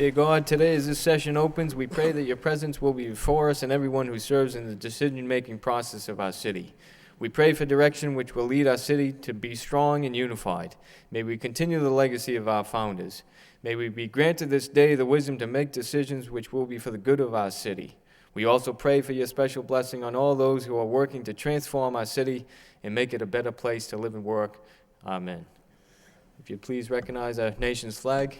Dear God, today as this session opens, we pray that your presence will be before us and everyone who serves in the decision-making process of our city. We pray for direction which will lead our city to be strong and unified. May we continue the legacy of our founders. May we be granted this day the wisdom to make decisions which will be for the good of our city. We also pray for your special blessing on all those who are working to transform our city and make it a better place to live and work. Amen. If you please recognize our nation's flag.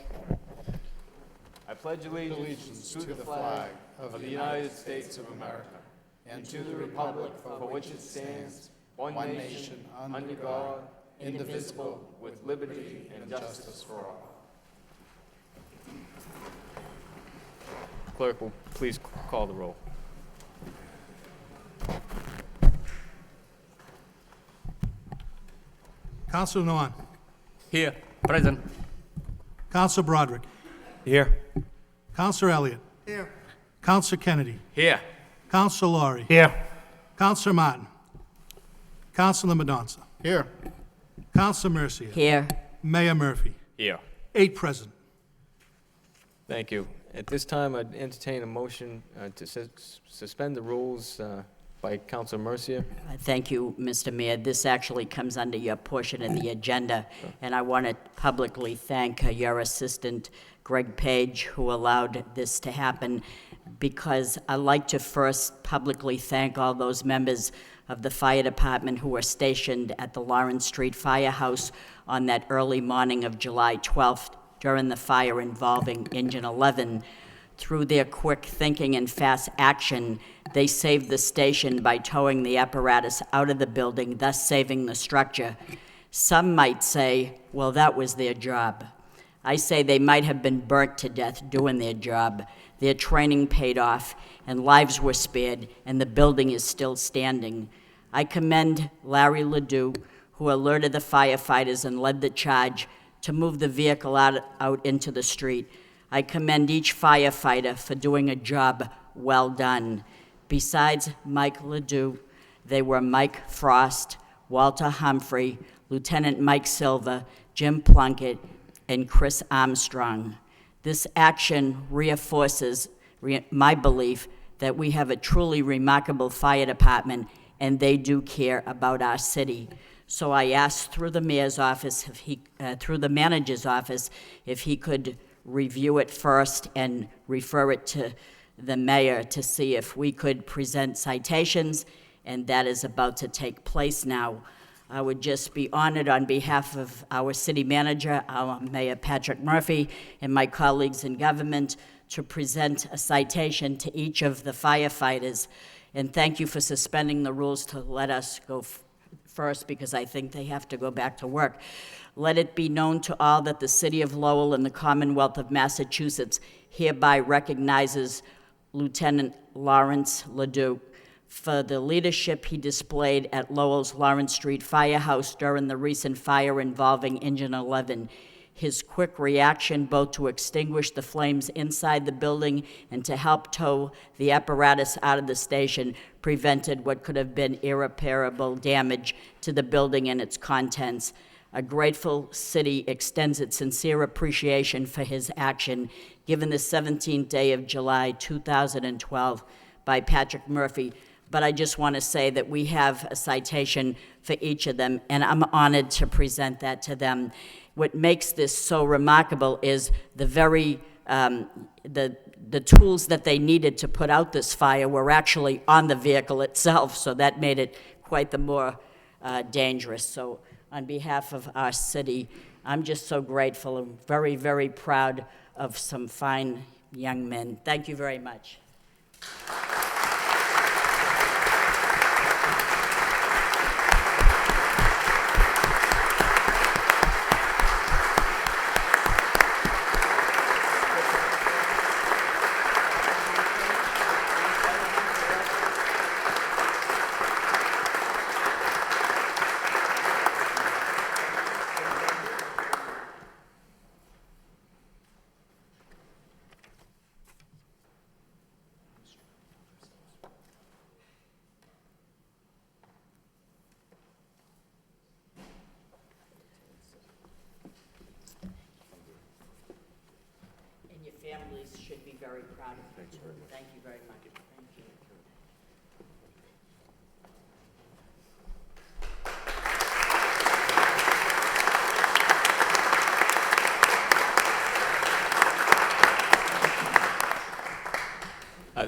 I pledge allegiance to the flag of the United States of America and to the republic for which it stands, one nation, under God, indivisible, with liberty and justice for all. Clerk will please call the roll. Councilor Nguyen. Here. Present. Councilor Broderick. Here. Councilor Elliott. Here. Councilor Kennedy. Here. Councilor Laurie. Here. Councilor Martin. Councilor Mendonça. Here. Councilor Mercier. Here. Mayor Murphy. Here. 8 present. Thank you. At this time, I'd entertain a motion to suspend the rules by Councilor Mercier. Thank you, Mr. Mayor. This actually comes under your portion of the agenda, and I want to publicly thank your assistant, Greg Page, who allowed this to happen, because I'd like to first publicly thank all those members of the fire department who were stationed at the Lawrence Street Firehouse on that early morning of July 12th during the fire involving Engine 11. Through their quick thinking and fast action, they saved the station by towing the apparatus out of the building, thus saving the structure. Some might say, well, that was their job. I say they might have been burnt to death doing their job. Their training paid off, and lives were spared, and the building is still standing. I commend Larry Ledoux, who alerted the firefighters and led the charge to move the vehicle out into the street. I commend each firefighter for doing a job well done. Besides Mike Ledoux, they were Mike Frost, Walter Humphrey, Lieutenant Mike Silva, Jim Plunkett, and Chris Armstrong. This action reinforces my belief that we have a truly remarkable fire department, and they do care about our city. So I asked through the mayor's office, through the manager's office, if he could review it first and refer it to the mayor to see if we could present citations, and that is about to take place now. I would just be honored on behalf of our city manager, our Mayor Patrick Murphy, and my colleagues in government to present a citation to each of the firefighters. And thank you for suspending the rules to let us go first, because I think they have to go back to work. Let it be known to all that the City of Lowell and the Commonwealth of Massachusetts hereby recognizes Lieutenant Lawrence Ledoux for the leadership he displayed at Lowell's Lawrence Street Firehouse during the recent fire involving Engine 11. His quick reaction both to extinguish the flames inside the building and to help tow the apparatus out of the station prevented what could have been irreparable damage to the building and its contents. A grateful city extends its sincere appreciation for his action, given the 17th day of July 2012 by Patrick Murphy. But I just want to say that we have a citation for each of them, and I'm honored to present that to them. What makes this so remarkable is the very, the tools that they needed to put out this fire were actually on the vehicle itself, so that made it quite the more dangerous. So on behalf of our city, I'm just so grateful and very, very proud of some fine young men. Thank you very much. should be very proud of you. Thank you very much. Thank you.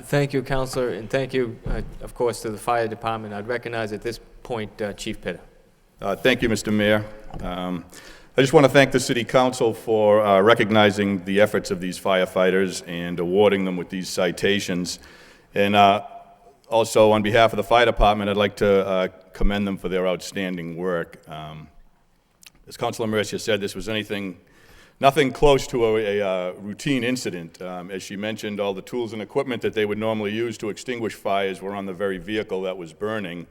Thank you, Counselor, and thank you, of course, to the Fire Department. I'd recognize at this point Chief Pitta. Thank you, Mr. Mayor. I just want to thank the City Council for recognizing the efforts of these firefighters and awarding them with these citations. And also, on behalf of the Fire Department, I'd like to commend them for their outstanding work. As Councilor Mercia said, this was nothing close to a routine incident. As she mentioned, all the tools and equipment that they would normally use to extinguish fires were on the very vehicle that was burning.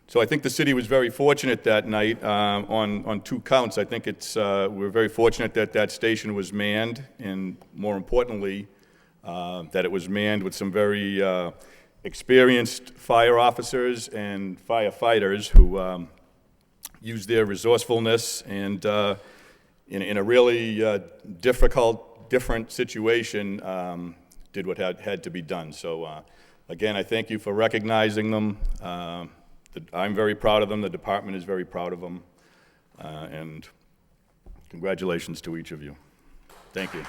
So I think the city was very fortunate that night on two counts. I think we're very fortunate that that station was manned, and more importantly, that it was manned with some very experienced fire officers and firefighters who used their resourcefulness and in a really different situation, did what had to be done. So again, I thank you for recognizing them. I'm very proud of them. The department is very proud of them. And congratulations to each of you. Thank you.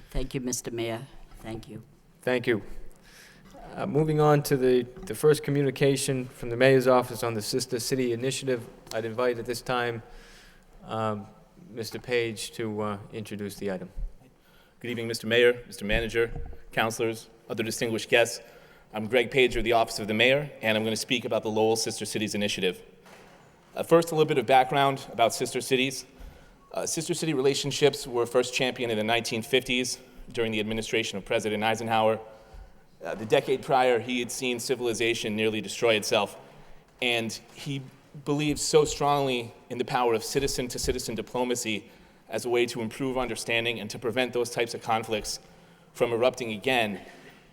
Thank you, Mr. Mayor. Thank you. Thank you. Moving on to the first communication from the Mayor's Office on the Sister City Initiative, I'd invite at this time Mr. Page to introduce the item. Good evening, Mr. Mayor, Mr. Manager, councilors, other distinguished guests. I'm Greg Page of the Office of the Mayor, and I'm going to speak about the Lowell Sister Cities Initiative. First, a little bit of background about Sister Cities. Sister City relationships were first championed in the 1950s during the administration of President Eisenhower. The decade prior, he had seen civilization nearly destroy itself, and he believes so strongly in the power of citizen-to-citizen diplomacy as a way to improve understanding and to prevent those types of conflicts from erupting again,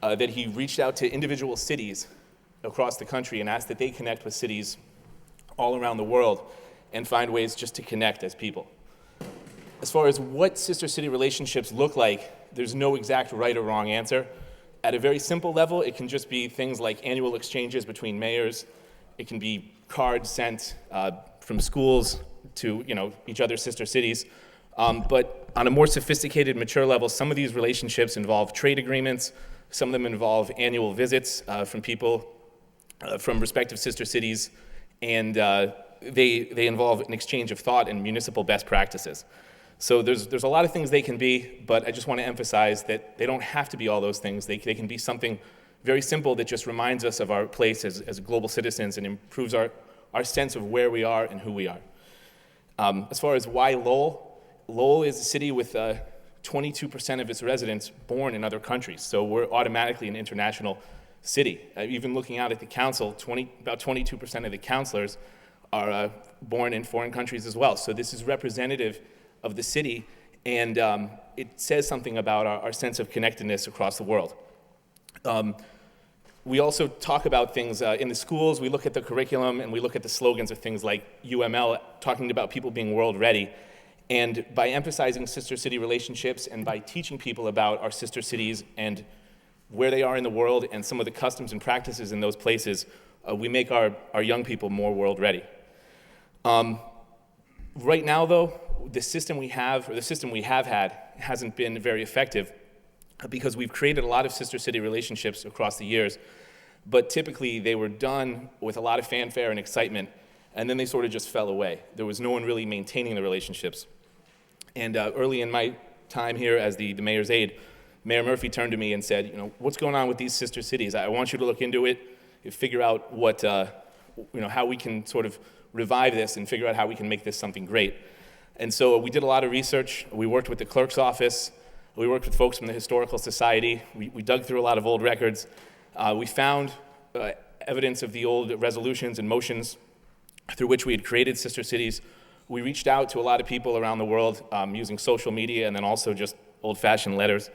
that he reached out to individual cities across the country and asked that they connect with cities all around the world and find ways just to connect as people. As far as what sister city relationships look like, there's no exact right or wrong answer. At a very simple level, it can just be things like annual exchanges between mayors. It can be cards sent from schools to each other's sister cities. But on a more sophisticated, mature level, some of these relationships involve trade agreements. Some of them involve annual visits from people from respective sister cities, and they involve an exchange of thought and municipal best practices. So there's a lot of things they can be, but I just want to emphasize that they don't have to be all those things. They can be something very simple that just reminds us of our place as global citizens and improves our sense of where we are and who we are. As far as why Lowell, Lowell is a city with 22% of its residents born in other countries, so we're automatically an international city. Even looking out at the council, about 22% of the councilors are born in foreign countries as well. So this is representative of the city, and it says something about our sense of connectedness across the world. We also talk about things in the schools. We look at the curriculum and we look at the slogans of things like UML, talking about people being world ready. And by emphasizing sister city relationships and by teaching people about our sister cities and where they are in the world and some of the customs and practices in those places, we make our young people more world ready. Right now, though, the system we have had, hasn't been very effective because we've created a lot of sister city relationships across the years, but typically they were done with a lot of fanfare and excitement, and then they sort of just fell away. There was no one really maintaining the relationships. And early in my time here as the mayor's aide, Mayor Murphy turned to me and said, what's going on with these sister cities? I want you to look into it, figure out what, how we can sort of revive this and figure out how we can make this something great. And so we did a lot of research. We worked with the clerk's office. We worked with folks from the Historical Society. We dug through a lot of old records. We found evidence of the old resolutions and motions through which we had created sister cities. We reached out to a lot of people around the world using social media and then also just old-fashioned letters.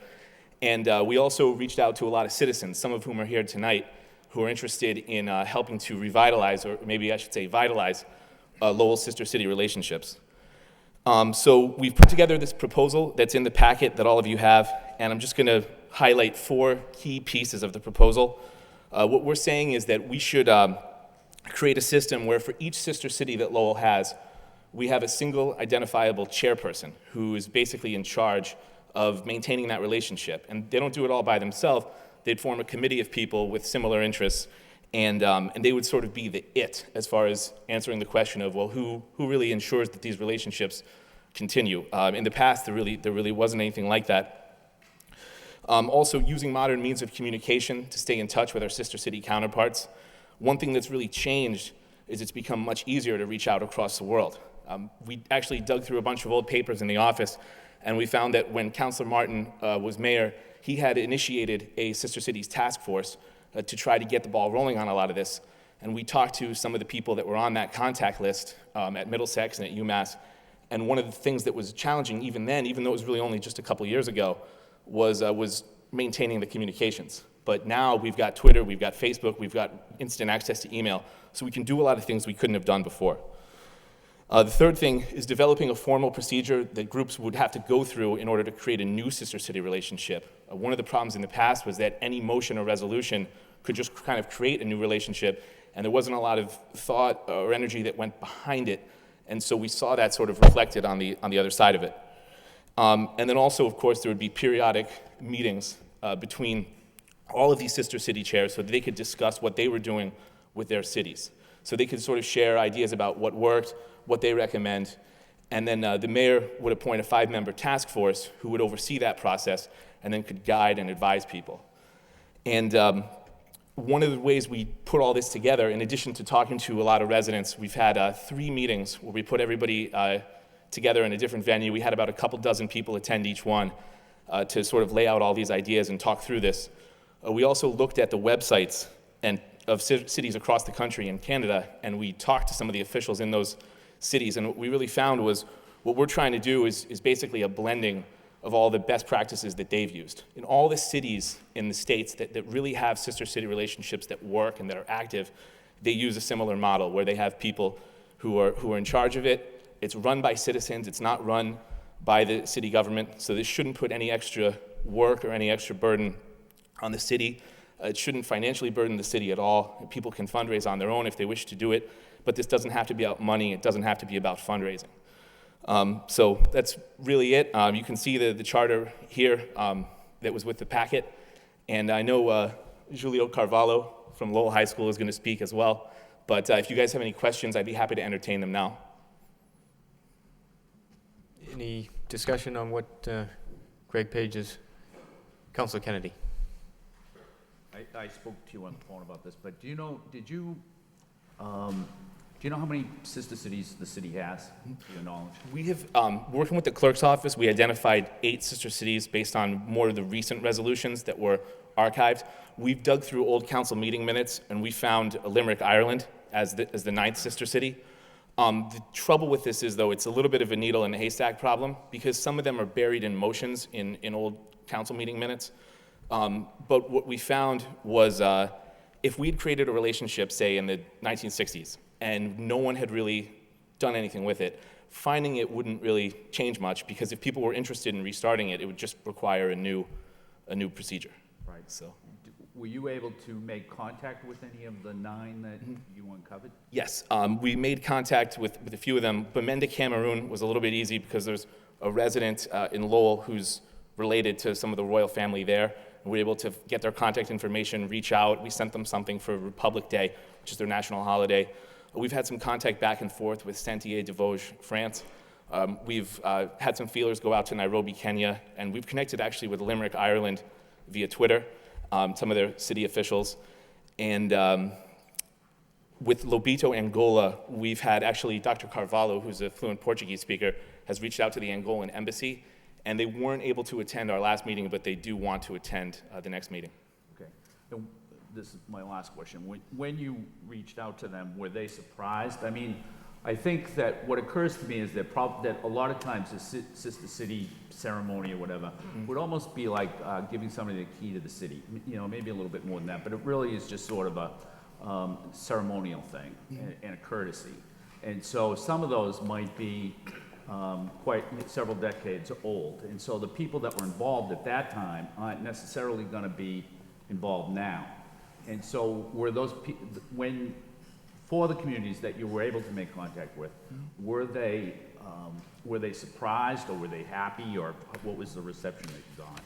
And we also reached out to a lot of citizens, some of whom are here tonight. who are interested in helping to revitalize, or maybe I should say vitalize, Lowell sister city relationships. So we've put together this proposal that's in the packet that all of you have, and I'm just going to highlight 4 key pieces of the proposal. What we're saying is that we should create a system where for each sister city that Lowell has, we have a single identifiable chairperson who is basically in charge of maintaining that relationship. And they don't do it all by themselves. They'd form a committee of people with similar interests, and they would sort of be the it as far as answering the question of, well, who really ensures that these relationships continue? In the past, there really wasn't anything like that. Also, using modern means of communication to stay in touch with our sister city counterparts. One thing that's really changed is it's become much easier to reach out across the world. We actually dug through a bunch of old papers in the office, and we found that when Councilor Martin was mayor, he had initiated a Sister Cities task force to try to get the ball rolling on a lot of this. And we talked to some of the people that were on that contact list at Middlesex and at UMass. And one of the things that was challenging even then, even though it was really only just a couple years ago, was maintaining the communications. But now we've got Twitter, we've got Facebook, we've got instant access to email, so we can do a lot of things we couldn't have done before. The third thing is developing a formal procedure that groups would have to go through in order to create a new sister city relationship. One of the problems in the past was that any motion or resolution could just kind of create a new relationship, and there wasn't a lot of thought or energy that went behind it, and so we saw that sort of reflected on the other side of it. And then also, of course, there would be periodic meetings between all of these sister city chairs so that they could discuss what they were doing with their cities. So they could sort of share ideas about what worked, what they recommend, and then the mayor would appoint a 5-member task force who would oversee that process and then could guide and advise people. And one of the ways we put all this together, in addition to talking to a lot of residents, we've had 3 meetings where we put everybody together in a different venue. We had about a couple dozen people attend each one to sort of lay out all these ideas and talk through this. We also looked at the websites of cities across the country and Canada, and we talked to some of the officials in those cities, and what we really found was what we're trying to do is basically a blending of all the best practices that they've used. In all the cities in the states that really have sister city relationships that work and that are active, they use a similar model where they have people who are in charge of it. It's run by citizens, it's not run by the city government, so this shouldn't put any extra work or any extra burden on the city. It shouldn't financially burden the city at all. People can fundraise on their own if they wish to do it, but this doesn't have to be about money, it doesn't have to be about fundraising. So that's really it. You can see the charter here that was with the packet, and I know Julio Carvalho from Lowell High School is going to speak as well, but if you guys have any questions, I'd be happy to entertain them now. Any discussion on what Greg Page's, Councilor Kennedy? I spoke to you on the phone about this, but do you know how many sister cities the city has, to your knowledge? We have, working with the clerk's office, we identified 8 sister cities based on more of the recent resolutions that were archived. We've dug through old council meeting minutes, and we found Limerick, Ireland, as the 9th sister city. The trouble with this is, though, it's a little bit of a needle in a haystack problem, because some of them are buried in motions in old council meeting minutes. But what we found was if we'd created a relationship, say, in the 1960s, and no one had really done anything with it, finding it wouldn't really change much, because if people were interested in restarting it, it would just require a new procedure. Right. So. Were you able to make contact with any of the 9 that you uncovered? Yes, we made contact with a few of them. Bamenda, Cameroon was a little bit easy because there's a resident in Lowell who's related to some of the royal family there. We were able to get their contact information, reach out. We sent them something for Republic Day, which is their national holiday. We've had some contact back and forth with Saint-Dié-de-Vosges, France. We've had some feelers go out to Nairobi, Kenya, and we've connected actually with Limerick, Ireland via Twitter, some of their city officials. And with Lobito, Angola, we've had actually Dr. Carvalho, who's a fluent Portuguese speaker, has reached out to the Angolan embassy, and they weren't able to attend our last meeting, but they do want to attend the next meeting. Okay. And this is my last question. When you reached out to them, were they surprised? I mean, I think that what occurs to me is that that a lot of times the sister city ceremony or whatever would almost be like giving somebody the key to the city. You know, maybe a little bit more than that, but it really is just sort of a ceremonial thing and a courtesy. And so some of those might be quite several decades old. And so the people that were involved at that time aren't necessarily going to be involved now. And so were those when for the communities that you were able to make contact with, were they surprised, or were they happy, or what was the reception that you got?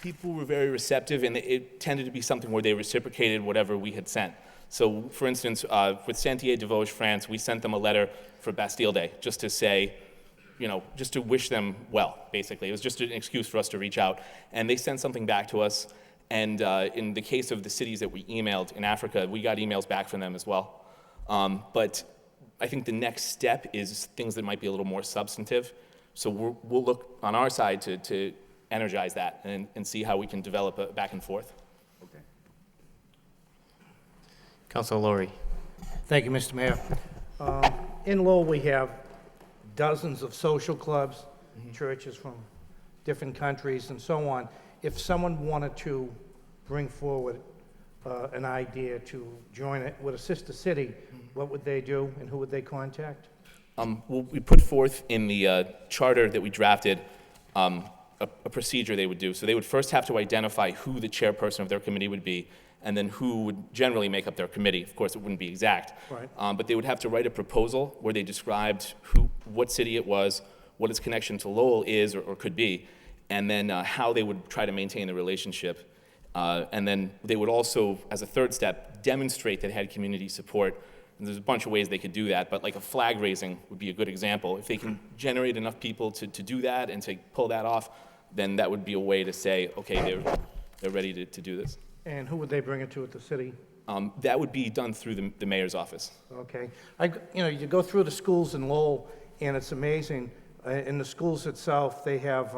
People were very receptive, and it tended to be something where they reciprocated whatever we had sent. So, for instance, with Sentier de Vosges, France, we sent them a letter for Bastille Day, just to say, you know, just to wish them well, basically. It was just an excuse for us to reach out. And they sent something back to us, and in the case of the cities that we emailed in Africa, we got emails back from them as well. But I think the next step is things that might be a little more substantive. So we'll look on our side to energize that and see how we can develop a back and forth. Okay. Councilor Laurie. Thank you, Mr. Mayor. In Lowell, we have dozens of social clubs, churches from different countries, and so on. If someone wanted to bring forward an idea to join it with a sister city, what would they do, and who would they contact? Well, we put forth in the charter that we drafted a procedure they would do. So they would first have to identify who the chairperson of their committee would be, and then who would generally make up their committee. Of course, it wouldn't be exact. Right. But they would have to write a proposal where they described what city it was, what its connection to Lowell is or could be, and then how they would try to maintain the relationship. And then they would also, as a third step, demonstrate that it had community support. And there's a bunch of ways they could do that, but like a flag raising would be a good example. If they can generate enough people to do that and to pull that off, then that would be a way to say, okay, they're ready to do this. And who would they bring it to at the city? That would be done through the mayor's office. Okay. You go through the schools in Lowell, and it's amazing. In the schools itself, they have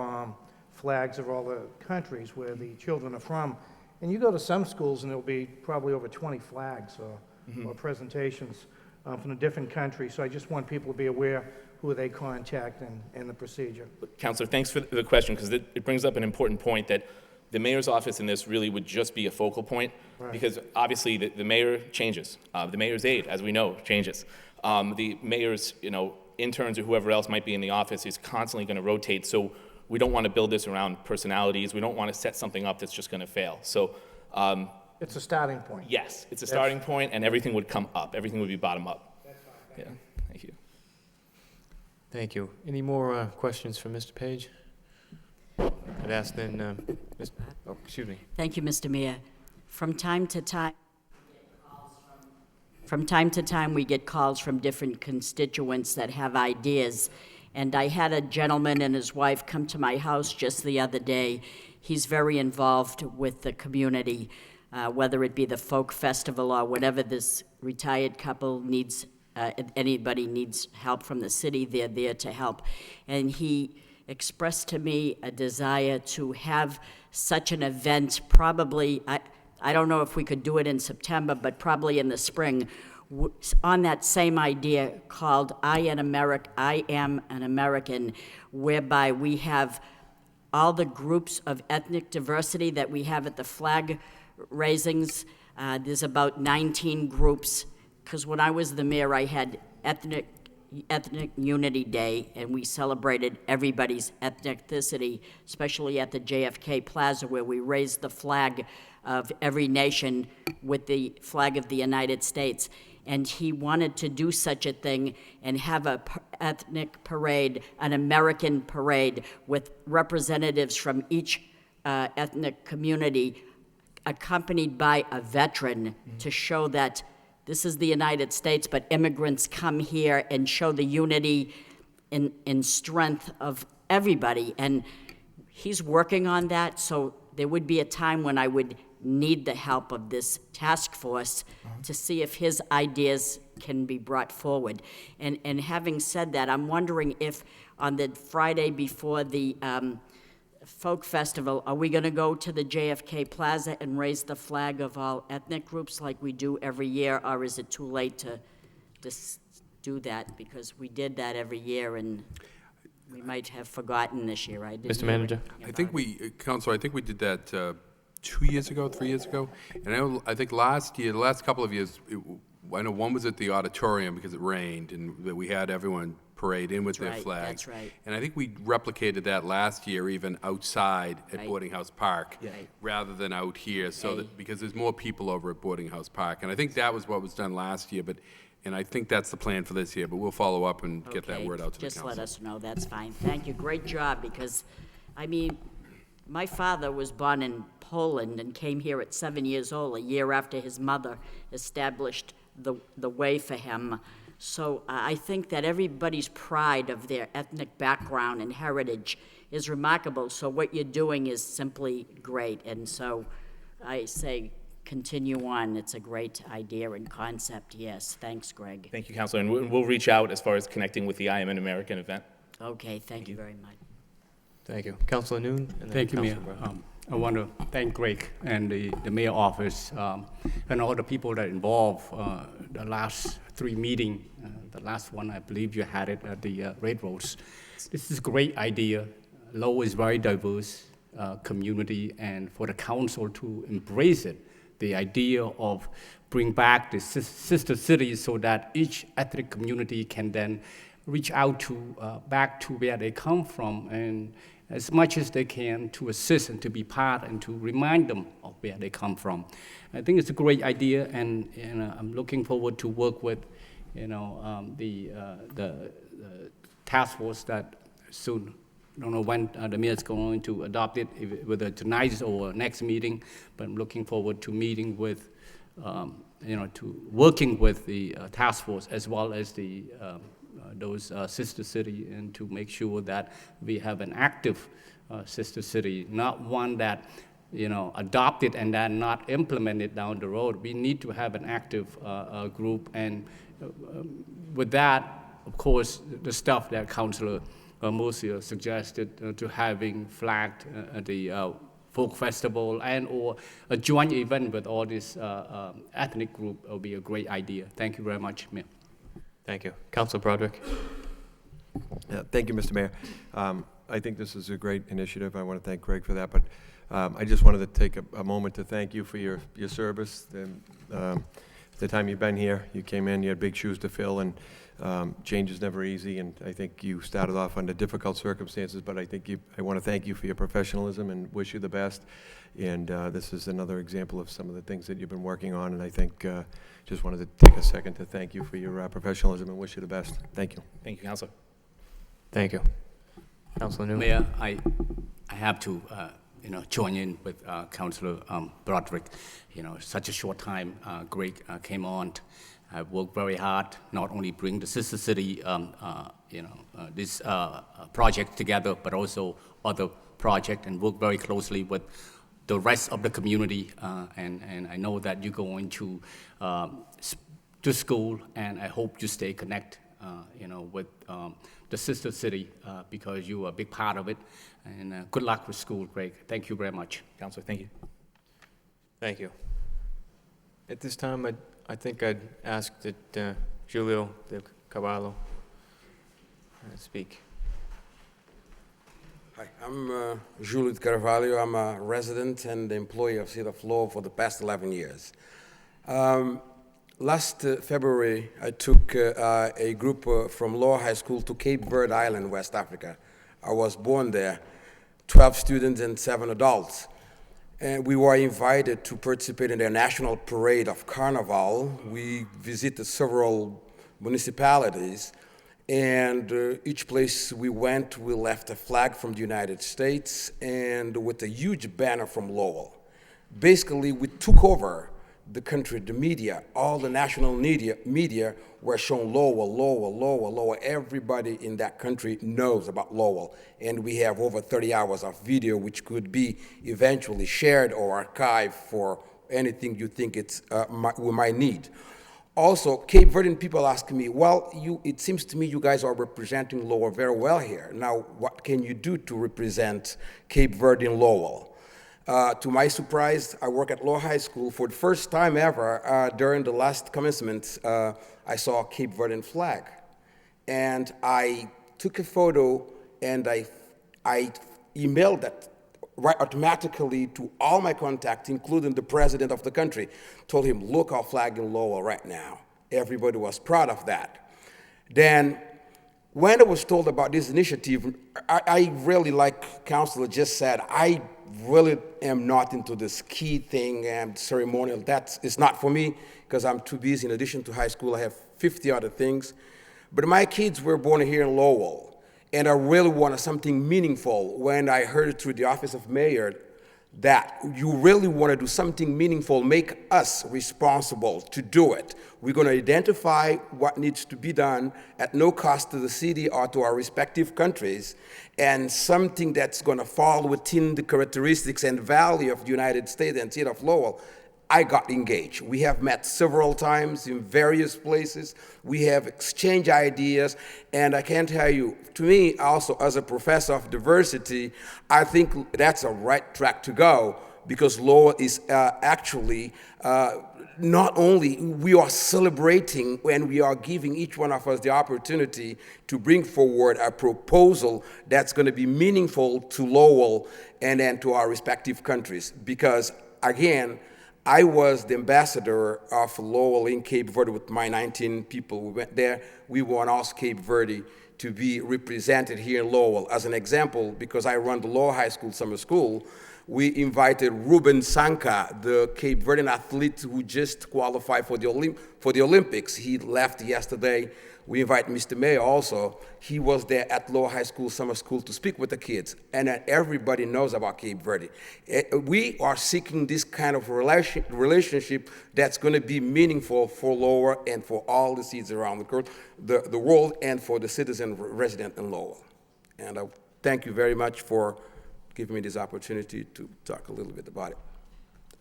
flags of all the countries where the children are from. And you go to some schools, and there'll be probably over 20 flags or presentations from a different country. So I just want people to be aware who they contact and the procedure. Councilor, thanks for the question, because it brings up an important point that the mayor's office in this really would just be a focal point, Right. because obviously the mayor changes. The mayor's aide, as we know, changes. The mayor's, interns or whoever else might be in the office is constantly going to rotate. So we don't want to build this around personalities. We don't want to set something up that's just going to fail. So It's a starting point. yes, it's a starting point, and everything would come up. Everything would be bottom up. That's fine. Yeah, thank you. Thank you. Any more questions for Mr. Page? I'd ask then, excuse me. Thank you, Mr. Mayor. From time to time, we get calls from different constituents that have ideas. And I had a gentleman and his wife come to my house just the other day. He's very involved with the community, whether it be the folk festival or whatever this retired couple needs. If anybody needs help from the city, they're there to help. And he expressed to me a desire to have such an event, probably, I don't know if we could do it in September, but probably in the spring, on that same idea called I Am an American, whereby we have all the groups of ethnic diversity that we have at the flag raisings. There's about 19 groups, because when I was the mayor, I had Ethnic Unity Day, and we celebrated everybody's ethnicity, especially at the JFK Plaza, where we raised the flag of every nation with the flag of the United States. And he wanted to do such a thing and have a ethnic parade, an American parade, with representatives from each ethnic community, accompanied by a veteran, to show that this is the United States, but immigrants come here and show the unity and strength of everybody. And he's working on that, so there would be a time when I would need the help of this task force to see if his ideas can be brought forward. And having said that, I'm wondering if on the Friday before the folk festival, are we going to go to the JFK Plaza and raise the flag of all ethnic groups like we do every year, or is it too late to do that, because we did that every year, and we might have forgotten this year. I didn't Mr. hear Manager? anything I think about it. we, Counselor, I think we did that 2 years ago, 3 years ago. And I think last year, the last couple of years, I know one was at the auditorium because it rained, and that we had everyone parade in with That's their right, flags. that's right. And I think we replicated that last year, even outside at Right. Boarding House Park, Right. rather than out here, so Right. that, because there's more people over at Boarding House Park. And I think that was what was done last year, and I think that's the plan for this year, but we'll follow up and get that Okay, word out to the just council. let us know, that's fine. Thank you, great job, because, I mean, my father was born in Poland and came here at 7 years old, a year after his mother established the way for him. So I think that everybody's pride of their ethnic background and heritage is remarkable. So what you're doing is simply great. And so I say, continue on. It's a great idea and concept. Yes, thanks, Greg. Thank you, Counselor, and we'll reach out as far as connecting with the I Am an American event. Okay, thank you very much. Thank you. Councilor Noon? and then Thank you, Mayor. Councilor Brown. I want to thank Greg and the mayor office and all the people that involved the last 3 meetings. The last one, I believe you had it at the railroads. This is a great idea. Lowell is very diverse community, and for the council to embrace it, the idea of bring back the sister cities so that each ethnic community can then reach out to back to where they come from, and as much as they can to assist and to be part and to remind them of where they come from. I think it's a great idea, and I'm looking forward to work with, the task force that soon. I don't know when the mayor is going to adopt it, whether tonight or next meeting, but I'm looking forward to meeting with, to working with the task force as well as the those sister city, and to make sure that we have an active sister city, not one that adopted and then not implemented down the road. We need to have an active group, and with that, of course, the stuff that Councilor Murcia suggested to having flagged the folk festival and or a joint event with all this ethnic group will be a great idea. Thank you very much, Mayor. Thank you. Councilor Broderick? Yeah, thank you, Mr. Mayor. I think this is a great initiative. I want to thank Greg for that, but I just wanted to take a moment to thank you for your service. The time you've been here, you came in, you had big shoes to fill, and change is never easy, and I think you started off under difficult circumstances, but I want to thank you for your professionalism and wish you the best. And this is another example of some of the things that you've been working on, and I think just wanted to take a second to thank you for your professionalism and wish you the best. Thank you. Thank you, Counselor. Thank you. Councilor Noon? Mayor, I have to, join in with Councilor Broderick. Such a short time, Greg came on. I've worked very hard, not only bring the sister city, this project together, but also other projects, and work very closely with the rest of the community. And I know that you're going to school, and I hope you stay connected, with the sister city because you are a big part of it. And good luck with school, Greg. Thank you very much. Counselor, thank you. Thank you. At this time, I think I'd ask that Julio de Cavallo speak. Hi, I'm Julio de Carvalho. I'm a resident and employee of City of Lowell for the past 11 years. Last February, I took a group from Lowell High School to Cape Verde Island, West Africa. I was born there, 12 students and 7 adults. And we were invited to participate in their national parade of Carnival. We visited several municipalities, and each place we went, we left a flag from the United States and with a huge banner from Lowell. Basically, we took over the country, the media, all the national media were shown Lowell, Lowell, Lowell, Lowell. Everybody in that country knows about Lowell. And we have over 30 hours of video which could be eventually shared or archived for anything you think we might need. Also, Cape Verdean people ask me, well, it seems to me you guys are representing Lowell very well here. Now, what can you do to represent Cape Verde in Lowell? To my surprise, I work at Lowell High School. For the first time ever, during the last commencement, I saw a Cape Verdean flag. And I took a photo and I emailed that right automatically to all my contacts, including the president of the country. Told him, look, our flag in Lowell right now. Everybody was proud of that. Then, when I was told about this initiative, I really, like Councilor just said, I really am not into this key thing and ceremonial. That is not for me, because I'm too busy. In addition to high school, I have 50 other things. But my kids were born here in Lowell, and I really wanted something meaningful. When I heard through the office of mayor that you really want to do something meaningful, make us responsible to do it. We're going to identify what needs to be done at no cost to the city or to our respective countries, and something that's going to fall within the characteristics and value of the United States and city of Lowell. I got engaged. We have met several times in various places. We have exchanged ideas, and I can tell you, to me, also as a professor of diversity, I think that's a right track to go, because Lowell is actually not only we are celebrating when we are giving each one of us the opportunity to bring forward a proposal that's going to be meaningful to Lowell and then to our respective countries, because again, I was the ambassador of Lowell in Cape Verde with my 19 people. We went there. We won also Cape Verde to be represented here in Lowell. As an example, because I run the Lowell High School Summer School, we invited Ruben Sanka, the Cape Verdean athlete who just qualified for the Olympics. He left yesterday. We invite Mr. Mayor also. He was there at Lowell High School Summer School to speak with the kids, and everybody knows about Cape Verde. We are seeking this kind of relationship that's going to be meaningful for Lowell and for all the cities around the world, and for the citizen resident in Lowell. And I thank you very much for giving me this opportunity to talk a little bit about it.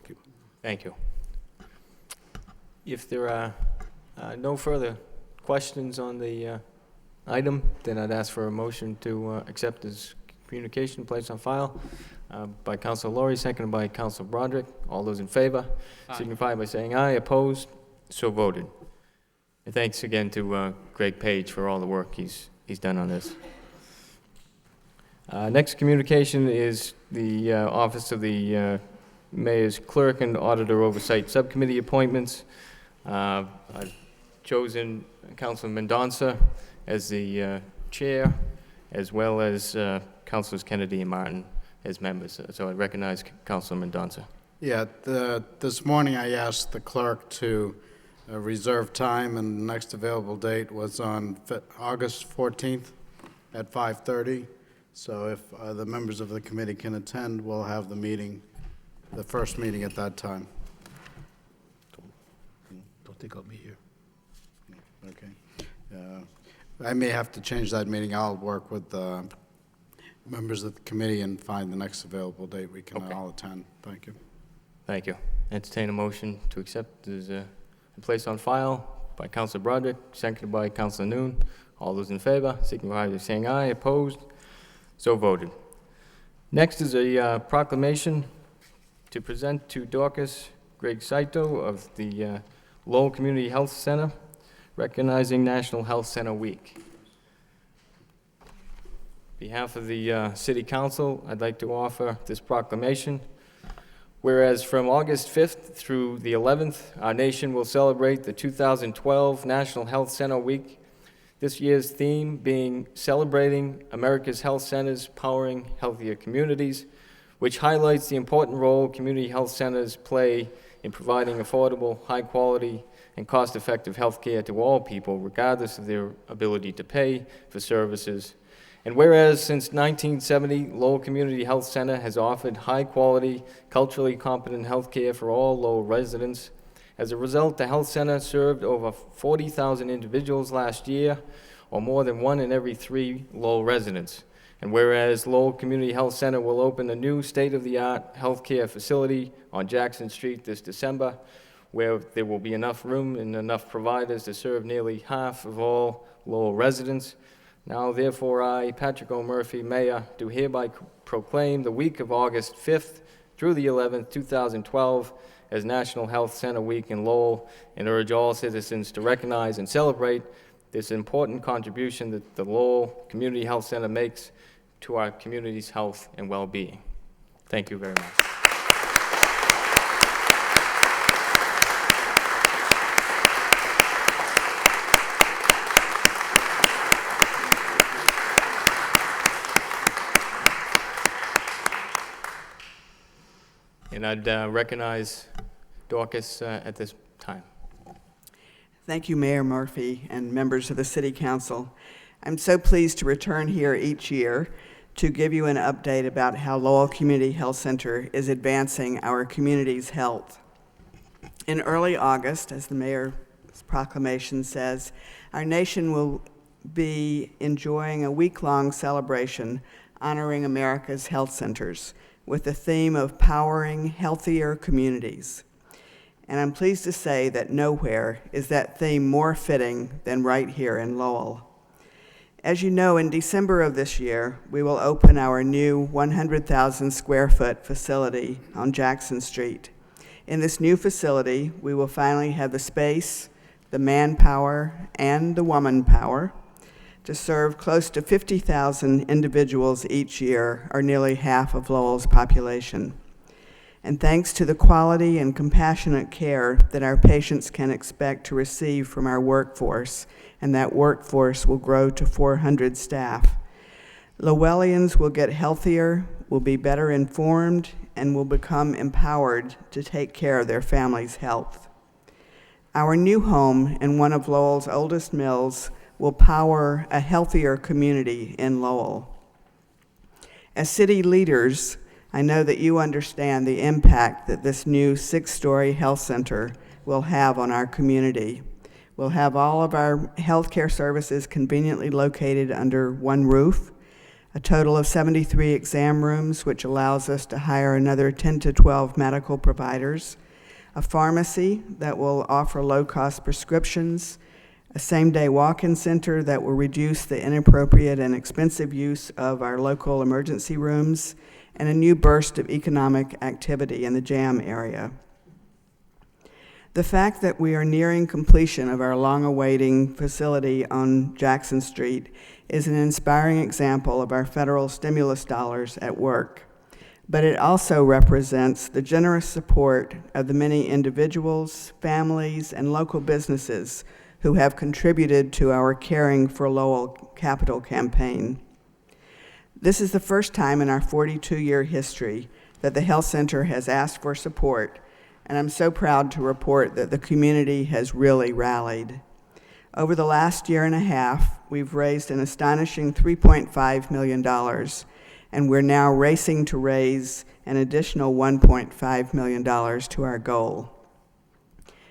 Thank you. Thank you. If there are no further questions on the item, then I'd ask for a motion to accept this communication placed on file by Councilor Laurie, seconded by Councilor Broderick. All those in favor signify by saying aye. Opposed? So voted. And thanks again to Greg Page for all the work he's done on this. Next communication is the Office of the Mayor's Clerk and Auditor Oversight Subcommittee appointments. I've chosen Councilor Mendonça as the chair, as well as Councilors Kennedy and Martin as members. So I recognize Councilor Mendonça. Yeah, this morning I asked the clerk to reserve time, and the next available date was on August 14th at 5:30. So if the members of the committee can attend, we'll have the meeting, the first meeting at that time. Don't think I'll be here. Okay. I may have to change that meeting. I'll work with the members of the committee and find the next available date we can all attend. Thank you. Thank you. Entertain a motion to accept as placed on file by Councilor Broderick, seconded by Councilor Noon. All those in favor signify by saying aye. Opposed? So voted. Next is a proclamation to present to Dorcas Greg Saito of the Lowell Community Health Center, recognizing National Health Center Week. On behalf of the City Council, I'd like to offer this proclamation. Whereas from August 5th through the 11th, our nation will celebrate the 2012 National Health Center Week. This year's theme being Celebrating America's Health Centers Powering Healthier Communities, which highlights the important role community health centers play in providing affordable, high-quality, and cost-effective health care to all people, regardless of their ability to pay for services. And whereas since 1970, Lowell Community Health Center has offered high-quality, culturally competent health care for all Lowell residents. As a result, the health center served over 40,000 individuals last year, or more than 1 in every 3 Lowell residents. And whereas Lowell Community Health Center will open a new state-of-the-art healthcare facility on Jackson Street this December, where there will be enough room and enough providers to serve nearly half of all Lowell residents. Now, therefore, I, Patrick O. Murphy, Mayor, do hereby proclaim the week of August 5th through the 11th, 2012, as National Health Center Week in Lowell, and urge all citizens to recognize and celebrate this important contribution that the Lowell Community Health Center makes to our community's health and well-being. Thank you very much. And I'd recognize Dorcas at this time. Thank you, Mayor Murphy and members of the City Council. I'm so pleased to return here each year to give you an update about how Lowell Community Health Center is advancing our community's health. In early August, as the mayor's proclamation says, our nation will be enjoying a week-long celebration honoring America's health centers with the theme of powering healthier communities. And I'm pleased to say that nowhere is that theme more fitting than right here in Lowell. As you know, in December of this year, we will open our new 100,000 square foot facility on Jackson Street. In this new facility, we will finally have the space, the manpower, and the woman power to serve close to 50,000 individuals each year, or nearly half of Lowell's population. And thanks to the quality and compassionate care that our patients can expect to receive from our workforce, and that workforce will grow to 400 staff, Lowellians will get healthier, will be better informed, and will become empowered to take care of their family's health. Our new home in one of Lowell's oldest mills will power a healthier community in Lowell. As city leaders, I know that you understand the impact that this new 6-story health center will have on our community. We'll have all of our healthcare services conveniently located under one roof, a total of 73 exam rooms, which allows us to hire another 10 to 12 medical providers, a pharmacy that will offer low-cost prescriptions, a same-day walk-in center that will reduce the inappropriate and expensive use of our local emergency rooms, and a new burst of economic activity in the Jam area. The fact that we are nearing completion of our long-awaiting facility on Jackson Street is an inspiring example of our federal stimulus dollars at work, but it also represents the generous support of the many individuals, families, and local businesses who have contributed to our Caring for Lowell capital campaign. This is the first time in our 42-year history that the health center has asked for support, and I'm so proud to report that the community has really rallied. Over the last year and a half, we've raised an astonishing $3.5 million, and we're now racing to raise an additional $1.5 million to our goal.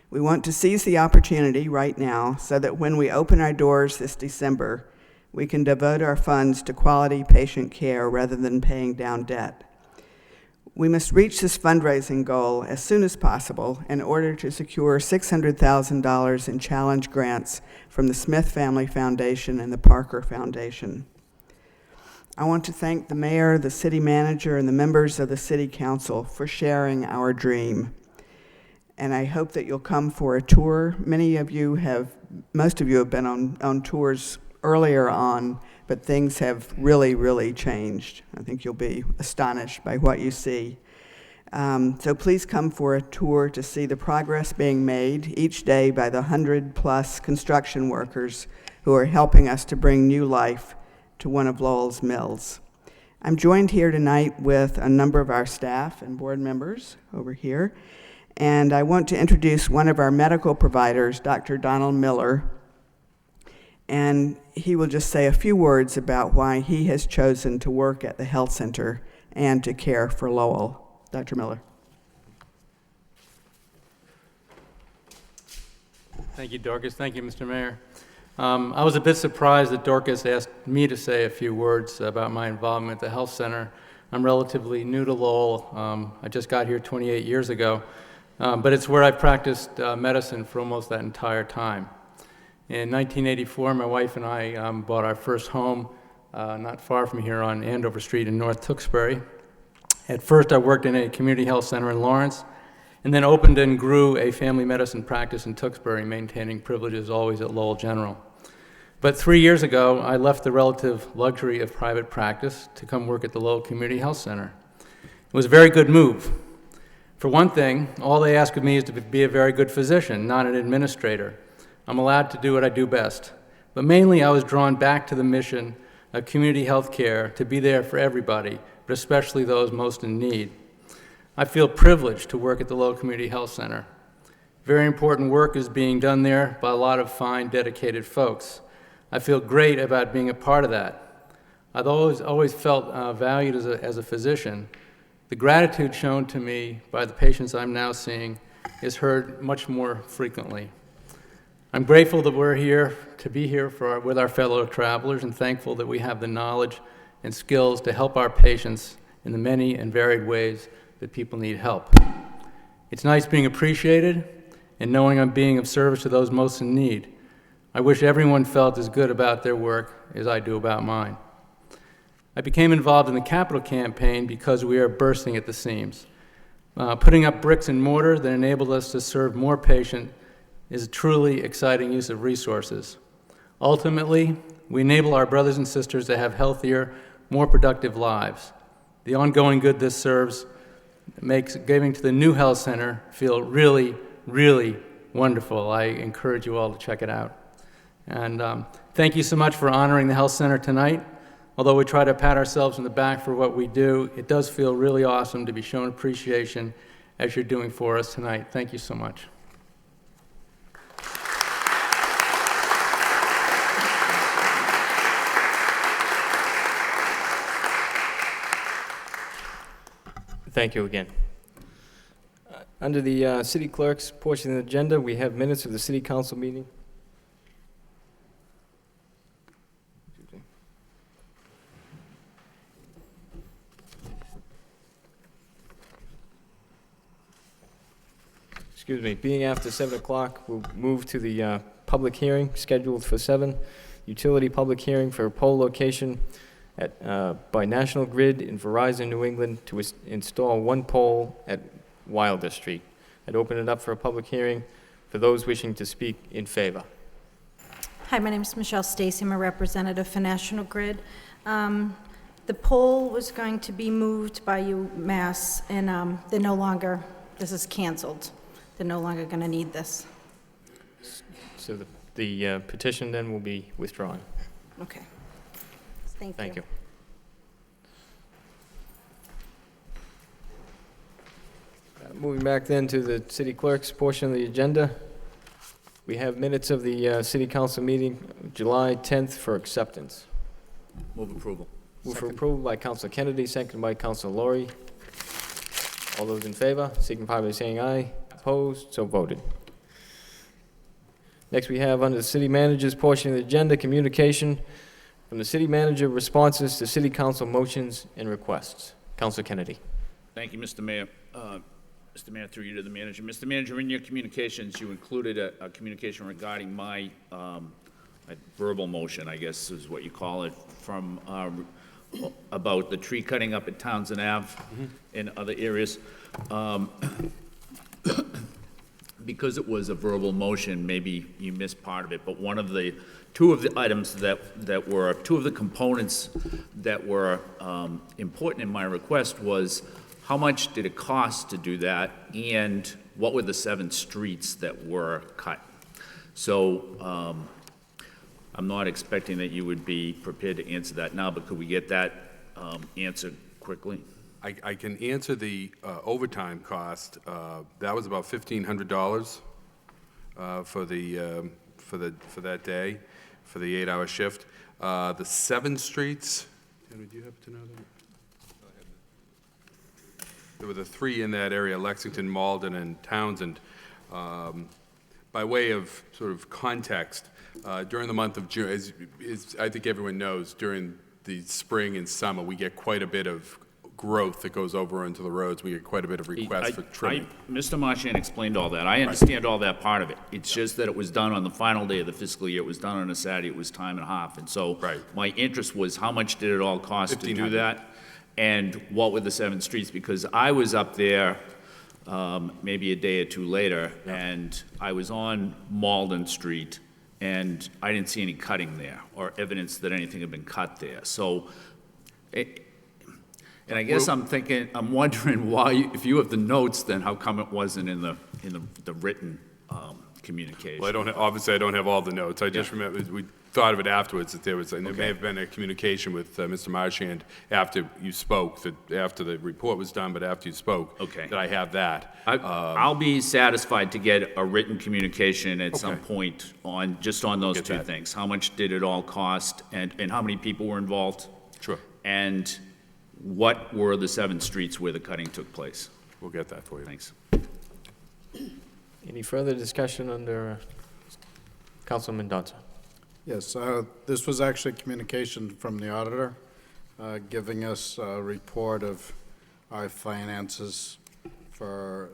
We want to seize the opportunity right now so that when we open our doors this December, we can devote our funds to quality patient care rather than paying down debt. We must reach this fundraising goal as soon as possible in order to secure $600,000 in challenge grants from the Smith Family Foundation and the Parker Foundation. I want to thank the mayor, the city manager, and the members of the city council for sharing our dream. And I hope that you'll come for a tour. Most of you have been on tours earlier on, but things have really, really changed. I think you'll be astonished by what you see. So please come for a tour to see the progress being made each day by the 100+ construction workers who are helping us to bring new life to one of Lowell's mills. I'm joined here tonight with a number of our staff and board members over here, and I want to introduce one of our medical providers, Dr. Donald Miller, and he will just say a few words about why he has chosen to work at the health center and to care for Lowell. Dr. Miller. Thank you, Dorcas. Thank you, Mr. Mayor. I was a bit surprised that Dorcas asked me to say a few words about my involvement at the health center. I'm relatively new to Lowell. I just got here 28 years ago, but it's where I practiced medicine for almost that entire time. In 1984, my wife and I bought our first home not far from here on Andover Street in North Tewksbury. At first, I worked in a community health center in Lawrence, and then opened and grew a family medicine practice in Tewksbury, maintaining privileges always at Lowell General. But 3 years ago, I left the relative luxury of private practice to come work at the Lowell Community Health Center. It was a very good move. For one thing, all they ask of me is to be a very good physician, not an administrator. I'm allowed to do what I do best. But mainly, I was drawn back to the mission of community health care, to be there for everybody, but especially those most in need. I feel privileged to work at the Lowell Community Health Center. Very important work is being done there by a lot of fine, dedicated folks. I feel great about being a part of that. I've always felt valued as a physician. The gratitude shown to me by the patients I'm now seeing is heard much more frequently. I'm grateful that we're here to be here with our fellow travelers, and thankful that we have the knowledge and skills to help our patients in the many and varied ways that people need help. It's nice being appreciated and knowing I'm being of service to those most in need. I wish everyone felt as good about their work as I do about mine. I became involved in the capital campaign because we are bursting at the seams. Putting up bricks and mortar that enabled us to serve more patients is a truly exciting use of resources. Ultimately, we enable our brothers and sisters to have healthier, more productive lives. The ongoing good this serves makes giving to the new health center feel really, really wonderful. I encourage you all to check it out. And thank you so much for honoring the health center tonight. Although we try to pat ourselves on the back for what we do, it does feel really awesome to be shown appreciation as you're doing for us tonight. Thank you so much. Thank you again. Under the city clerk's portion of the agenda, we have minutes of the city council meeting. Excuse me, being after 7 o'clock, we'll move to the public hearing scheduled for 7. Utility public hearing for a pole location by National Grid in Verizon, New England, to install one pole at Wilder Street. I'd open it up for a public hearing for those wishing to speak in favor. Hi, my name is Michelle Stacy. I'm a representative for National Grid. The pole was going to be moved by UMass, and they're no longer, this is canceled. They're no longer going to need this. So the petition then will be withdrawn. Okay. Thank you. Thank you. Moving back then to the city clerk's portion of the agenda, we have minutes of the city council meeting July 10th for acceptance. Move approval. Move for approval by Councilor Kennedy, seconded by Councilor Laurie. All those in favor, signify by saying aye. Opposed, so voted. Next we have under the city manager's portion of the agenda, communication from the city manager, responses to city council motions and requests. Councilor Kennedy. Thank you, Mr. Mayor. Mr. Mayor, through you to the manager. Mr. Manager, in your communications, you included a communication regarding my verbal motion, I guess is what you call it, from about the tree cutting up at Townsend Ave and other areas. Because it was a verbal motion, maybe you missed part of it, but two of the items that were, two of the components that were important in my request was how much did it cost to do that, and what were the 7 streets that were cut? So I'm not expecting that you would be prepared to answer that now, but could we get that answered quickly? I can answer the overtime cost. That was about $1,500 for that day, for the 8-hour shift. The 7 streets. Henry, do you happen to know that? There were the 3 in that area: Lexington, Malden, and Townsend. By way of sort of context, during the month of June, as I think everyone knows, during the spring and summer, we get quite a bit of growth that goes over into the roads. We get quite a bit of requests for trimming. Mr. Marchand explained all that. I understand all that part of it. It's just that it was done on the final day of the fiscal year. It was done on a Saturday. It was time and a half. And so my interest was, how much did it all cost to do that? and what were the 7 streets? Because I was up there maybe a day or two later, and I was on Malden Street, and I didn't see any cutting there or evidence that anything had been cut there. So, and I guess I'm wondering why, if you have the notes, then how come it wasn't in the written communication? Well, obviously, I don't have all the notes. I just remember, we thought of it afterwards, that there was, and there may have been a communication with Mr. Marchand after you spoke, that after the report was done, but after you spoke, Okay. that I have that. I'll be satisfied to get a written communication at some point on, just on those Get 2 that. things. How much did it all cost, and how many people were involved? Sure. And what were the 7 streets where the cutting took place? We'll get that for you. Thanks. Any further discussion under Councilman Mendoza? Yes, this was actually communication from the auditor, giving us a report of our finances for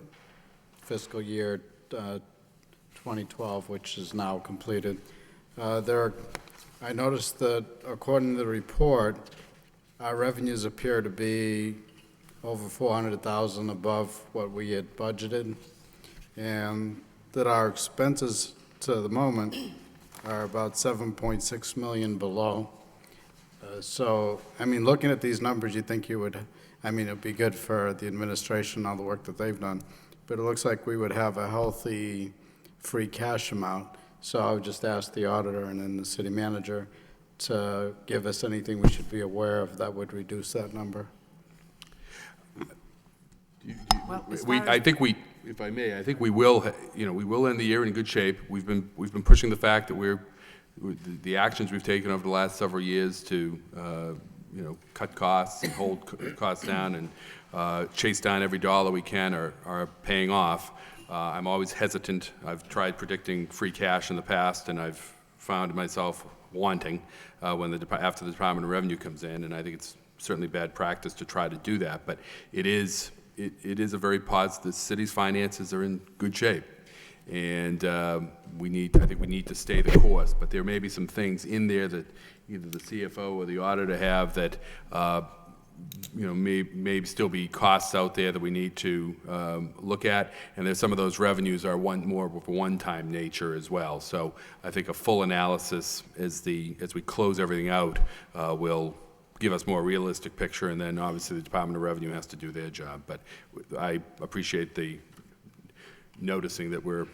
fiscal year 2012, which is now completed. I noticed that according to the report, our revenues appear to be over 400,000 above what we had budgeted, and that our expenses to the moment are about 7.6 million below. So, I mean, looking at these numbers, you think it'd be good for the administration, all the work that they've done, but it looks like we would have a healthy free cash amount. So I would just ask the auditor and then the city manager to give us anything we should be aware of that would reduce that number. I think if I may, I think we will, we will end the year in good shape. We've been pushing the fact that the actions we've taken over the last several years to, cut costs and hold costs down and chase down every dollar we can are paying off. I'm always hesitant. I've tried predicting free cash in the past, and I've found myself wanting after the Department of Revenue comes in, and I think it's certainly bad practice to try to do that. But it is a very positive. The city's finances are in good shape, and I think we need to stay the course. But there may be some things in there that either the CFO or the auditor have that may still be costs out there that we need to look at, and there's some of those revenues are more of a one-time nature as well. So I think a full analysis as we close everything out will give us more realistic picture, and then obviously the Department of Revenue has to do their job. But I appreciate the noticing that we're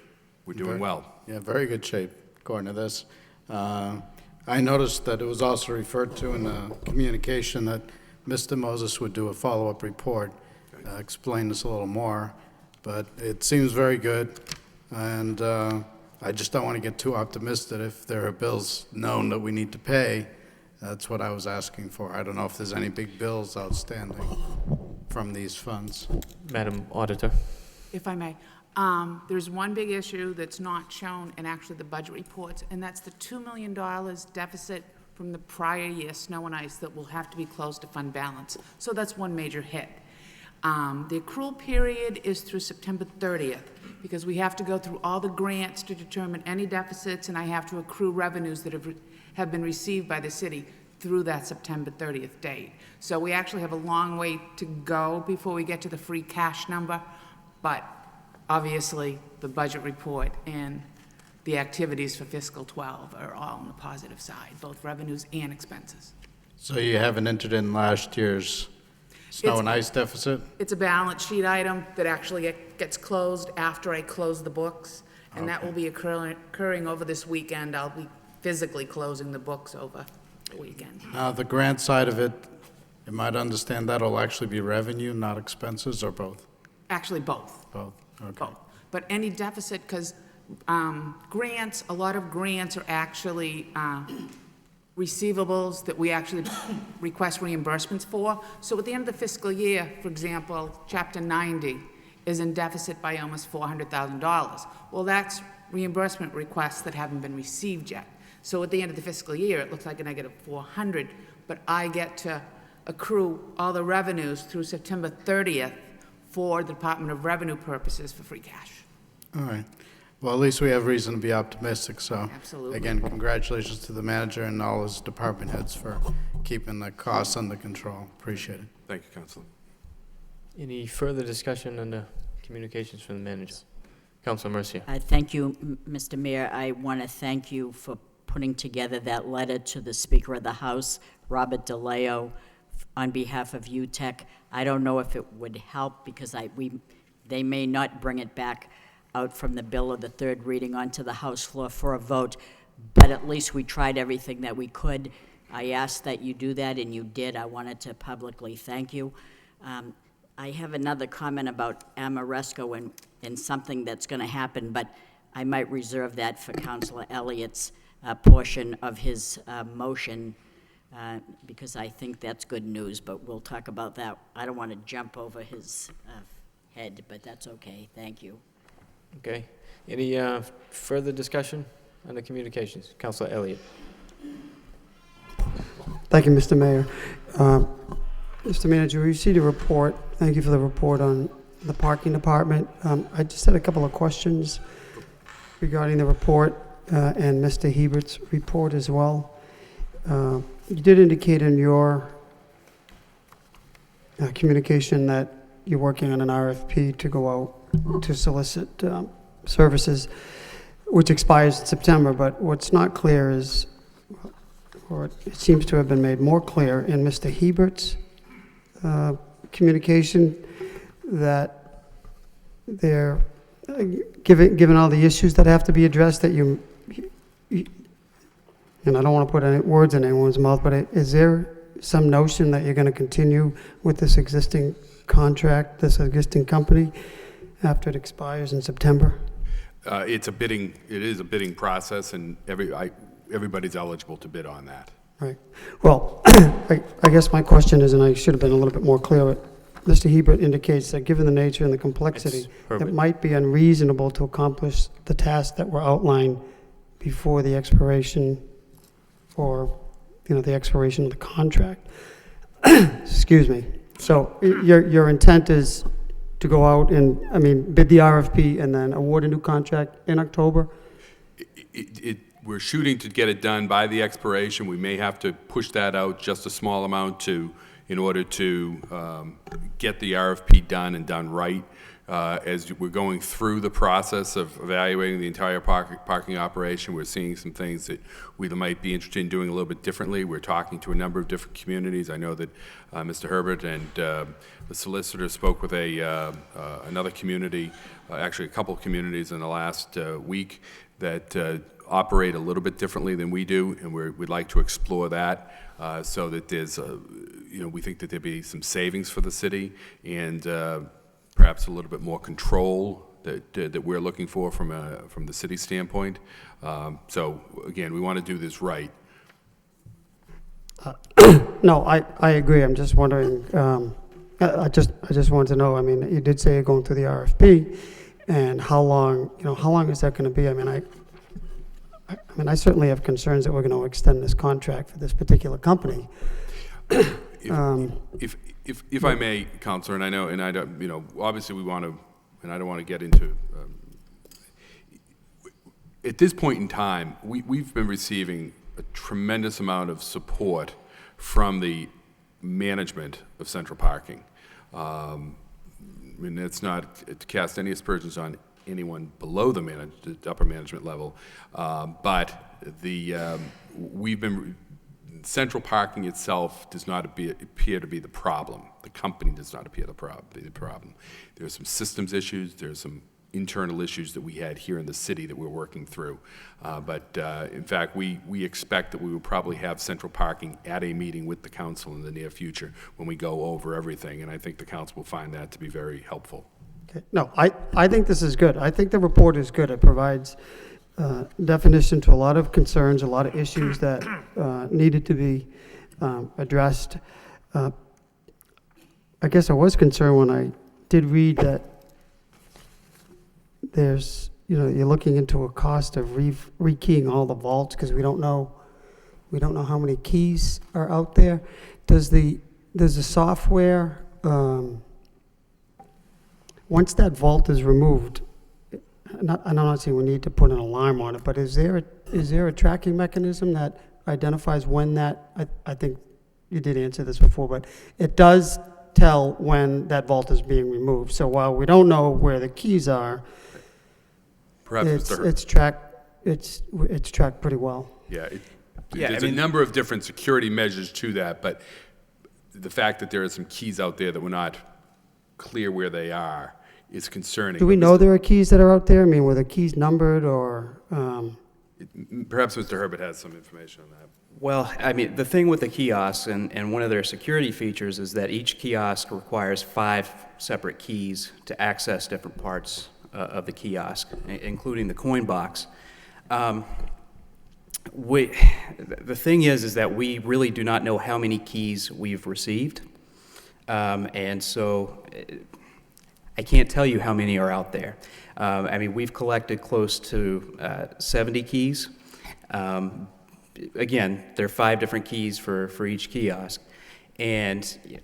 doing well. Yeah, very good shape according to this. I noticed that it was also referred to in the communication that Mr. Moses would do a follow-up report, explain this a little more, but it seems very good, and I just don't want to get too optimistic if there are bills known that we need to pay. That's what I was asking for. I don't know if there's any big bills outstanding from these funds. Madam Auditor? If I may, there's one big issue that's not shown in actually the budget reports, and that's the $2 million deficit from the prior year snow and ice that will have to be closed to fund balance. So that's one major hit. The accrual period is through September 30th, because we have to go through all the grants to determine any deficits, and I have to accrue revenues that have been received by the city through that September 30th date. So we actually have a long way to go before we get to the free cash number, but obviously the budget report and the activities for fiscal 12 are all on the positive side, both revenues and expenses. So you haven't entered in last year's snow and ice deficit? It's a balance sheet item that actually gets closed after I close the books, and that will be occurring over this weekend. I'll be physically closing the books over the weekend. Now, the grant side of it, you might understand that'll actually be revenue, not expenses, or both? Actually, both. Both, okay. Both. But any deficit, because grants, a lot of grants are actually receivables that we actually request reimbursements for. So at the end of the fiscal year, for example, Chapter 90 is in deficit by almost $400,000. Well, that's reimbursement requests that haven't been received yet. So at the end of the fiscal year, it looks like a negative 400, but I get to accrue all the revenues through September 30th for the Department of Revenue purposes for free cash. All right. Well, at least we have reason to be optimistic, so. Absolutely. Again, congratulations to the manager and all his department heads for keeping the costs under control. Appreciate it. Thank you, Councilor. Any further discussion on the communications from the manager? Councilor Mercia. Thank you, Mr. Mayor. I want to thank you for putting together that letter to the Speaker of the House, Robert DeLeo, on behalf of UTEC. I don't know if it would help because they may not bring it back out from the bill of the third reading onto the House floor for a vote, but at least we tried everything that we could. I asked that you do that, and you did. I wanted to publicly thank you. I have another comment about Amoresco and something that's going to happen, but I might reserve that for Councilor Elliott's portion of his motion, because I think that's good news, but we'll talk about that. I don't want to jump over his head, but that's okay. Thank you. Okay. Any further discussion on the communications? Councilor Elliott. Thank you, Mr. Mayor. Mr. Manager, we received a report. Thank you for the report on the parking department. I just had a couple of questions regarding the report and Mr. Hebert's report as well. You did indicate in your communication that you're working on an RFP to go out to solicit services, which expires in September, but what's not clear is, or it seems to have been made more clear in Mr. Hebert's communication, that they're, given all the issues that have to be addressed, that you and I don't want to put any words in anyone's mouth, but is there some notion that you're going to continue with this existing contract, this existing company, after it expires in September? It is a bidding process, and everybody's eligible to bid on that. Right. Well, I guess my question is, and I should have been a little bit more clear, but Mr. Hebert indicates that given the nature and the complexity, it might be unreasonable to accomplish the tasks that were outlined before the expiration, or, the expiration of the contract. Excuse me. So your intent is to go out and, bid the RFP and then award a new contract in October? We're shooting to get it done by the expiration. We may have to push that out just a small amount in order to get the RFP done and done right. As we're going through the process of evaluating the entire parking operation, we're seeing some things that we might be interested in doing a little bit differently. We're talking to a number of different communities. I know that Mr. Herbert and the solicitor spoke with another community, actually a couple of communities in the last week that operate a little bit differently than we do, and we'd like to explore that so that there's, we think that there'd be some savings for the city and perhaps a little bit more control that we're looking for from the city standpoint. So again, we want to do this right. No, I agree. I'm just wondering. I just wanted to know. You did say you're going through the RFP, and how long? How long is that going to be? I certainly have concerns that we're going to extend this contract for this particular company. If I may, Councilor, and I don't, obviously we want to, and I don't want to get into, at this point in time, we've been receiving a tremendous amount of support from the management of Central Parking. It's not to cast any aspersions on anyone below the upper management level, but Central Parking itself does not appear to be the problem. The company does not appear to be the problem. There are some systems issues. There's some internal issues that we had here in the city that we're working through. But in fact, we expect that we will probably have Central Parking at a meeting with the council in the near future when we go over everything, and I think the council will find that to be very helpful. Okay. No, I think this is good. I think the report is good. It provides definition to a lot of concerns, a lot of issues that needed to be addressed. I guess I was concerned when I did read that there's, you're looking into a cost of rekeying all the vaults because we don't know how many keys are out there. Does the software, once that vault is removed, I'm not saying we need to put an alarm on it, but is there a tracking mechanism that identifies when that, I think you did answer this before, but it does tell when that vault is being removed. So while we don't know where the keys are, Perhaps it's, Mr. Herbert. it's tracked pretty well. Yeah, Yeah, there's I mean- a number of different security measures to that, but the fact that there are some keys out there that we're not clear where they are is concerning. Do we But know there are keys that are out there? I mean, were the keys numbered or? Perhaps Mr. Herbert has some information on that. Well, I mean, the thing with the kiosks, and one of their security features is that each kiosk requires 5 separate keys to access different parts of the kiosk, including the coin box. The thing is that we really do not know how many keys we've received, and so I can't tell you how many are out there. I mean, we've collected close to 70 keys. Again, there are 5 different keys for each kiosk, and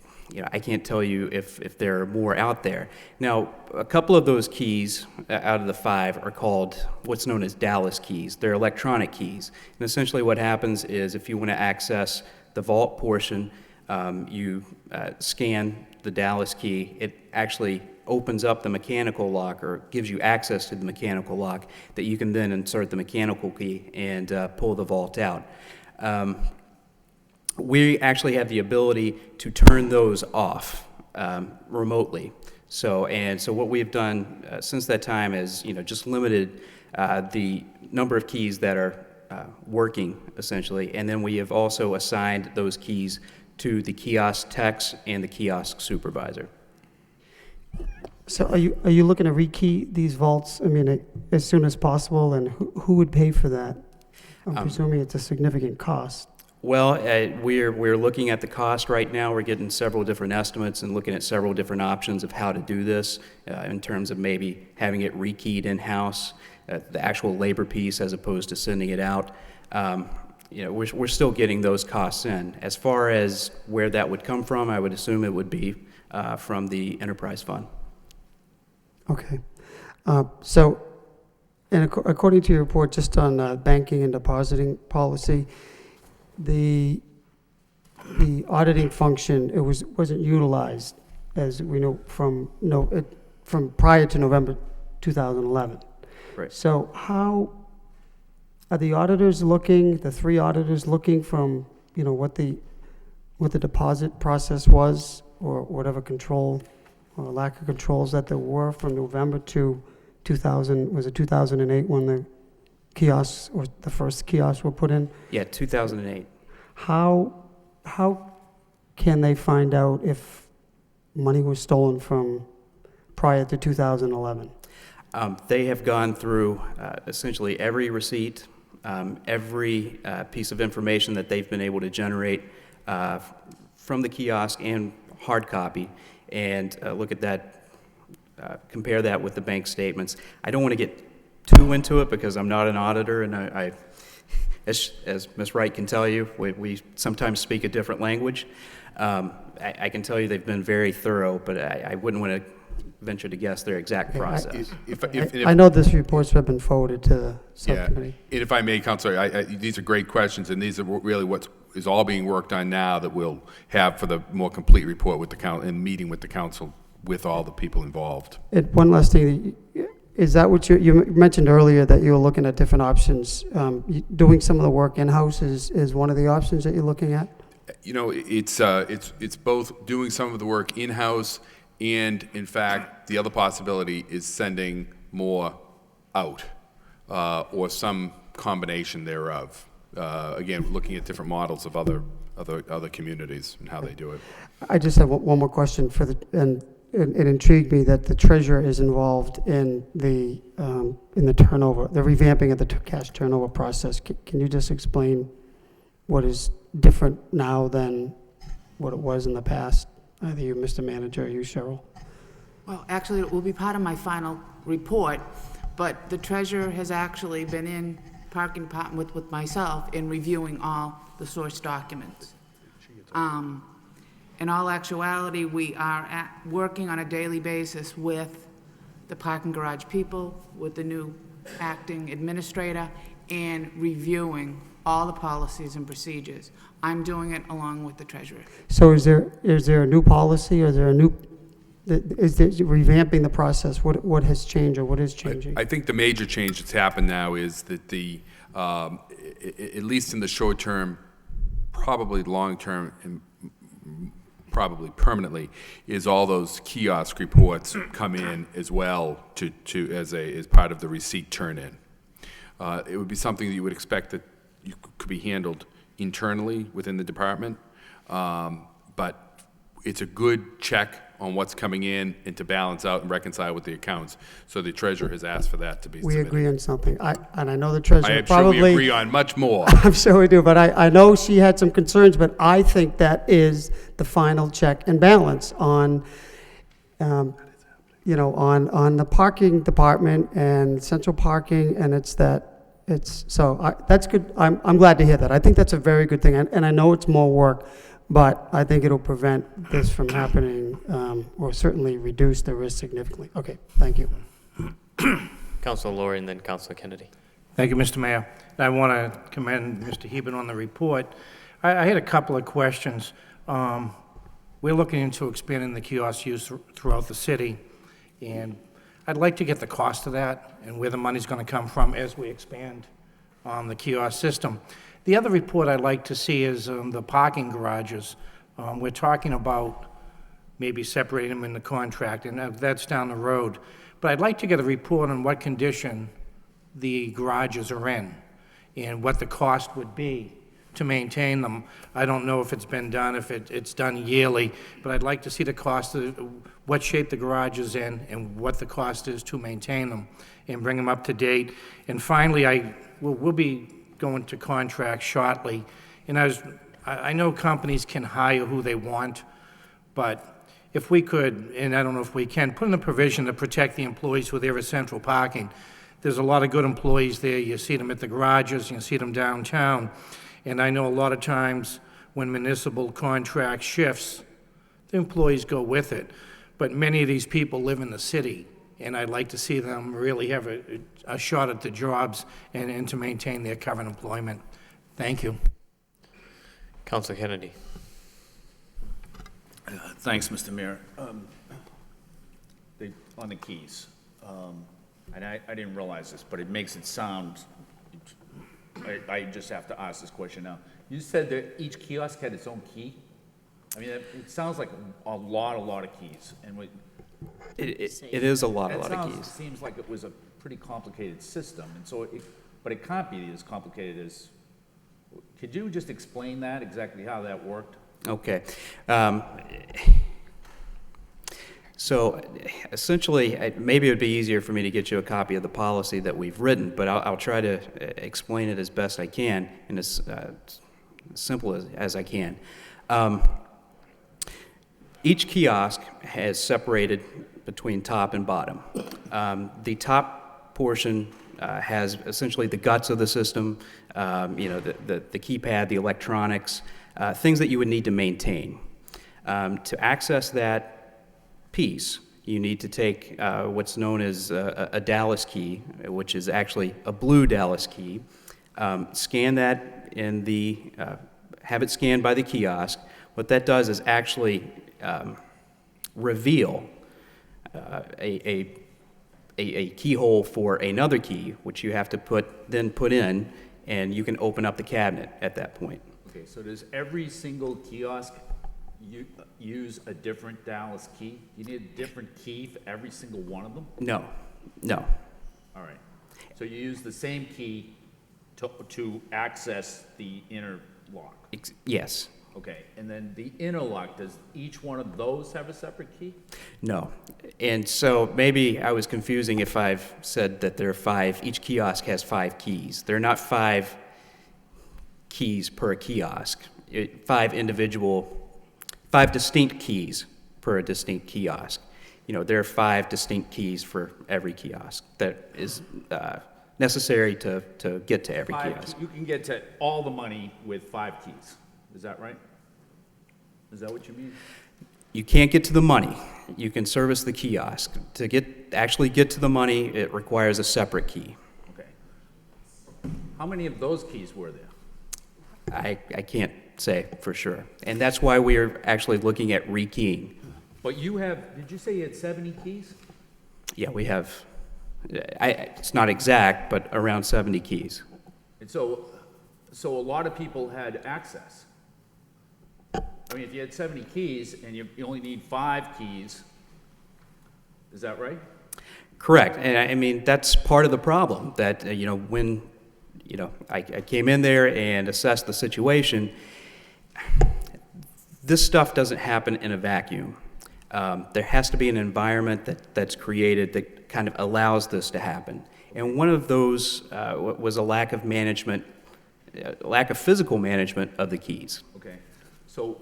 I can't tell you if there are more out there. Now, a couple of those keys out of the 5 are called what's known as Dallas keys. They're electronic keys, and essentially what happens is if you want to access the vault portion, you scan the Dallas key. It actually opens up the mechanical lock or gives you access to the mechanical lock that you can then insert the mechanical key and pull the vault out. We actually have the ability to turn those off remotely. So what we've done since that time is just limited the number of keys that are working essentially, and then we have also assigned those keys to the kiosk techs and the kiosk supervisor. So are you looking to rekey these vaults, I mean, as soon as possible, and who would pay for that? I'm presuming it's a significant cost. Well, we're looking at the cost right now. We're getting several different estimates and looking at several different options of how to do this in terms of maybe having it rekeyed in-house, the actual labor piece as opposed to sending it out. We're still getting those costs in. As far as where that would come from, I would assume it would be from the enterprise fund. Okay. So, and according to your report, just on banking and depositing policy, the auditing function, wasn't utilized, as we know from prior to November 2011. Right. So how are the auditors looking, the 3 auditors looking from, what the deposit process was, or whatever control or lack of controls that there were from November to 2000, was it 2008 when the kiosks, or the first kiosks were put in? Yeah, 2008. How can they find out if money was stolen from prior to 2011? They have gone through essentially every receipt, every piece of information that they've been able to generate from the kiosk and hard copy, and look at that, compare that with the bank statements. I don't want to get too into it because I'm not an auditor, and I as Ms. Wright can tell you, we sometimes speak a different language. I can tell you they've been very thorough, but I wouldn't want to venture to guess their exact process. I know this reports have been forwarded to the subcommittee. And if I may, Councilor, these are great questions, and these are really what is all being worked on now that we'll have for the more complete report with the council and meeting with the council with all the people involved. And one last thing, is that what you mentioned earlier, that you were looking at different options? Doing some of the work in-house is one of the options that you're looking at? It's both doing some of the work in-house, and in fact, the other possibility is sending more out, or some combination thereof. Again, looking at different models of other communities and how they do it. I just have one more question and it intrigued me that the treasurer is involved in the turnover, the revamping of the cash turnover process. Can you just explain what is different now than what it was in the past? Either you, Mr. Manager, or you, Cheryl. Well, actually, it will be part of my final report, but the treasurer has actually been in parking department with myself in reviewing all the source documents. In all actuality, we are working on a daily basis with the parking garage people, with the new acting administrator, and reviewing all the policies and procedures. I'm doing it along with the treasurer. So is there a new policy, or is there a new, is there revamping the process? What has changed, or what is changing? I think the major change that's happened now is that at least in the short term, probably long term, and probably permanently, is all those kiosk reports come in as well as part of the receipt turn-in. It would be something that you would expect that could be handled internally within the department, but it's a good check on what's coming in and to balance out and reconcile with the accounts. So the treasurer has asked for that to be We submitted. agree on something. And I know the treasurer I am probably... sure we agree on much more. I'm sure we do, but I know she had some concerns, but I think that is the final check and balance on, on the parking department and central parking, and that's good. I'm glad to hear that. I think that's a very good thing, and I know it's more work, but I think it'll prevent this from happening, or certainly reduce the risk significantly. Okay, thank you. Councilor Laurie and then Councilor Kennedy. Thank you, Mr. Mayor. I want to commend Mr. Hebert on the report. I had a couple of questions. We're looking into expanding the kiosk use throughout the city, and I'd like to get the cost of that and where the money's going to come from as we expand the kiosk system. The other report I'd like to see is the parking garages. We're talking about maybe separating them in the contract, and that's down the road. But I'd like to get a report on what condition the garages are in and what the cost would be to maintain them. I don't know if it's been done, if it's done yearly, but I'd like to see the cost of what shape the garage is in and what the cost is to maintain them and bring them up to date. And finally, we'll be going to contract shortly. And I know companies can hire who they want, but if we could, and I don't know if we can, put in a provision to protect the employees who are there at central parking. There's a lot of good employees there. You see them at the garages, you see them downtown. And I know a lot of times when municipal contract shifts, the employees go with it. But many of these people live in the city, and I'd like to see them really have a shot at the jobs and to maintain their current employment. Thank you. Councilor Kennedy. Thanks, Mr. Mayor. On the keys, and I didn't realize this, but it makes it sound, I just have to ask this question now. You said that each kiosk had its own key? I mean, it sounds like a lot of keys. And It is a lot of keys. It seems like it was a pretty complicated system, and so but it can't be as complicated as, could you just explain that, exactly how that worked? Okay. So essentially, maybe it would be easier for me to get you a copy of the policy that we've written, but I'll try to explain it as best I can and as simple as I can. Each kiosk has separated between top and bottom. The top portion has essentially the guts of the system, the keypad, the electronics, things that you would need to maintain. To access that piece, you need to take what's known as a Dallas key, which is actually a blue Dallas key, scan that in have it scanned by the kiosk. What that does is actually reveal a keyhole for another key, which you have to put in, and you can open up the cabinet at that point. Okay, so does every single kiosk use a different Dallas key? You need a different key for every single one of them? No. All right. So you use the same key to access the inner lock? Yes. Okay, and then the inner lock, does each one of those have a separate key? No. And so maybe I was confusing if I've said that there are 5, each kiosk has 5 keys. They're not 5 keys per kiosk. 5 distinct keys per a distinct kiosk. There are 5 distinct keys for every kiosk that is necessary to get to every kiosk. You can get to all the money with 5 keys. Is that right? Is that what you mean? You can't get to the money. You can service the kiosk. To actually get to the money, it requires a separate key. Okay. How many of those keys were there? I can't say for sure. And that's why we're actually looking at rekeying. But you have, did you say you had 70 keys? Yeah, we have, it's not exact, but around 70 keys. And so a lot of people had access. I mean, if you had 70 keys and you only need 5 keys, is that right? Correct. And I mean, that's part of the problem, that, when, I came in there and assessed the situation, this stuff doesn't happen in a vacuum. There has to be an environment that's created that kind of allows this to happen. And one of those was a lack of management, lack of physical management of the keys. Okay. So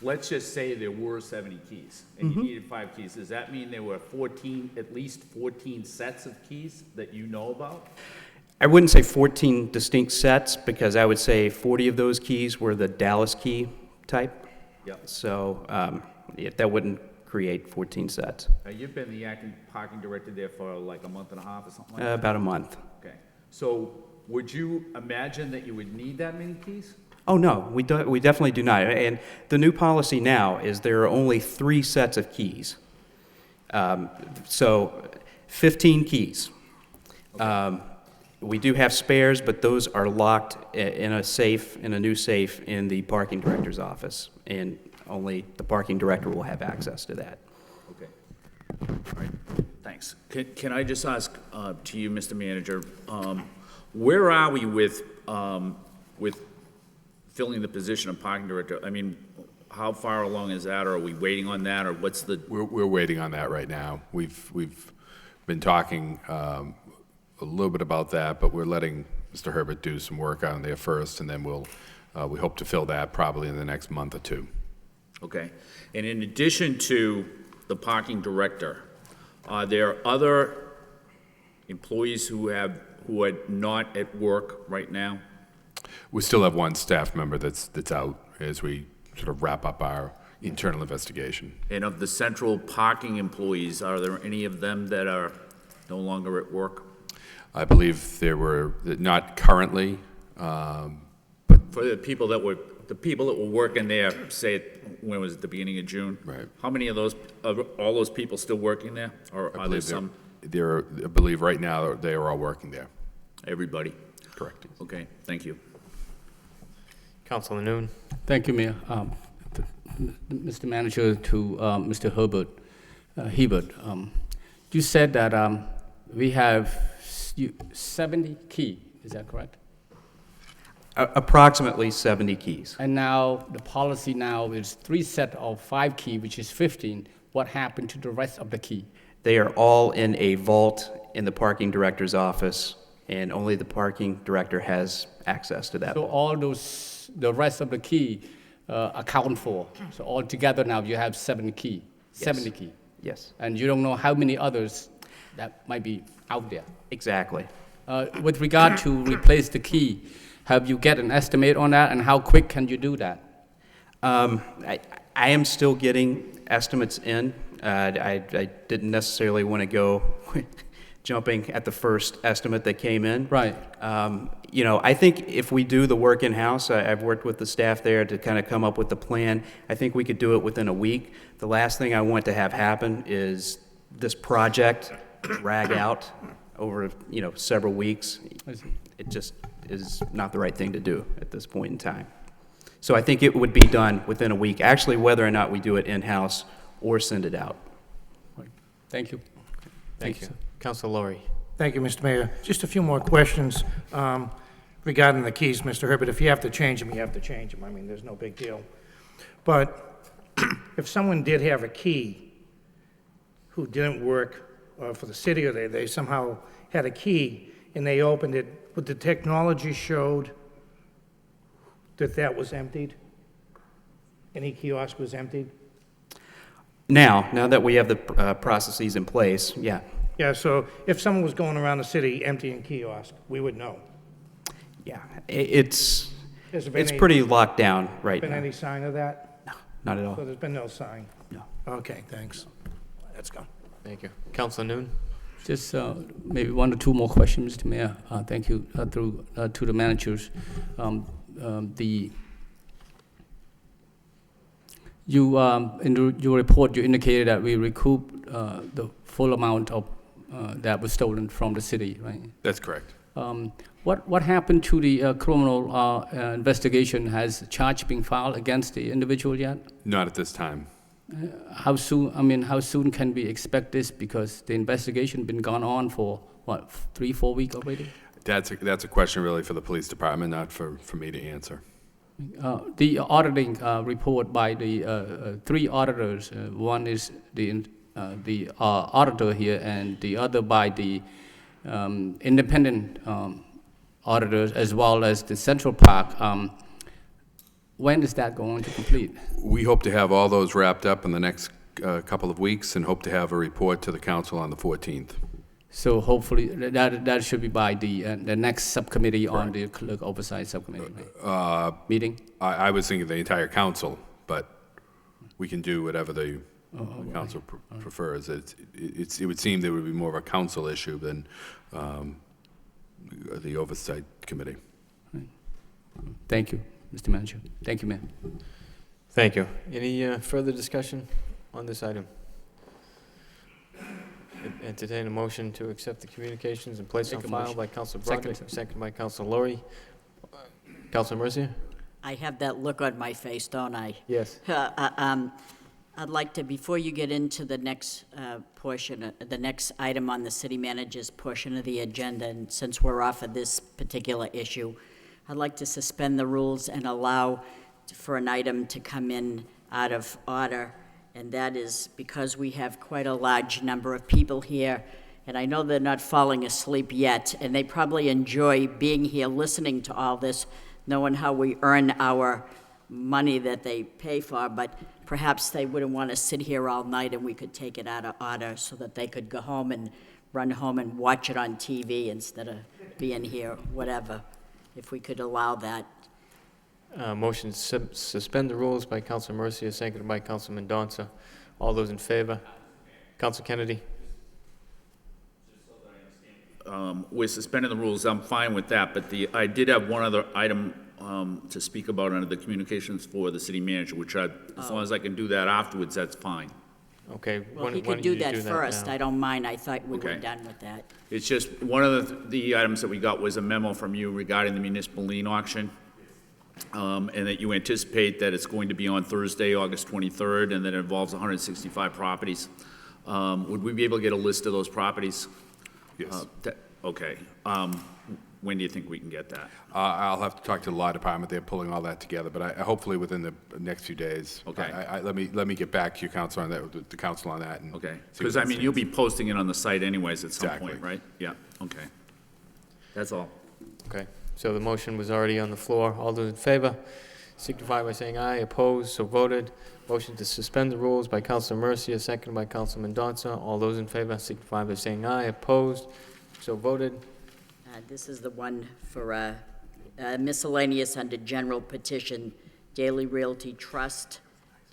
let's just say there were 70 keys and you needed 5 keys. Does that mean there were at least 14 sets of keys that you know about? I wouldn't say 14 distinct sets, because I would say 40 of those keys were the Dallas key type. Yep. So that wouldn't create 14 sets. You've been the acting parking director there for like a month and a half or something like that? About a month. Okay. So would you imagine that you would need that many keys? Oh, no, we definitely do not. And the new policy now is there are only 3 sets of keys. So 15 keys. Okay. We do have spares, but those are locked in a safe, in a new safe in the parking director's office, and only the parking director will have access to that. Okay. All right. Thanks. Can I just ask to you, Mr. Manager, where are we with filling the position of parking director? I mean, how far along is that, or are we waiting on that, or what's the? We're waiting on that right now. We've been talking a little bit about that, but we're letting Mr. Herbert do some work on there first, and then we hope to fill that probably in the next month or 2. Okay. And in addition to the parking director, are there other employees who are not at work right now? We still have 1 staff member that's out as we sort of wrap up our internal investigation. And of the central parking employees, are there any of them that are no longer at work? I believe there were, not currently, but for the people that were working there, say, when was it, the beginning of June? Right. How many of those, are all those people still working there, or are there some? I believe right now they are all working there. Everybody? Correct. Okay, thank you. Councilor Noon. Thank you, Mayor. Mr. Manager, to Mr. Hebert, you said that we have 70 key, is that correct? Approximately 70 keys. And now, the policy now is 3 set of 5 key, which is 15. What happened to the rest of the key? They are all in a vault in the parking director's office, and only the parking director has access to that. So all those, the rest of the key account for. So altogether now you have 7 key, Yes. 70 key. Yes. And you don't know how many others that might be out there. Exactly. With regard to replace the key, have you get an estimate on that, and how quick can you do that? I am still getting estimates in. I didn't necessarily want to go jumping at the first estimate that came in. Right. I think if we do the work in-house, I've worked with the staff there to kind of come up with the plan. I think we could do it within a week. The last thing I want to have happen is this project drag out over, several weeks. It just is not the right thing to do at this point in time. So I think it would be done within a week, actually, whether or not we do it in-house or send it out. Thank you. Thank you. Councilor Laurie. Thank you, Mr. Mayor. Just a few more questions regarding the keys, Mr. Herbert. If you have to change them, you have to change them. I mean, there's no big deal. But if someone did have a key who didn't work for the city, or they somehow had a key and they opened it, but the technology showed that was emptied? Any kiosk was emptied? Now that we have the processes in place, yeah. Yeah, so if someone was going around the city emptying kiosk, we would know. Yeah, it's Has there pretty locked down right been now. any sign of that? No, not at all. So there's been no sign? No. Okay, thanks. Let's go. Thank you. Councilor Noon. Just maybe 1 or 2 more questions, Mr. Mayor. Thank you to the managers. in your report, you indicated that we recouped the full amount of that was stolen from the city, right? That's correct. What happened to the criminal investigation? Has a charge been filed against the individual yet? Not at this time. How soon? I mean, how soon can we expect this? Because the investigation been gone on for what, 3-4 weeks already? That's a question really for the police department, not for me to answer. The auditing report by the 3 auditors. One is the auditor here, and the other by the independent auditors, as well as the Central Park. When is that going to complete? We hope to have all those wrapped up in the next couple of weeks, and hope to have a report to the council on the 14th. So hopefully that should be by the next subcommittee on the clerk oversight subcommittee meeting. I was thinking the entire council, but we can do whatever the council prefers. It would seem there would be more of a council issue than the oversight committee. Thank you, Mr. Manager. Thank you, ma'am. Thank you. Any further discussion on this item? Entertain a motion to accept the communications and place on file by Councilor Broderick, second by Councilor Lowry. Councilor Mercier? I have that look on my face, don't I? Yes. I'd like to, before you get into the next portion, the next item on the city manager's portion of the agenda, and since we're off of this particular issue, I'd like to suspend the rules and allow for an item to come in out of order, and that is because we have quite a large number of people here, and I know they're not falling asleep yet, and they probably enjoy being here listening to all this, knowing how we earn our money that they pay for, but perhaps they wouldn't want to sit here all night and we could take it out of order so that they could go home and run home and watch it on TV instead of being here, whatever, if we could allow that. Motion to suspend the rules by Councilor Mercier, seconded by Councilor Mendonça. All those in favor? Councilor Kennedy? We're suspending the rules. I'm fine with that, but I did have one other item to speak about under the communications for the city manager, which as long as I can do that afterwards, that's fine. Okay. Well, he could do that first. I don't mind. I thought we were done with that. It's just, one of the items that we got was a memo from you regarding the municipal lien auction, and that you anticipate that it's going to be on Thursday, August 23rd, and that it involves 165 properties. Would we be able to get a list of those properties? Yes. Okay. When do you think we can get that? I'll have to talk to the law department. They're pulling all that together, but hopefully within the next few days. Okay. Let me get back to you, council, on that, the council on that. And Okay. see Because, what I mean, you'll be posting it on the site anyways at some Exactly. point, right? Yeah, okay. That's all. Okay. So the motion was already on the floor. All those in favor signify by saying aye. Opposed? So voted. Motion to suspend the rules by Councilor Mercier, seconded by Councilor Mendonça. All those in favor signify by saying aye. Opposed? So voted. This is the one for miscellaneous under general petition, Daily Realty Trust.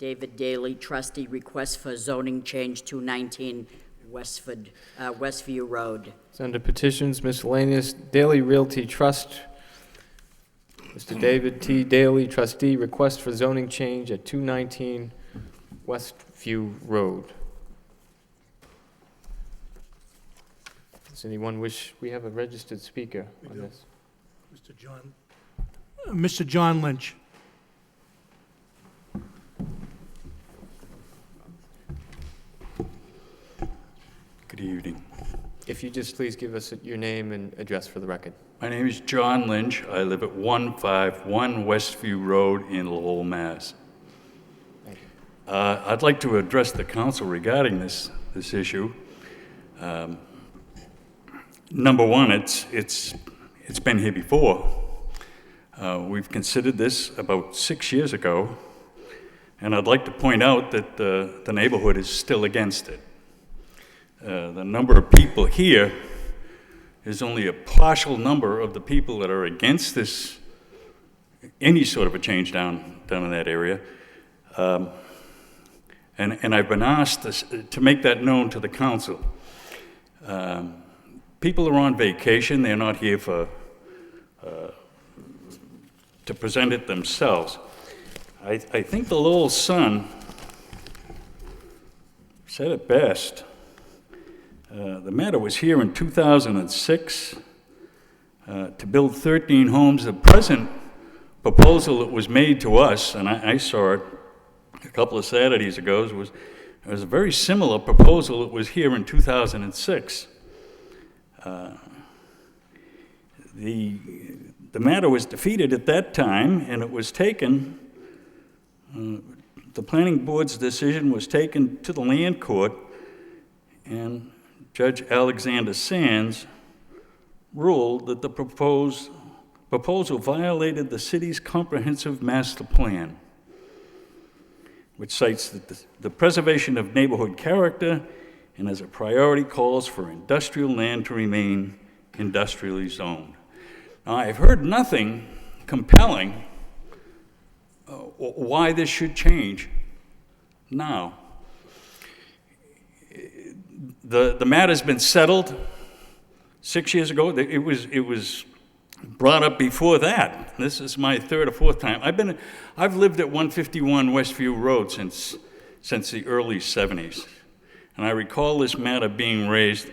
David Daly, trustee, request for zoning change 219 Westview Road. It's under petitions, miscellaneous, Daily Realty Trust. Mr. David T. Daly, trustee, request for zoning change at 219 Westview Road. Does anyone wish, we have a registered speaker on this. Mr. John Lynch. Good evening. If you just please give us your name and address for the record. My name is John Lynch. I live at 151 Westview Road in Lowell, Mass. I'd like to address the council regarding this issue. Number one, it's been here before. We've considered this about 6 years ago, and I'd like to point out that the neighborhood is still against it. The number of people here is only a partial number of the people that are against this, any sort of a change down in that area. And I've been asked to make that known to the council. People are on vacation. They're not here for to present it themselves. I think the Lowell Sun said it best. The matter was here in 2006 to build 13 homes. The present proposal that was made to us, and I saw it a couple of Saturdays ago, was a very similar proposal that was here in 2006. The matter was defeated at that time, and it was taken, the planning board's decision was taken to the land court, and Judge Alexander Sands ruled that the proposal violated the city's comprehensive master plan, which cites the preservation of neighborhood character and as a priority calls for industrial land to remain industrially zoned. Now, I've heard nothing compelling why this should change now. The matter's been settled 6 years ago. It was brought up before that. This is my third or fourth time. I've lived at 151 Westview Road since the early 70s, and I recall this matter being raised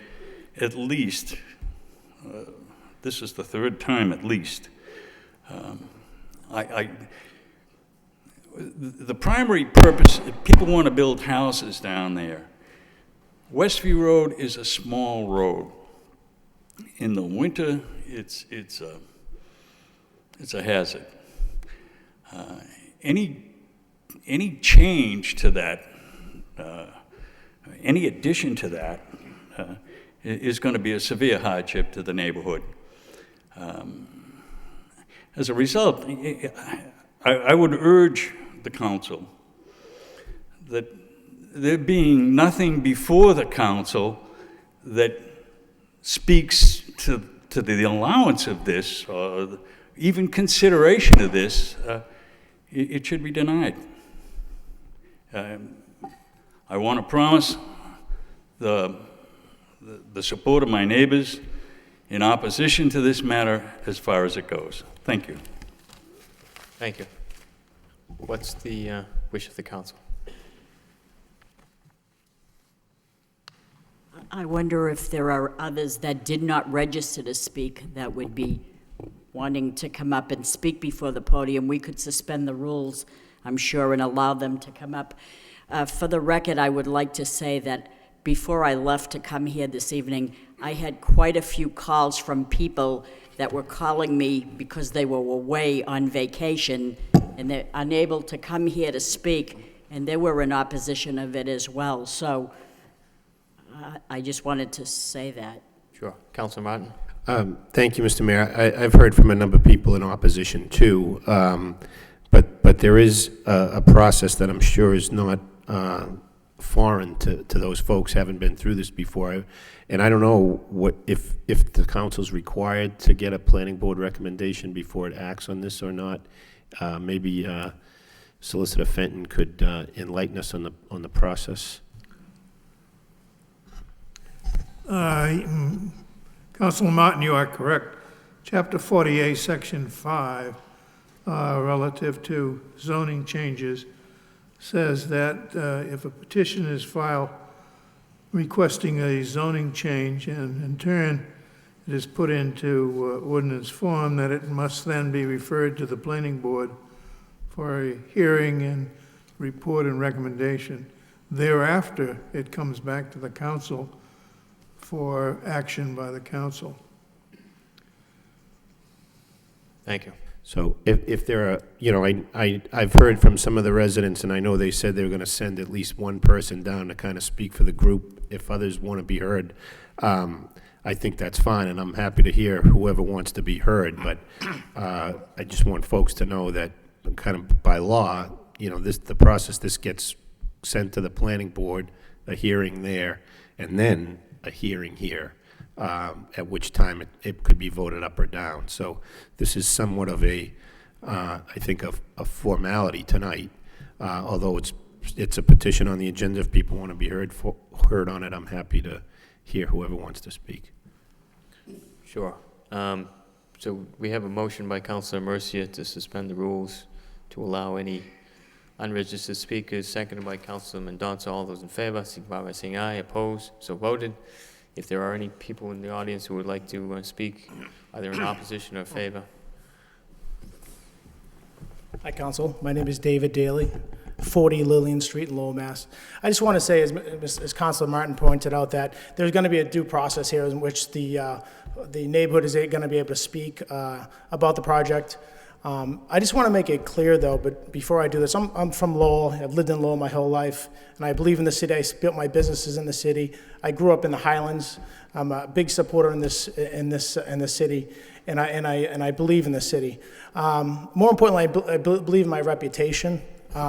at least. This is the third time at least. The primary purpose, people want to build houses down there. Westview Road is a small road. In the winter, it's a hazard. Any change to that, any addition to that, is going to be a severe hardship to the neighborhood. As a result, I would urge the council that there being nothing before the council that speaks to the allowance of this, or even consideration of this, it should be denied. I want to promise the support of my neighbors in opposition to this matter as far as it goes. Thank you. Thank you. What's the wish of the council? I wonder if there are others that did not register to speak that would be wanting to come up and speak before the podium. We could suspend the rules, I'm sure, and allow them to come up. For the record, I would like to say that before I left to come here this evening, I had quite a few calls from people that were calling me because they were away on vacation and they're unable to come here to speak, and they were in opposition of it as well. So I just wanted to say that. Sure. Councilor Martin? Thank you, Mr. Mayor. I've heard from a number of people in opposition too, but there is a process that I'm sure is not foreign to those folks who haven't been through this before. And I don't know what if the council's required to get a planning board recommendation before it acts on this or not. Maybe Solicitor Fenton could enlighten us on the process. Councilor Martin, you are correct. Chapter 48, Section 5, relative to zoning changes, says that if a petition is filed requesting a zoning change and in turn it is put into ordinance form, that it must then be referred to the planning board for a hearing and report and recommendation. Thereafter, it comes back to the council for action by the council. Thank you. So if there are, you know, I've heard from some of the residents, and I know they said they were going to send at least one person down to kind of speak for the group if others want to be heard. I think that's fine, and I'm happy to hear whoever wants to be heard, but I just want folks to know that kind of by law, you know, the process, this gets sent to the planning board, a hearing there, and then a hearing here, at which time it could be voted up or down. So this is somewhat of a, I think, a formality tonight, although it's a petition on the agenda. If people want to be heard on it, I'm happy to hear whoever wants to speak. Sure. So we have a motion by Councilor Mercia to suspend the rules to allow any unregistered speakers, seconded by Councilor Mendonça. All those in favor, signify by saying aye. Opposed? So voted. If there are any people in the audience who would like to speak, either in opposition or favor. Hi, Council. My name is David Daly, 40 Lillian Street in Lowell, Mass. I just want to say, as Councilor Martin pointed out, that there's going to be a due process here in which the neighborhood is going to be able to speak about the project. I just want to make it clear, though, but before I do this, I'm from Lowell. I've lived in Lowell my whole life, and I believe in the city. I built my businesses in the city. I grew up in the Highlands. I'm a big supporter in this city, and I believe in the city. More importantly, I believe in my reputation.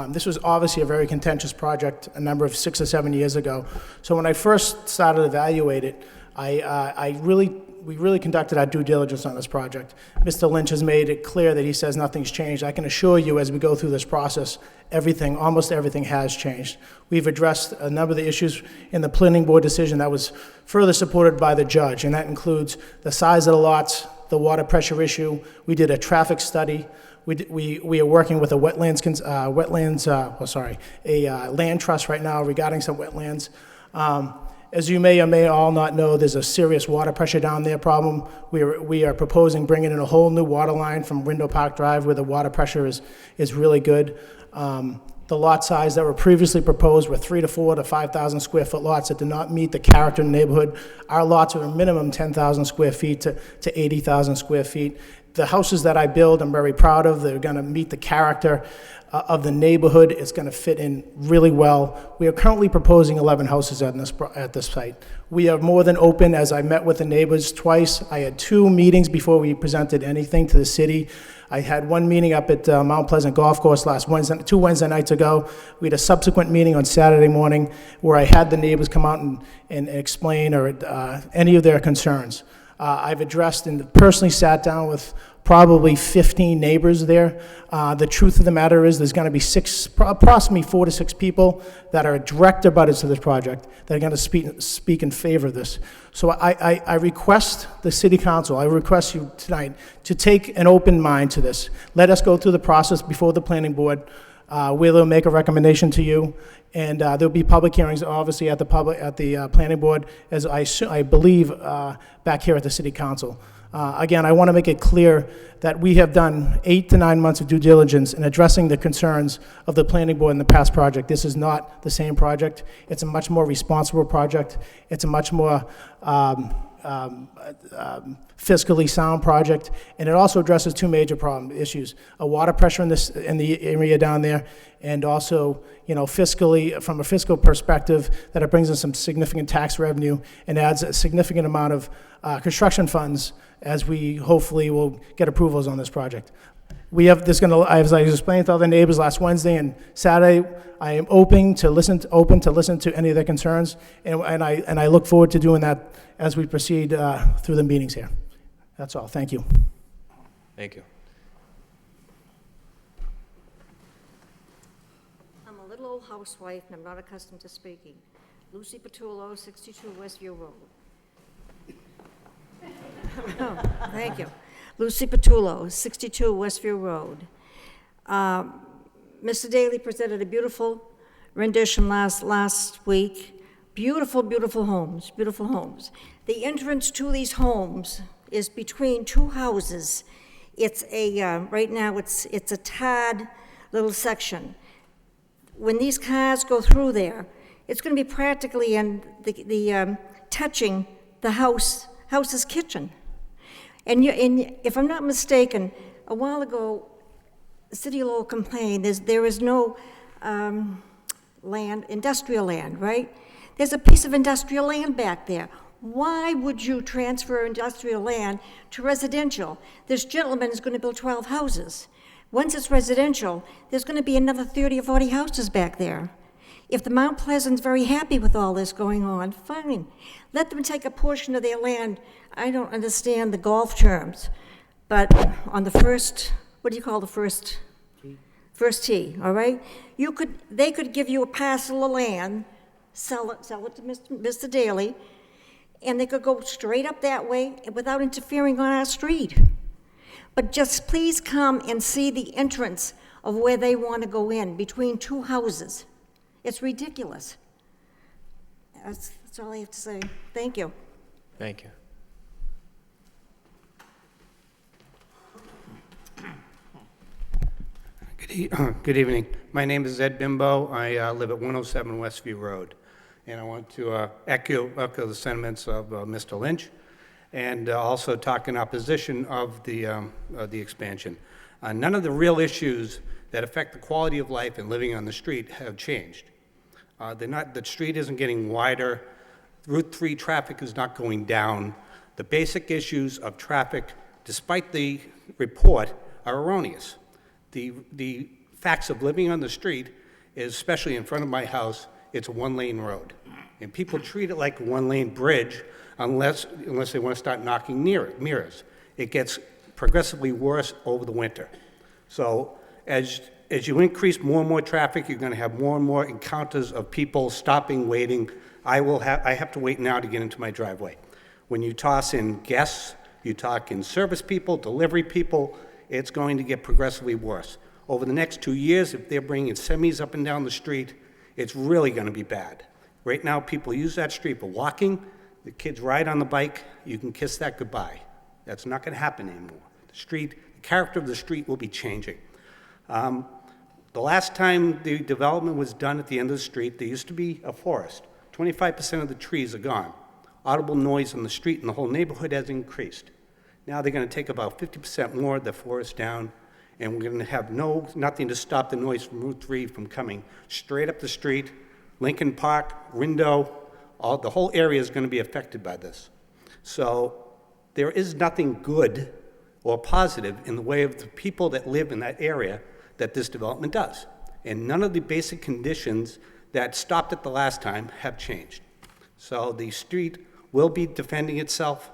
This was obviously a very contentious project a number of 6 or 7 years ago. So when I first started to evaluate it, we really conducted our due diligence on this project. Mr. Lynch has made it clear that he says nothing's changed. I can assure you, as we go through this process, almost everything has changed. We've addressed a number of the issues in the planning board decision that was further supported by the judge, and that includes the size of the lots, the water pressure issue. We did a traffic study. We are working with a land trust right now regarding some wetlands. As you may or may all not know, there's a serious water pressure down there problem. We are proposing bringing in a whole new water line from Window Park Drive where the water pressure is really good. The lot size that were previously proposed were 3 to 4 to 5,000 square foot lots that did not meet the character in the neighborhood. Our lots are a minimum 10,000 square feet to 80,000 square feet. The houses that I build, I'm very proud of. They're going to meet the character of the neighborhood. It's going to fit in really well. We are currently proposing 11 houses at this site. We are more than open, as I met with the neighbors twice. I had 2 meetings before we presented anything to the city. I had one meeting up at Mount Pleasant Golf Course 2 Wednesday nights ago. We had a subsequent meeting on Saturday morning where I had the neighbors come out and explain any of their concerns. I've addressed and personally sat down with probably 15 neighbors there. The truth of the matter is there's going to be approximately 4 to 6 people that are direct abutters to this project that are going to speak in favor of this. So I request the city council, I request you tonight to take an open mind to this. Let us go through the process before the planning board, where they'll make a recommendation to you, and there'll be public hearings, obviously, at the planning board, as I believe back here at the city council. Again, I want to make it clear that we have done 8 to 9 months of due diligence in addressing the concerns of the planning board in the past project. This is not the same project. It's a much more responsible project. It's a much more fiscally sound project, and it also addresses 2 major issues: a water pressure in the area down there, and also, fiscally, from a fiscal perspective, that it brings in some significant tax revenue and adds a significant amount of construction funds as we hopefully will get approvals on this project. We have this as I explained to other neighbors last Wednesday and Saturday, I am open to listen to any of their concerns, and I look forward to doing that as we proceed through the meetings here. That's all. Thank you. Thank you. I'm a little old housewife, and I'm not accustomed to speaking. Lucy Patullo, 62 Westview Road. Oh, thank you. Lucy Patullo, 62 Westview Road. Mr. Daly presented a beautiful rendition last week. Beautiful, beautiful homes, beautiful homes. The entrance to these homes is between 2 houses. It's right now it's a tarred little section. When these cars go through there, it's going to be practically touching the house's kitchen. And if I'm not mistaken, a while ago, the city of Lowell complained there is no industrial land, right? There's a piece of industrial land back there. Why would you transfer industrial land to residential? This gentleman is going to build 12 houses. Once it's residential, there's going to be another 30 or 40 houses back there. If the Mount Pleasant's very happy with all this going on, fine. Let them take a portion of their land. I don't understand the golf terms, but on the first, what do you call the first? First tee, all right? They could give you a parcel of land, sell it to Mr. Daly, and they could go straight up that way without interfering on our street. but just please come and see the entrance of where they want to go in, between two houses. It's ridiculous. That's all I have to say. Thank you. Thank you. Good evening. My name is Ed Bimbo. I live at 107 Westview Road. And I want to echo the sentiments of Mr. Lynch and also talk in opposition of the expansion. None of the real issues that affect the quality of life and living on the street have changed. The street isn't getting wider. Route 3 traffic is not going down. The basic issues of traffic, despite the report, are erroneous. The facts of living on the street is, especially in front of my house, it's a one-lane road. And people treat it like a one-lane bridge unless they want to start knocking mirrors. It gets progressively worse over the winter. So as you increase more and more traffic, you're going to have more and more encounters of people stopping, waiting. I have to wait now to get into my driveway. When you toss in guests, you talk in service people, delivery people, it's going to get progressively worse. Over the next 2 years, if they're bringing semis up and down the street, it's really going to be bad. Right now, people use that street for walking. The kids ride on the bike. You can kiss that goodbye. That's not going to happen anymore. The character of the street will be changing. The last time the development was done at the end of the street, there used to be a forest. 25% of the trees are gone. Audible noise on the street and the whole neighborhood has increased. Now they're going to take about 50% more of the forest down, and we're going to have nothing to stop the noise from Route 3 from coming straight up the street. Lincoln Park, Rindo, the whole area is going to be affected by this. So there is nothing good or positive in the way of the people that live in that area that this development does. And none of the basic conditions that stopped it the last time have changed. So the street will be defending itself.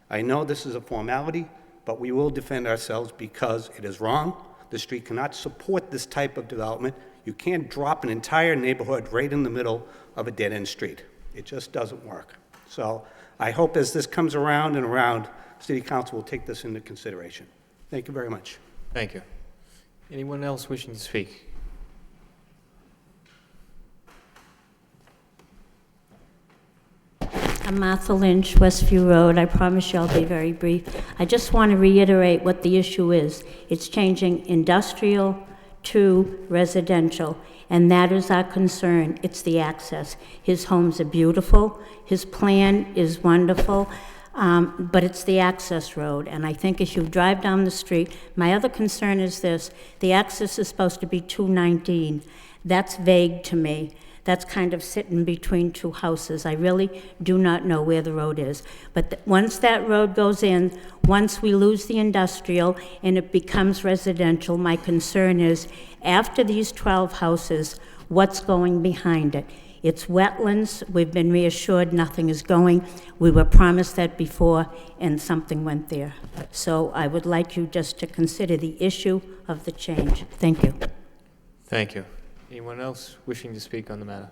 I know this is a formality, but we will defend ourselves because it is wrong. The street cannot support this type of development. You can't drop an entire neighborhood right in the middle of a dead-end street. It just doesn't work. So I hope as this comes around and around, City Council will take this into consideration. Thank you very much. Thank you. Anyone else wishing to speak? I'm Martha Lynch, Westview Road. I promise you I'll be very brief. I just want to reiterate what the issue is. It's changing industrial to residential, and that is our concern. It's the access. His homes are beautiful. His plan is wonderful, but it's the access road. And I think as you drive down the street, my other concern is this. The access is supposed to be 219. That's vague to me. That's kind of sitting between two houses. I really do not know where the road is. But once that road goes in, once we lose the industrial and it becomes residential, my concern is after these 12 houses, what's going behind it? It's wetlands. We've been reassured nothing is going. We were promised that before, and something went there. So I would like you just to consider the issue of the change. Thank you. Thank you. Anyone else wishing to speak on the matter?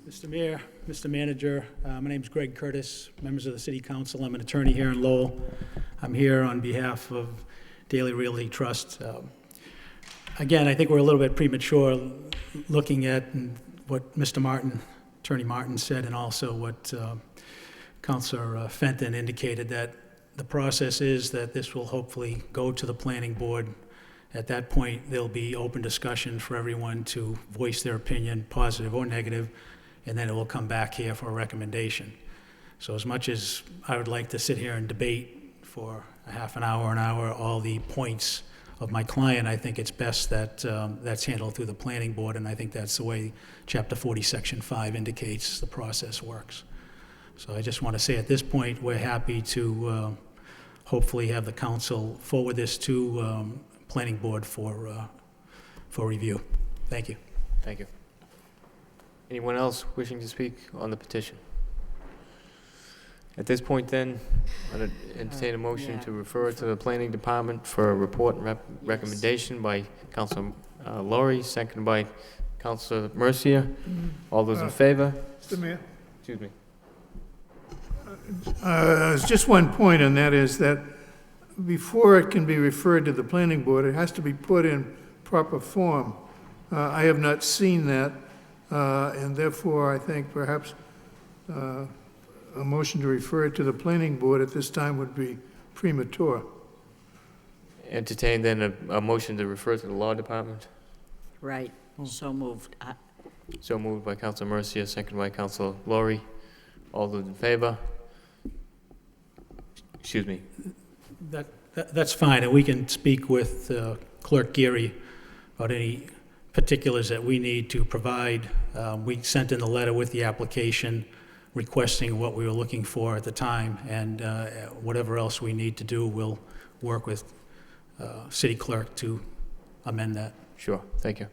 Mr. Mayor, Mr. Manager, my name is Greg Curtis, members of the City Council. I'm an attorney here in Lowell. I'm here on behalf of Daily Realty Trust. Again, I think we're a little bit premature looking at what Mr. Martin, Attorney Martin said, and also what Councilor Fenton indicated, that the process is that this will hopefully go to the planning board. At that point, there'll be open discussion for everyone to voice their opinion, positive or negative, and then it will come back here for a recommendation. So as much as I would like to sit here and debate for a half an hour, all the points of my client, I think it's best that that's handled through the planning board, and I think that's the way Chapter 40, Section 5 indicates the process works. So I just want to say at this point, we're happy to hopefully have the council forward this to planning board for review. Thank you. Thank you. Anyone else wishing to speak on the petition? At this point then, I'd entertain a motion to refer it to the planning department for a report and recommendation by Councilor Laurie, seconded by Councilor Mercier. All those in favor? Mr. Mayor, Excuse me. There's just one point, and that is that before it can be referred to the planning board, it has to be put in proper form. I have not seen that, and therefore, I think perhaps a motion to refer it to the planning board at this time would be premature. Entertain then a motion to refer to the law department. Right, so moved. So moved by Council Mercia, second by Council Laurie. All those in favor? Excuse me. That's fine, and we can speak with Clerk Geary about any particulars that we need to provide. We sent in the letter with the application requesting what we were looking for at the time, and whatever else we need to do, we'll work with City Clerk to amend that. Sure, thank you.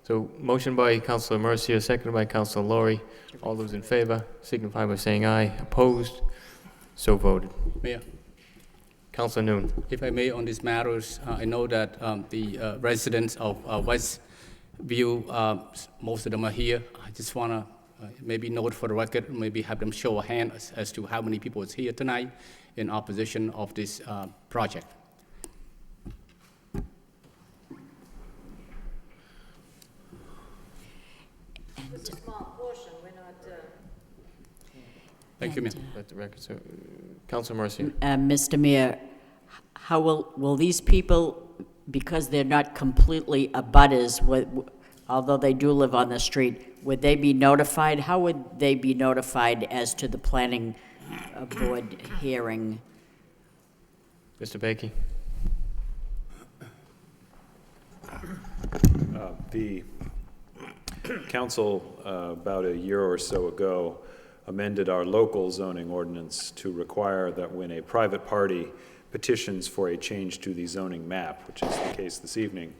So motion by Councilor Mercia, seconded by Councilor Laurie. All those in favor signify by saying aye. Opposed? So voted. Mayor, Councilor Noon. if I may, on these matters, I know that the residents of Westview, most of them are here. I just want to maybe note for the record, maybe have them show a hand as to how many people is here tonight in opposition of this project. It's a small portion, we're not, Thank you, Mayor. Let the record show. Councilor Mercia. Mr. Mayor, how will these people, because they're not completely abutters, although they do live on the street, would they be notified? How would they be notified as to the planning board hearing? Mr. Bakey. The council, about a year or so ago, amended our local zoning ordinance to require that when a private party petitions for a change to the zoning map, which is the case this evening,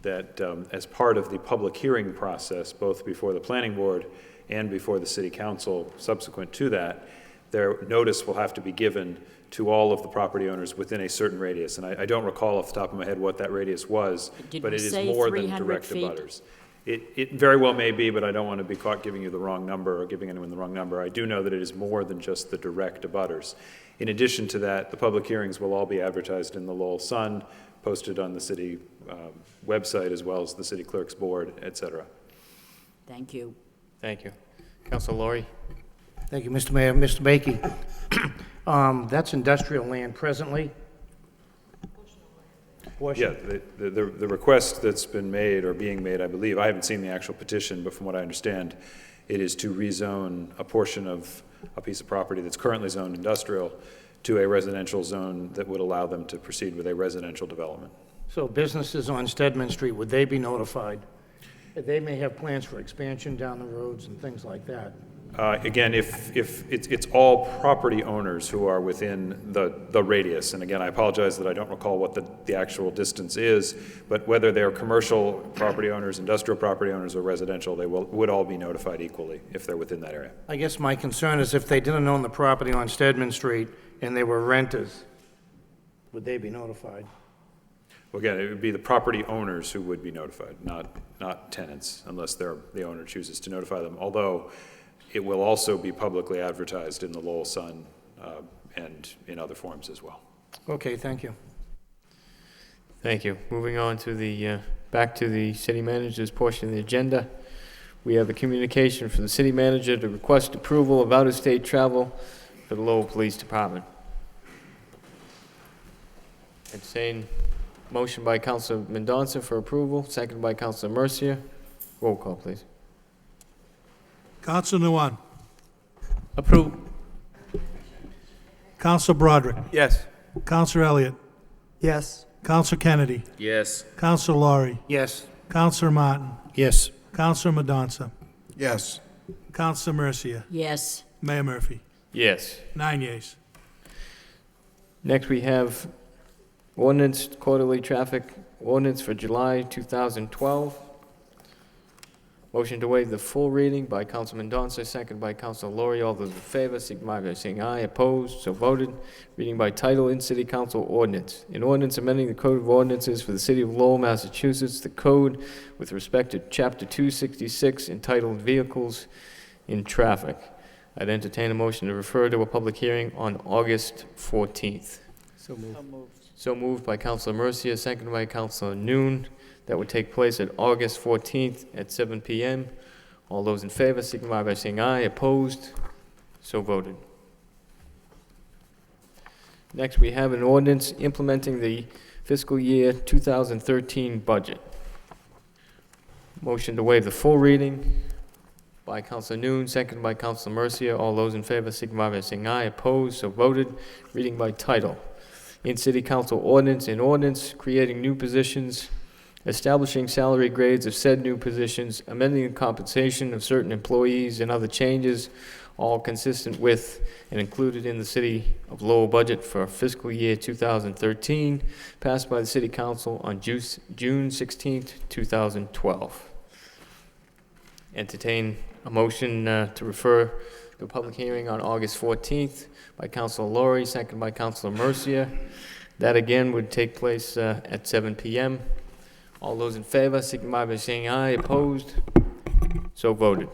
that as part of the public hearing process, both before the planning board and before the city council subsequent to that, their notice will have to be given to all of the property owners within a certain radius. And I don't recall off the top of my head what that radius was, but it is more than direct abutters. It very well may be, but I don't want to be caught giving you the wrong number or giving anyone the wrong number. I do know that it is more than just the direct abutters. In addition to that, the public hearings will all be advertised in the Lowell Sun, posted on the city website, as well as the city clerk's board, et cetera. Thank you. Thank you. Councilor Laurie. Thank you, Mr. Mayor. Mr. Bakey, that's industrial land presently? Yeah, the request that's been made or being made, I believe, I haven't seen the actual petition, but from what I understand, it is to rezone a portion of a piece of property that's currently zoned industrial to a residential zone that would allow them to proceed with a residential development. So businesses on Stedman Street, would they be notified? They may have plans for expansion down the roads and things like that. Again, if it's all property owners who are within the radius, and again, I apologize that I don't recall what the actual distance is, but whether they're commercial property owners, industrial property owners, or residential, they would all be notified equally if they're within that area. I guess my concern is if they didn't own the property on Stedman Street and they were renters, would they be notified? Well, again, it would be the property owners who would be notified, not tenants, unless the owner chooses to notify them. Although it will also be publicly advertised in the Lowell Sun and in other forms as well. Okay, thank you. Thank you. Moving on to the back to the city manager's portion of the agenda. We have a communication from the city manager to request approval of out-of-state travel for the Lowell Police Department. Entertain motion by Councilor Mendonça for approval, second by Councilor Mercia. Roll call, please. Council Nguyen. Approve. Council Broderick. Yes. Council Elliott. Yes. Council Kennedy. Yes. Council Laurie. Yes. Council Martin. Yes. Council Mendonça. Yes. Council Mercia. Yes. Mayor Murphy. Yes. 9 yeas. Next, we have ordinance, quarterly traffic ordinance for July 2012. Motion to waive the full reading by Council Mendonça, second by Council Laurie. All those in favor, signify by saying aye. Opposed, so voted. Reading by title in City Council ordinance. An ordinance amending the Code of Ordinances for the City of Lowell, Massachusetts, the code with respect to Chapter 266 entitled Vehicles in Traffic. I'd entertain a motion to refer to a public hearing on August 14th. So moved. So moved by Councilor Mercia, seconded by Councilor Noon. That would take place at August 14th at 7 p.m. All those in favor signify by saying aye. Opposed? So voted. Next, we have an ordinance implementing the fiscal year 2013 budget. Motion to waive the full reading by Councilor Noon, seconded by Councilor Mercia. All those in favor signify by saying aye. Opposed? So voted. Reading by title. In City Council ordinance, an ordinance creating new positions, establishing salary grades of said new positions, amending the compensation of certain employees, and other changes, all consistent with and included in the City of Lowell budget for fiscal year 2013, passed by the City Council on June 16, 2012. Entertain a motion to refer to a public hearing on August 14th by Councilor Laurie, seconded by Councilor Mercia. That again would take place at 7 p.m. All those in favor signify by saying aye. Opposed? So voted.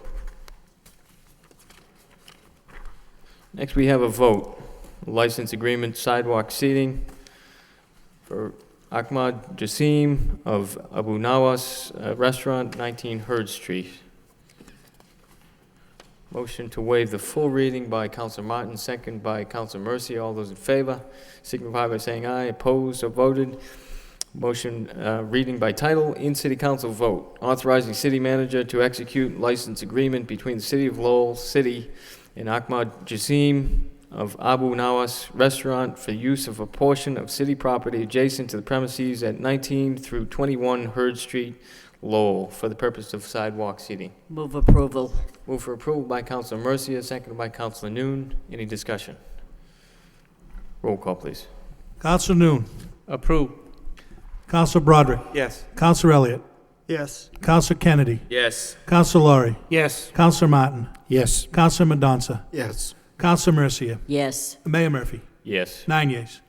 Next, we have a vote. License agreement sidewalk seating for Ahmad Jassim of Abu Nawas Restaurant, 19 Hurd Street. Motion to waive the full reading by Councilor Martin, second by Councilor Mercia. All those in favor signify by saying aye. Opposed? So voted. Motion reading by title. In City Council vote. Authorizing city manager to execute license agreement between the City of Lowell City and Ahmad Jassim of Abu Nawas Restaurant for use of a portion of city property adjacent to the premises at 19 through 21 Hurd Street, Lowell, for the purpose of sidewalk seating. Move approval. Move for approval by Councilor Mercia, seconded by Councilor Noon. Any discussion? Roll call, please. Councilor Noon. Approved. Councilor Broderick. Yes. Councilor Elliott. Yes. Councilor Kennedy. Yes. Councilor Laurie. Yes. Councilor Martin. Yes. Councilor Mendoza. Yes. Councilor Mercia. Yes. Mayor Murphy. Yes. 9 yeas.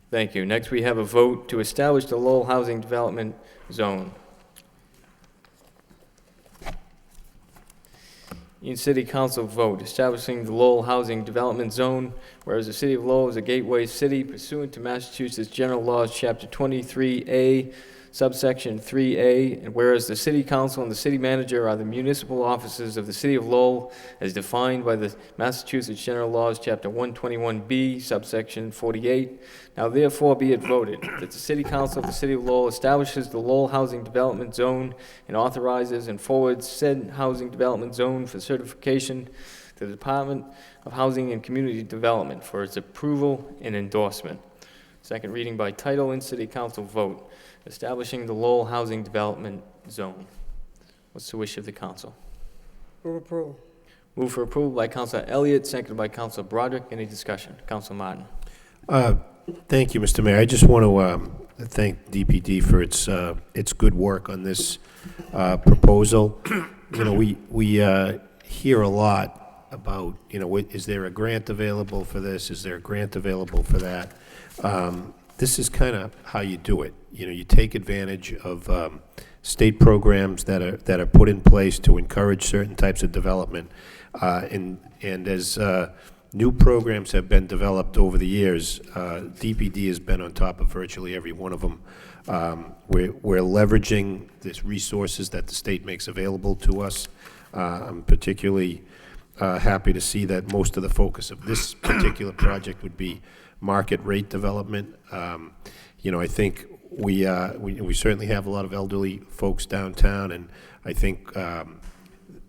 Thank you. Next, we have a vote to establish the Lowell Housing Development Zone. In City Council vote, establishing the Lowell Housing Development Zone, whereas the City of Lowell is a gateway city pursuant to Massachusetts General Laws, Chapter 23A, subsection 3A, and whereas the City Council and the City Manager are the municipal officers of the City of Lowell as defined by the Massachusetts General Laws, Chapter 121B, subsection 48, now therefore be it voted that the City Council of the City of Lowell establishes the Lowell Housing Development Zone and authorizes and forwards said housing development zone for certification to the Department of Housing and Community Development for its approval and endorsement. Second reading by title in City Council vote. Establishing the Lowell Housing Development Zone. What's the wish of the council? Move approval. Move for approval by Councilor Elliott, seconded by Councilor Broderick. Any discussion? Councilor Martin. Thank you, Mr. Mayor. I just want to thank DPD for its good work on this proposal. You know, we hear a lot about, you know, is there a grant available for this? Is there a grant available for that? This is kind of how you do it. You know, you take advantage of state programs that are put in place to encourage certain types of development, and as new programs have been developed over the years, DPD has been on top of virtually every one of them. We're leveraging these resources that the state makes available to us. I'm particularly happy to see that most of the focus of this particular project would be market rate development. You know, I think we certainly have a lot of elderly folks downtown, and I think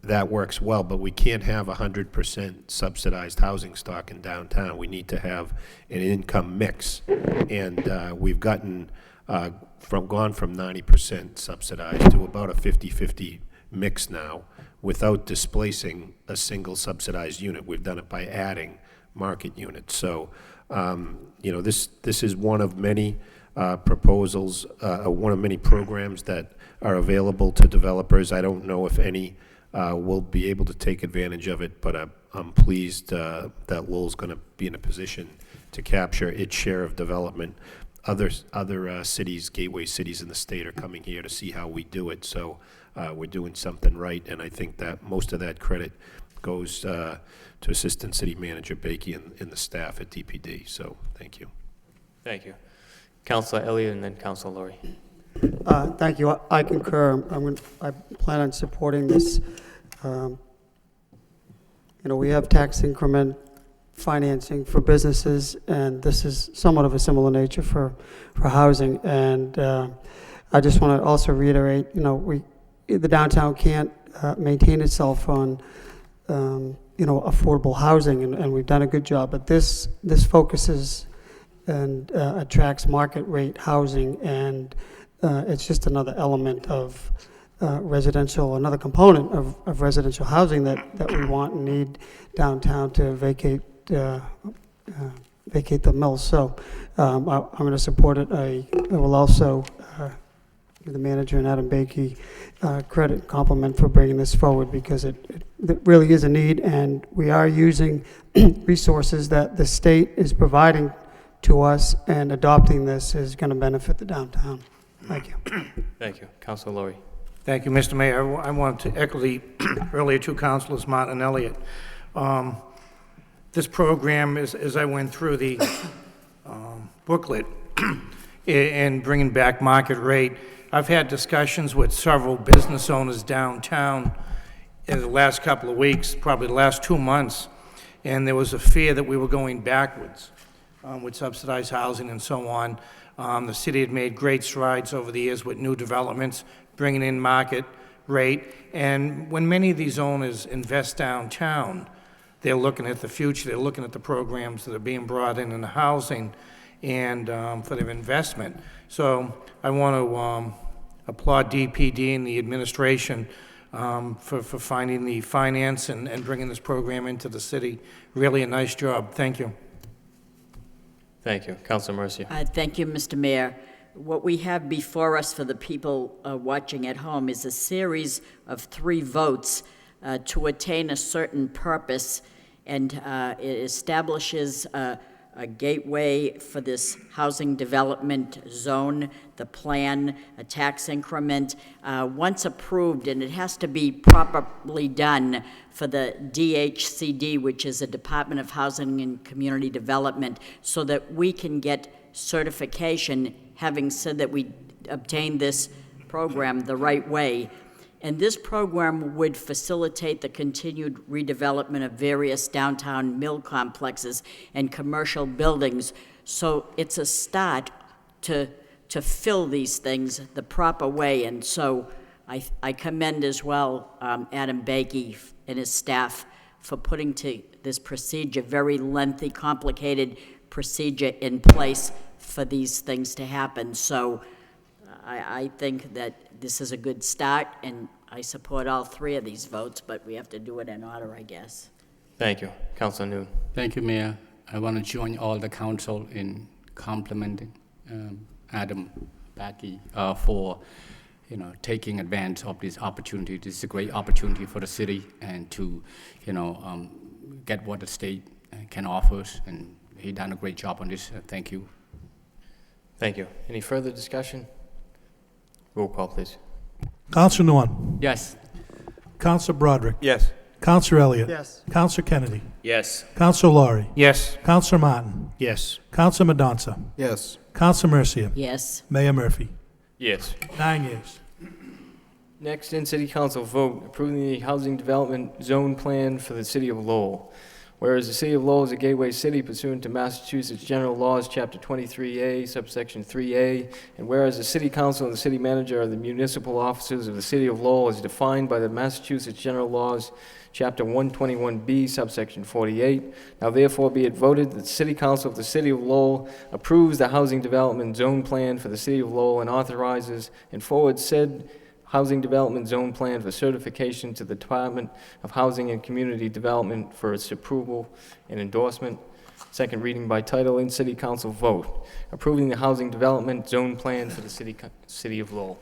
that works well, but we can't have 100% subsidized housing stock in downtown. We need to have an income mix, and we've gone from 90% subsidized to about a 50-50 mix now without displacing a single subsidized unit. We've done it by adding market units. So, you know, this is one of many proposals, one of many programs that are available to developers. I don't know if any will be able to take advantage of it, but I'm pleased that Lowell's going to be in a position to capture its share of development. Other cities, gateway cities in the state, are coming here to see how we do it. So we're doing something right, and I think that most of that credit goes to Assistant City Manager Bakey and the staff at DPD. So thank you. Thank you. Councilor Elliott and then Councilor Laurie. Thank you. I concur. I plan on supporting this. We have tax increment financing for businesses, and this is somewhat of a similar nature for housing. And I just want to also reiterate, the downtown can't maintain itself on, affordable housing, and we've done a good job. But this focuses and attracts market rate housing, and it's just another element of another component of residential housing that we want and need downtown to vacate the mills. So I'm going to support it. I will also give the manager and Adam Bakey credit and compliment for bringing this forward, because it really is a need, and we are using resources that the state is providing to us, and adopting this is going to benefit the downtown. Thank you. Thank you. Councilor Laurie. Thank you, Mr. Mayor. I want to echo the earlier two councilors, Martin and Elliott. This program, as I went through the booklet and bringing back market rate, I've had discussions with several business owners downtown in the last couple of weeks, probably the last 2 months, and there was a fear that we were going backwards with subsidized housing and so on. The city had made great strides over the years with new developments, bringing in market rate. And when many of these owners invest downtown, they're looking at the future. They're looking at the programs that are being brought in the housing and for their investment. So I want to applaud DPD and the administration for finding the finance and bringing this program into the city. Really a nice job. Thank you. Thank you. Councilor Mercia. Thank you, Mr. Mayor. What we have before us for the people watching at home is a series of 3 votes to attain a certain purpose, and it establishes a gateway for this housing development zone, the plan, a tax increment. Once approved, and it has to be properly done for the DHCD, which is the Department of Housing and Community Development, so that we can get certification, having said that we obtained this program the right way. And this program would facilitate the continued redevelopment of various downtown mill complexes and commercial buildings. So it's a start to fill these things the proper way. And so I commend as well Adam Bakey and his staff for putting to this procedure, very lengthy, complicated procedure in place for these things to happen. So I think that this is a good start, and I support all 3 of these votes, but we have to do it in order, I guess. Thank you. Councilor Noon. Thank you, Mayor. I want to join all the council in complimenting Adam Bakey for taking advantage of this opportunity. This is a great opportunity for the city, and to get what the state can offer us, and he done a great job on this. Thank you. Thank you. Any further discussion? Roll call, please. Councilor Nguyen. Yes. Councilor Broderick. Yes. Councilor Elliott. Yes. Councilor Kennedy. Yes. Councilor Laurie. Yes. Councilor Martin. Yes. Councilor Mendonça. Yes. Councilor Mercia. Yes. Mayor Murphy. Yes. 9 yeas. Next, in City Council vote, approving the housing development zone plan for the city of Lowell. Whereas the city of Lowell is a gateway city pursuant to Massachusetts General Laws, Chapter 23A, subsection 3A, and whereas the city council and the city manager are the municipal officers of the city of Lowell as defined by the Massachusetts General Laws, Chapter 121B, subsection 48. Now therefore be it voted that the city council of the city of Lowell approves the housing development zone plan for the city of Lowell and authorizes and forwards said housing development zone plan for certification to the Department of Housing and Community Development for its approval and endorsement. Second reading by title in City Council vote, approving the housing development zone plan for the city of Lowell.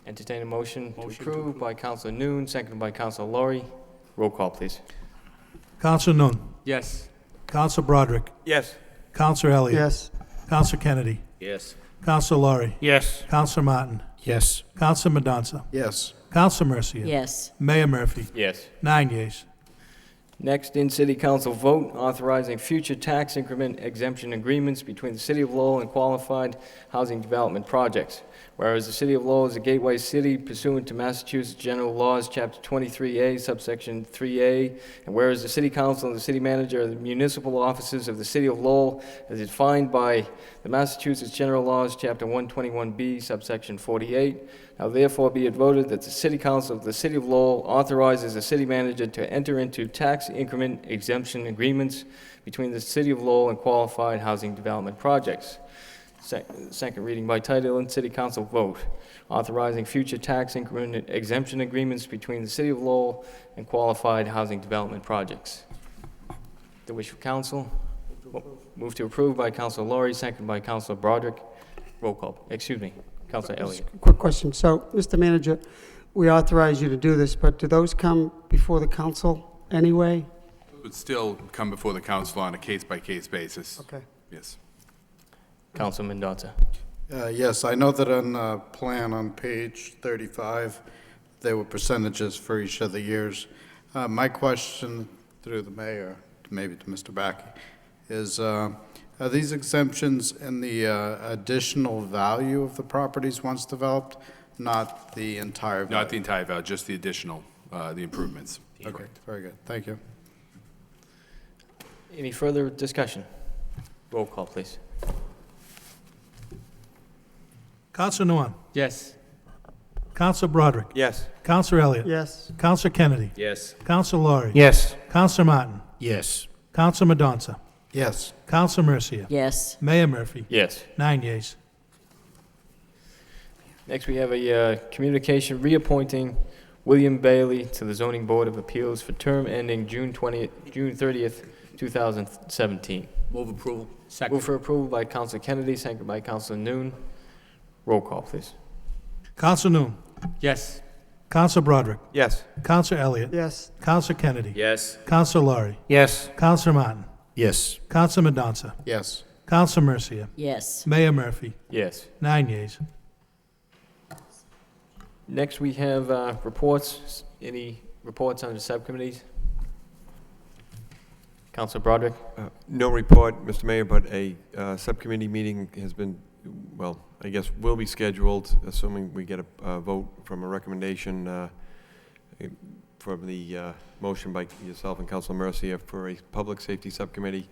Entertain a motion to approve by Councilor Noon, seconded by Councilor Laurie. Roll call, please. Councilor Noon. Yes. Councilor Broderick. Yes. Councilor Elliott. Yes. Councilor Kennedy. Yes. Councilor Laurie. Yes. Councilor Martin. Yes. Councilor Mendonça. Yes. Councilor Mercia. Yes. Mayor Murphy. Yes. 9 yeas. Next, in City Council vote authorizing future tax increment exemption agreements between the City of Lowell and qualified housing development projects. Whereas the City of Lowell is a gateway city pursuant to Massachusetts General Laws, Chapter 23A, subsection 3A, and whereas the City Council and the City Manager are the municipal offices of the City of Lowell as defined by the Massachusetts General Laws, Chapter 121B, subsection 48, now therefore be it voted that the City Council of the City of Lowell authorizes the City Manager to enter into tax increment exemption agreements between the City of Lowell and qualified housing development projects. Second reading by title and City Council vote, authorizing future tax increment exemption agreements between the City of Lowell and qualified housing development projects. The wish of council. Move to approve by Councilor Laurie, second by Councilor Broderick. Roll call. Excuse me, Councilor Elliott. Quick question. So, Mr. Manager, we authorize you to do this, but do those come before the council anyway? It would still come before the council on a case-by-case basis. Okay. Yes. Councilor Mendonça. Yes, I know that on the plan on page 35, there were percentages for each of the years. My question through the mayor, maybe to Mr. Backey, is are these exemptions in the additional value of the properties once developed, not the entire value? Not the entire value, just the additional, the improvements. Okay, very good. Thank you. Any further discussion? Roll call, please. Councilor Nguyen. Yes. Councilor Broderick. Yes. Councilor Elliott. Yes. Councilor Kennedy. Yes. Councilor Laurie. Yes. Councilor Martin. Yes. Councilor Mendonça. Yes. Councilor Mercia. Yes. Mayor Murphy. Yes. 9 yeas. Next, we have a communication reappointing William Bailey to the Zoning Board of Appeals for term ending June 30th, 2017. Move approval. Second. Move for approval by Councilor Kennedy, second by Councilor Noon. Roll call, please. Councilor Noon. Yes. Councilor Broderick. Yes. Councilor Elliott. Yes. Councilor Kennedy. Yes. Councilor Laurie. Yes. Councilor Martin. Yes. Councilor Mendonça. Yes. Councilor Mercia. Yes. Mayor Murphy. Yes. 9 yeas. Next, we have reports. Any reports on the subcommittees? Councilor Broderick? No report, Mr. Mayor, but a subcommittee meeting has been, well, I guess will be scheduled, assuming we get a vote from a recommendation from the motion by yourself and Councilor Mercia for a public safety subcommittee,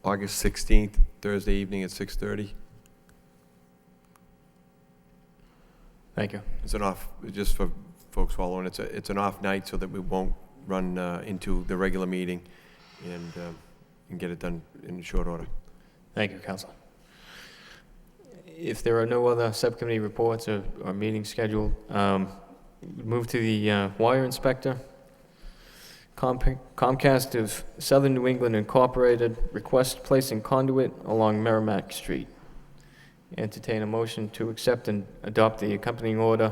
August 16th, Thursday evening at 6:30. Thank you. It's an off, just for folks following, it's an off night so that we won't run into the regular meeting and get it done in short order. Thank you, Councilor. If there are no other subcommittee reports or meetings scheduled, move to the wire inspector. Comcast of Southern New England Incorporated request placing conduit along Merrimack Street. Entertain a motion to accept and adopt the accompanying order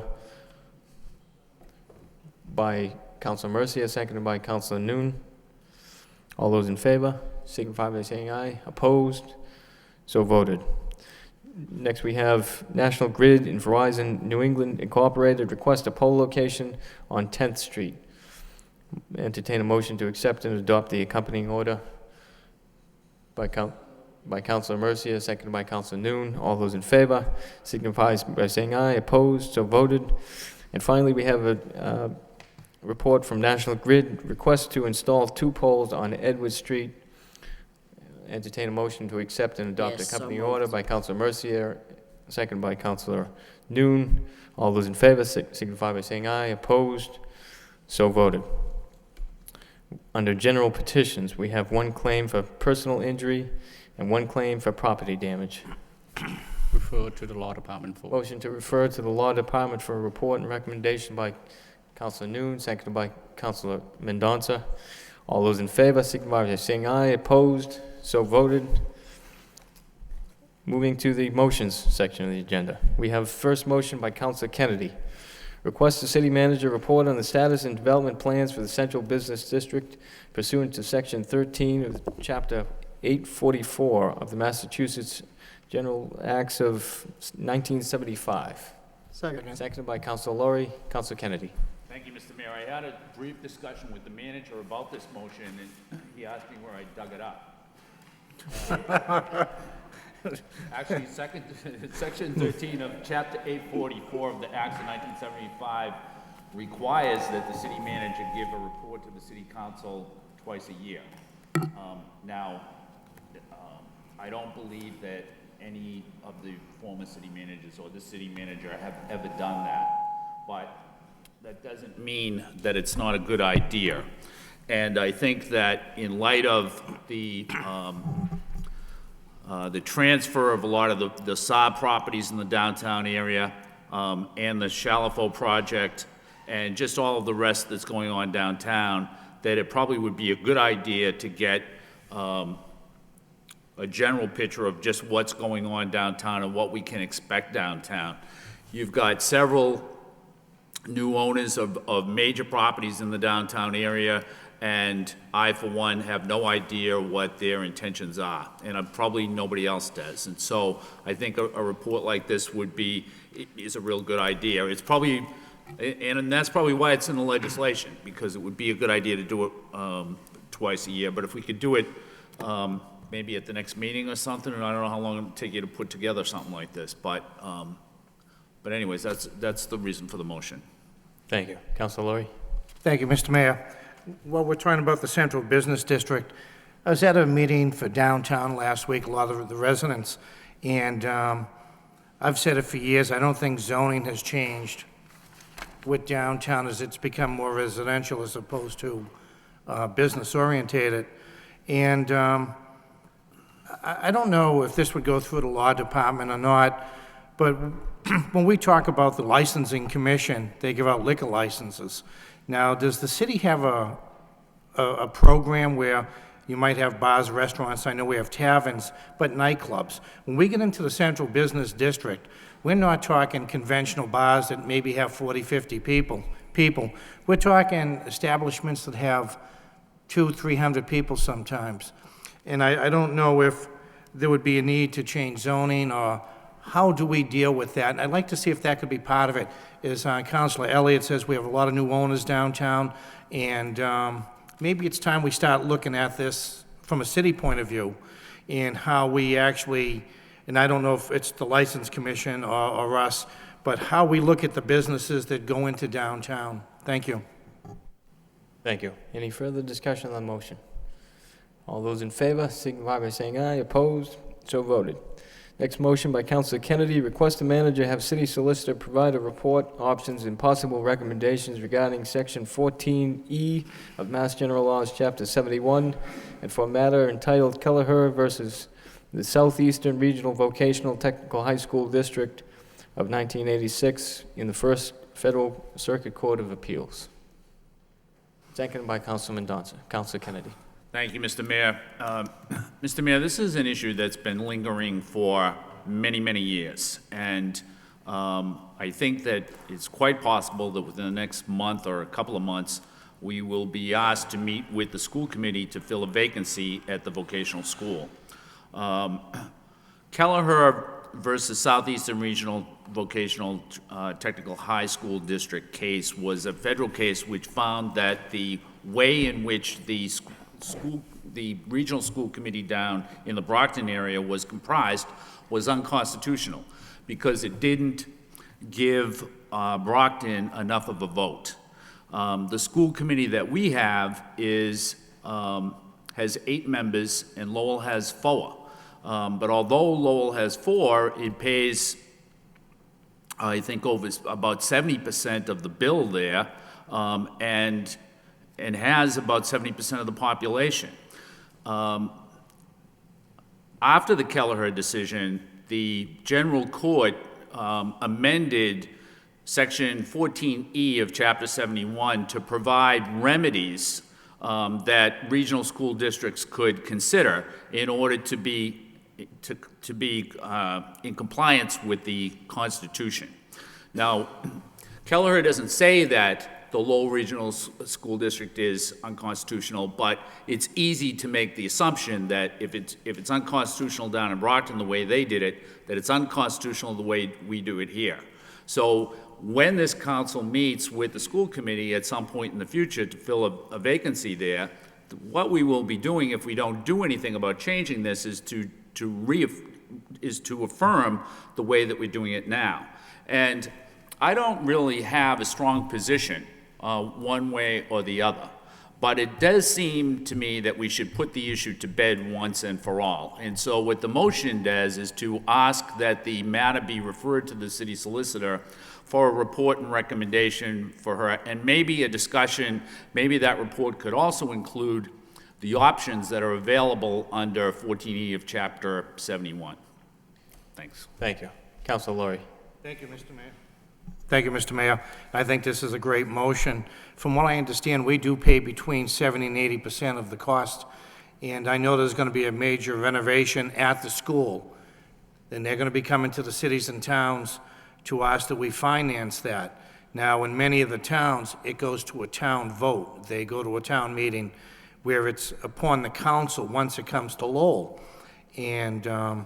by Councilor Mercia, seconded by Councilor Noon. All those in favor, signify by saying aye. Opposed? So voted. Next, we have National Grid and Verizon New England Incorporated request a pole location on 10th Street. Entertain a motion to accept and adopt the accompanying order by Councilor Mercia, seconded by Councilor Noon. All those in favor signify by saying aye. Opposed? So voted. And finally, we have a report from National Grid, request to install 2 poles on Edward Street. Entertain a motion to accept and adopt the Yes, so accompanying moved. order by Councilor Mercier, seconded by Councilor Noon. All those in favor signify by saying aye. Opposed? So voted. Under general petitions, we have 1 claim for personal injury and 1 claim for property damage. Refer to the law department for. Motion to refer to the law department for a report and recommendation by Councilor Noon, seconded by Councilor Mendonça. All those in favor signify by saying aye. Opposed? So voted. Moving to the motions section of the agenda. We have first motion by Councilor Kennedy. Request the city manager report on the status and development plans for the Central Business District pursuant to Section 13 of Chapter 844 of the Massachusetts General Acts of 1975. Second. Seconded by Councilor Laurie. Councilor Kennedy. Thank you, Mr. Mayor. I had a brief discussion with the manager about this motion, and he asked me where I dug it up. Actually, Section 13 of Chapter 844 of the Acts of 1975 requires that the city manager give a report to the city council twice a year. Now, I don't believe that any of the former city managers or the city manager have ever done that, but that doesn't mean that it's not a good idea. And I think that in light of the transfer of a lot of the Saab properties in the downtown area, and the Shalafo project, and just all of the rest that's going on downtown, that it probably would be a good idea to get a general picture of just what's going on downtown and what we can expect downtown. You've got several new owners of major properties in the downtown area, and I, for one, have no idea what their intentions are, and probably nobody else does. And so I think a report like this is a real good idea. It's probably, and that's probably why it's in the legislation, because it would be a good idea to do it twice a year. But if we could do it maybe at the next meeting or something, and I don't know how long it would take you to put together something like this, but anyways, that's the reason for the motion. Thank you. Councilor Laurie? Thank you, Mr. Mayor. Well, we're talking about the Central Business District. I was at a meeting for downtown last week, a lot of the residents, and I've said it for years, I don't think zoning has changed with downtown as it's become more residential as opposed to business-orientated. And I don't know if this would go through the law department or not, but when we talk about the licensing commission, they give out liquor licenses. Now, does the city have a program where you might have bars, restaurants, I know we have taverns, but nightclubs? When we get into the Central Business District, we're not talking conventional bars that maybe have 40, 50 people. We're talking establishments that have 200, 300 people sometimes. And I don't know if there would be a need to change zoning, or how do we deal with that? And I'd like to see if that could be part of it. As Councilor Elliott says, we have a lot of new owners downtown, and maybe it's time we start looking at this from a city point of view, and how we actually, and I don't know if it's the License Commission or us, but how we look at the businesses that go into downtown. Thank you. Thank you. Any further discussion on the motion? All those in favor, signify by saying aye. Opposed? So voted. Next motion by Councilor Kennedy, request the manager have city solicitor provide a report, options, and possible recommendations regarding Section 14E of Mass General Laws, Chapter 71, and for a matter entitled Kelleher versus the Southeastern Regional Vocational Technical High School District of 1986 in the First Federal Circuit Court of Appeals. Seconded by Councilman Donson. Councilor Kennedy. Thank you, Mr. Mayor. Mr. Mayor, this is an issue that's been lingering for many, many years. And I think that it's quite possible that within the next month or a couple of months, we will be asked to meet with the school committee to fill a vacancy at the vocational school. Kelleher versus Southeastern Regional Vocational Technical High School District case was a federal case which found that the way in which the regional school committee down in the Brockton area was comprised was unconstitutional because it didn't give Brockton enough of a vote. The school committee that we have has 8 members and Lowell has 4. But although Lowell has 4, it pays, I think, over about 70% of the bill there, and has about 70% of the population. After the Kelleher decision, the general court amended Section 14E of Chapter 71 to provide remedies that regional school districts could consider in order to be in compliance with the Constitution. Now, Kelleher doesn't say that the Lowell Regional School District is unconstitutional, but it's easy to make the assumption that if it's unconstitutional down in Brockton the way they did it, that it's unconstitutional the way we do it here. So when this council meets with the school committee at some point in the future to fill a vacancy there, what we will be doing if we don't do anything about changing this is to affirm the way that we're doing it now. And I don't really have a strong position one way or the other. But it does seem to me that we should put the issue to bed once and for all. And so what the motion does is to ask that the matter be referred to the city solicitor for a report and recommendation for her, and maybe a discussion. Maybe that report could also include the options that are available under 14E of Chapter 71. Thanks. Thank you. Councilor Laurie. Thank you, Mr. Mayor. Thank you, Mr. Mayor. I think this is a great motion. From what I understand, we do pay between 70 and 80% of the cost, and I know there's going to be a major renovation at the school, and they're going to be coming to the cities and towns to ask that we finance that. Now, in many of the towns, it goes to a town vote. They go to a town meeting where it's upon the council once it comes to Lowell. And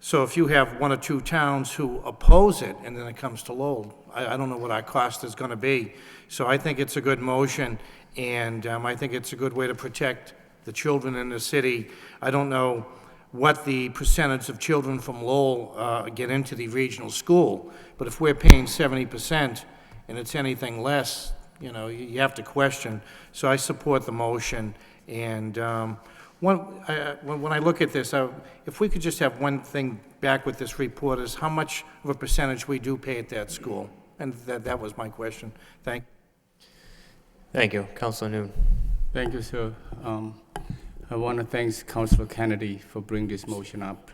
so if you have one or two towns who oppose it, and then it comes to Lowell, I don't know what our cost is going to be. So I think it's a good motion, and I think it's a good way to protect the children in the city. I don't know what the percentage of children from Lowell get into the regional school, but if we're paying 70% and it's anything less, you know, you have to question. So I support the motion, and when I look at this, if we could just have one thing back with this report is how much of a percentage we do pay at that school. And that was my question. Thank you. Councilor Noon. Thank you, sir. I want to thank Councilor Kennedy for bringing this motion up.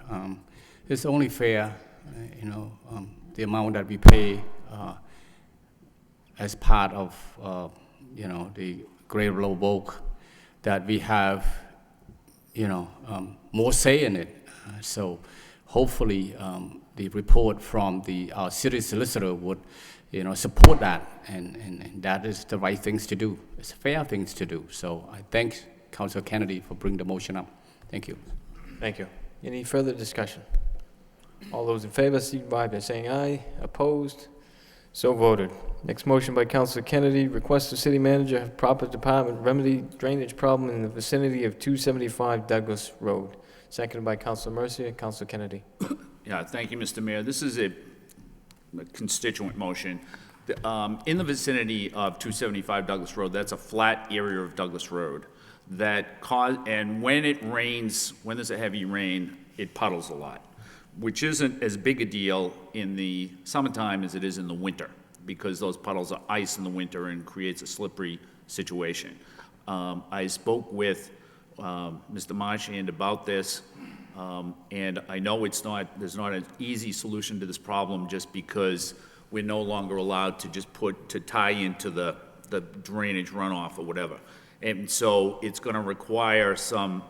It's only fair, the amount that we pay as part of, the Great Lowell, that we have, more say in it. So hopefully the report from our city solicitor would, support that, and that is the right things to do. It's fair things to do. So I thank Councilor Kennedy for bringing the motion up. Thank you. Thank you. Any further discussion? All those in favor, signify by saying aye. Opposed? So voted. Next motion by Councilor Kennedy, request the city manager have proper department remedy drainage problem in the vicinity of 275 Douglas Road. Seconded by Councilor Mercier. Councilor Kennedy. Yeah, thank you, Mr. Mayor. This is a constituent motion. In the vicinity of 275 Douglas Road, that's a flat area of Douglas Road and when it rains, when there's a heavy rain, it puddles a lot, which isn't as big a deal in the summertime as it is in the winter, because those puddles are ice in the winter and creates a slippery situation. I spoke with Mr. Marchand about this, and I know there's not an easy solution to this problem just because we're no longer allowed to tie into the drainage runoff or whatever. And so it's going to require something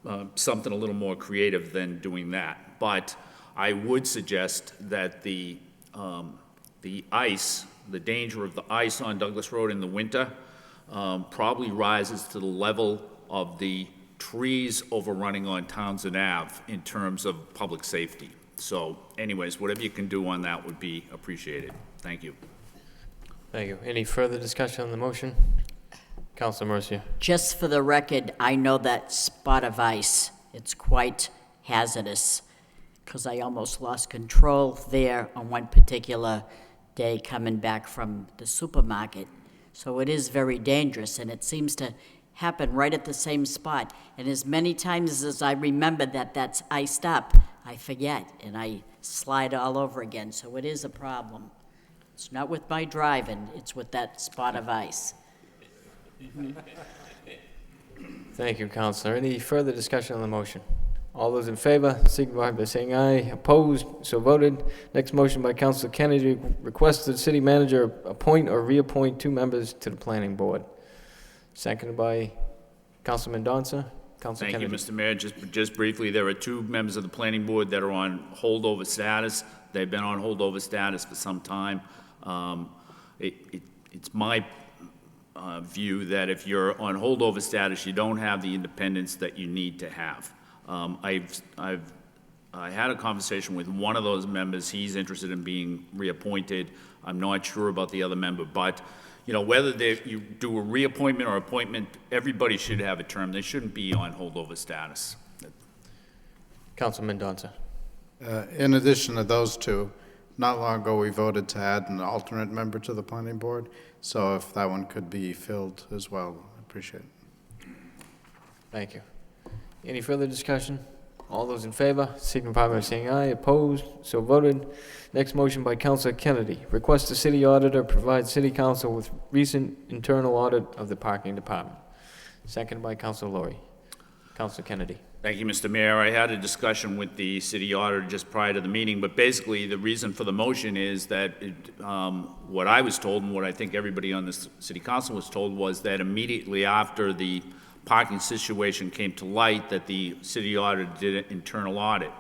a little more creative than doing that. But I would suggest that the ice, the danger of the ice on Douglas Road in the winter, probably rises to the level of the trees overrunning on Townsend Ave in terms of public safety. So anyways, whatever you can do on that would be appreciated. Thank you. Thank you. Any further discussion on the motion? Councilor Mercier. Just for the record, I know that spot of ice. It's quite hazardous, because I almost lost control there on one particular day coming back from the supermarket. So it is very dangerous, and it seems to happen right at the same spot. And as many times as I remember that that's iced up, I forget, and I slide all over again. So it is a problem. It's not with my driving, it's with that spot of ice. Thank you, Councilor. Any further discussion on the motion? All those in favor, signify by saying aye. Opposed? So voted. Next motion by Councilor Kennedy, request the city manager appoint or reappoint 2 members to the planning board. Seconded by Councilman Mendonça. Councilor Kennedy. Thank you, Mr. Mayor. Just briefly, there are 2 members of the planning board that are on holdover status. They've been on holdover status for some time. It's my view that if you're on holdover status, you don't have the independence that you need to have. I've I had a conversation with one of those members. He's interested in being reappointed. I'm not sure about the other member, but, you know, whether you do a reappointment or appointment, everybody should have a term. They shouldn't be on holdover status. Councilman Mendonça. In addition to those two, not long ago, we voted to add an alternate member to the planning board, so if that one could be filled as well, I appreciate it. Thank you. Any further discussion? All those in favor, signify by saying aye. Opposed? So voted. Next motion by Councilor Kennedy. Request the city auditor provide city council with recent internal audit of the parking department. Second by Councilor Laurie. Councilor Kennedy. Thank you, Mr. Mayor. I had a discussion with the city auditor just prior to the meeting, but basically the reason for the motion is that what I was told and what I think everybody on this city council was told was that immediately after the parking situation came to light that the city auditor did an internal audit.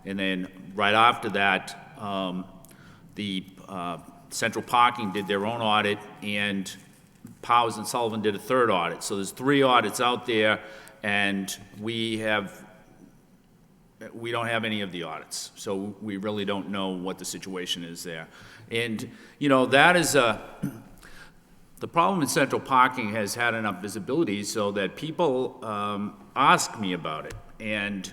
And then right after that, the Central Parking did their own audit and Powers and Sullivan did a third audit. So there's 3 audits out there, and we don't have any of the audits. So we really don't know what the situation is there. And, you know, that is the problem in Central Parking has had enough visibility so that people ask me about it. And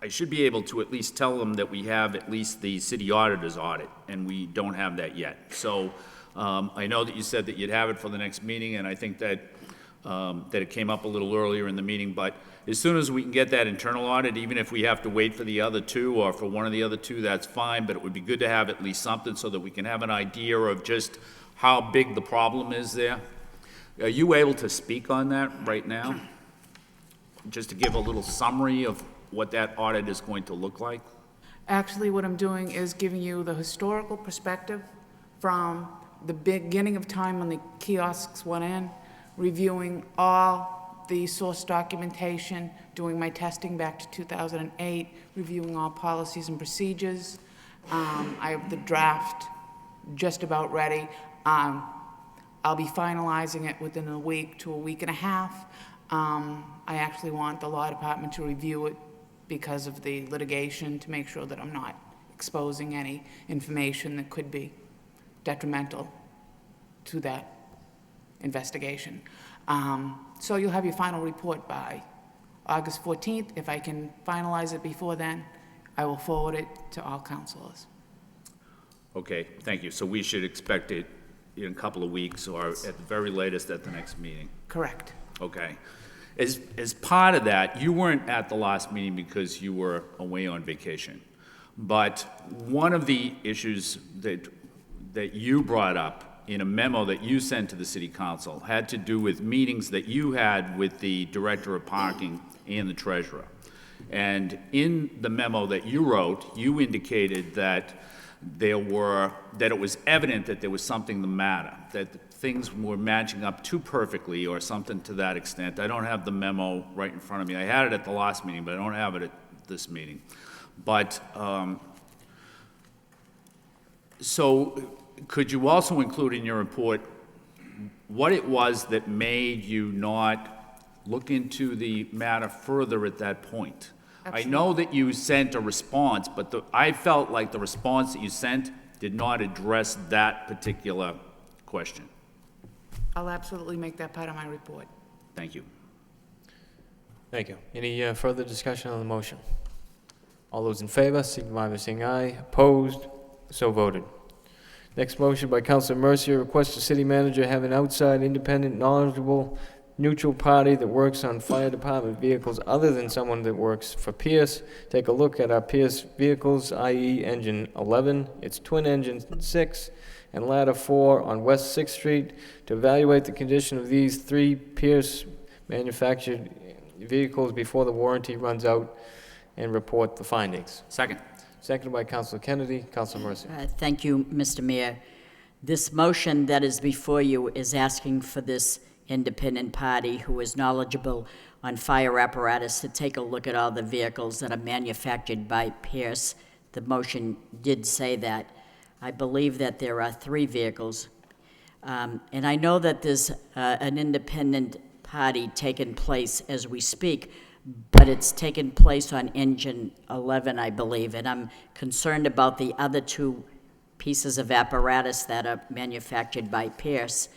I should be able to at least tell them that we have at least the city auditor's audit, and we don't have that yet. So I know that you said that you'd have it for the next meeting, and I think that that it came up a little earlier in the meeting, but as soon as we can get that internal audit, even if we have to wait for the other 2 or for one of the other 2, that's fine, but it would be good to have at least something so that we can have an idea of just how big the problem is there. Are you able to speak on that right now? Just to give a little summary of what that audit is going to look like? Actually, what I'm doing is giving you the historical perspective from the beginning of time when the kiosks went in, reviewing all the source documentation, doing my testing back to 2008, reviewing all policies and procedures. I have the draft just about ready. I'll be finalizing it within a week to a week and a half. I actually want the law department to review it because of the litigation to make sure that I'm not exposing any information that could be detrimental to that investigation. So you'll have your final report by August 14th. If I can finalize it before then, I will forward it to all councilors. Okay, thank you. So we should expect it in a couple of weeks or at the very latest at the next meeting? Correct. Okay. As part of that, you weren't at the last meeting because you were away on vacation. But one of the issues that you brought up in a memo that you sent to the city council had to do with meetings that you had with the director of parking and the treasurer. And in the memo that you wrote, you indicated that it was evident that there was something the matter, that things were matching up too perfectly or something to that extent. I don't have the memo right in front of me. I had it at the last meeting, but I don't have it at this meeting. But, so could you also include in your report what it was that made you not look into the matter further at that point? I know that you sent a response, but I felt like the response that you sent did not address that particular question. I'll absolutely make that part of my report. Thank you. Thank you. Any further discussion on the motion? All those in favor, signify by saying aye. Opposed? So voted. Next motion by Councilor Mercier, request the city manager have an outside, independent, knowledgeable, neutral party that works on fire department vehicles other than someone that works for Pierce. Take a look at our Pierce vehicles, i.e. engine 11, its twin engine 6, and ladder 4 on West 6th Street to evaluate the condition of these 3 Pierce manufactured vehicles before the warranty runs out and report the findings. Second. Seconded by Councilor Kennedy. Councilor Mercier. Thank you, Mr. Mayor. This motion that is before you is asking for this independent party who is knowledgeable on fire apparatus to take a look at all the vehicles that are manufactured by Pierce. The motion did say that. I believe that there are 3 vehicles. And I know that there's an independent party taking place as we speak, but it's taken place on engine 11, I believe, and I'm concerned about the other two pieces of apparatus that are manufactured by Pierce.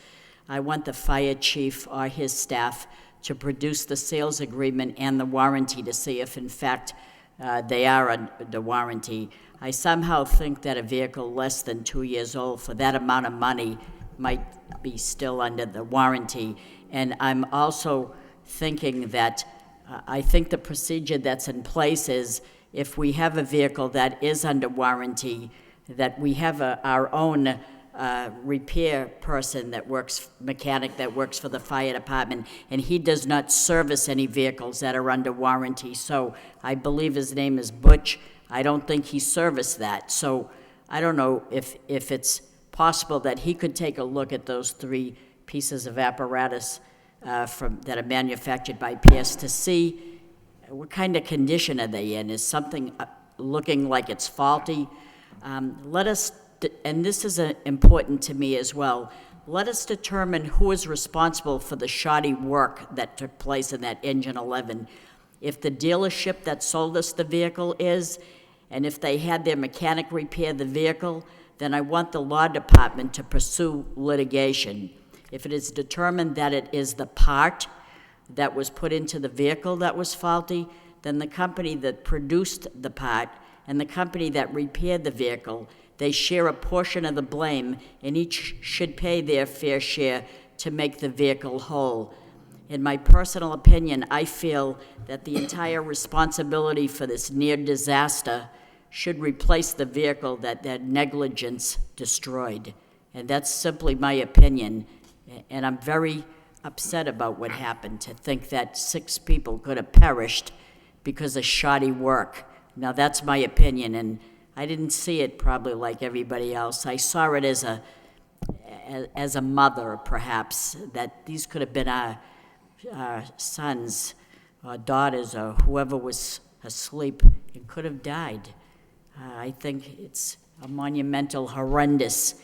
I want the fire chief or his staff to produce the sales agreement and the warranty to see if, in fact, they are under warranty. I somehow think that a vehicle less than 2 years old for that amount of money might be still under the warranty. And I'm also thinking that I think the procedure that's in place is if we have a vehicle that is under warranty, that we have our own repair person that works, mechanic that works for the fire department, and he does not service any vehicles that are under warranty. So I believe his name is Butch. I don't think he serviced that. So I don't know if it's possible that he could take a look at those three pieces of apparatus that are manufactured by Pierce to see what kind of condition are they in. Is something looking like it's faulty? Let us, and this is important to me as well, let us determine who is responsible for the shoddy work that took place in that engine 11. If the dealership that sold us the vehicle is, and if they had their mechanic repair the vehicle, then I want the law department to pursue litigation. If it is determined that it is the part that was put into the vehicle that was faulty, then the company that produced the part and the company that repaired the vehicle, they share a portion of the blame, and each should pay their fair share to make the vehicle whole. In my personal opinion, I feel that the entire responsibility for this near disaster should replace the vehicle that their negligence destroyed. And that's simply my opinion. And I'm very upset about what happened, to think that 6 people could have perished because of shoddy work. Now, that's my opinion, and I didn't see it probably like everybody else. I saw it as a mother, perhaps, that these could have been our sons or daughters or whoever was asleep and could have died. I think it's a monumental, horrendous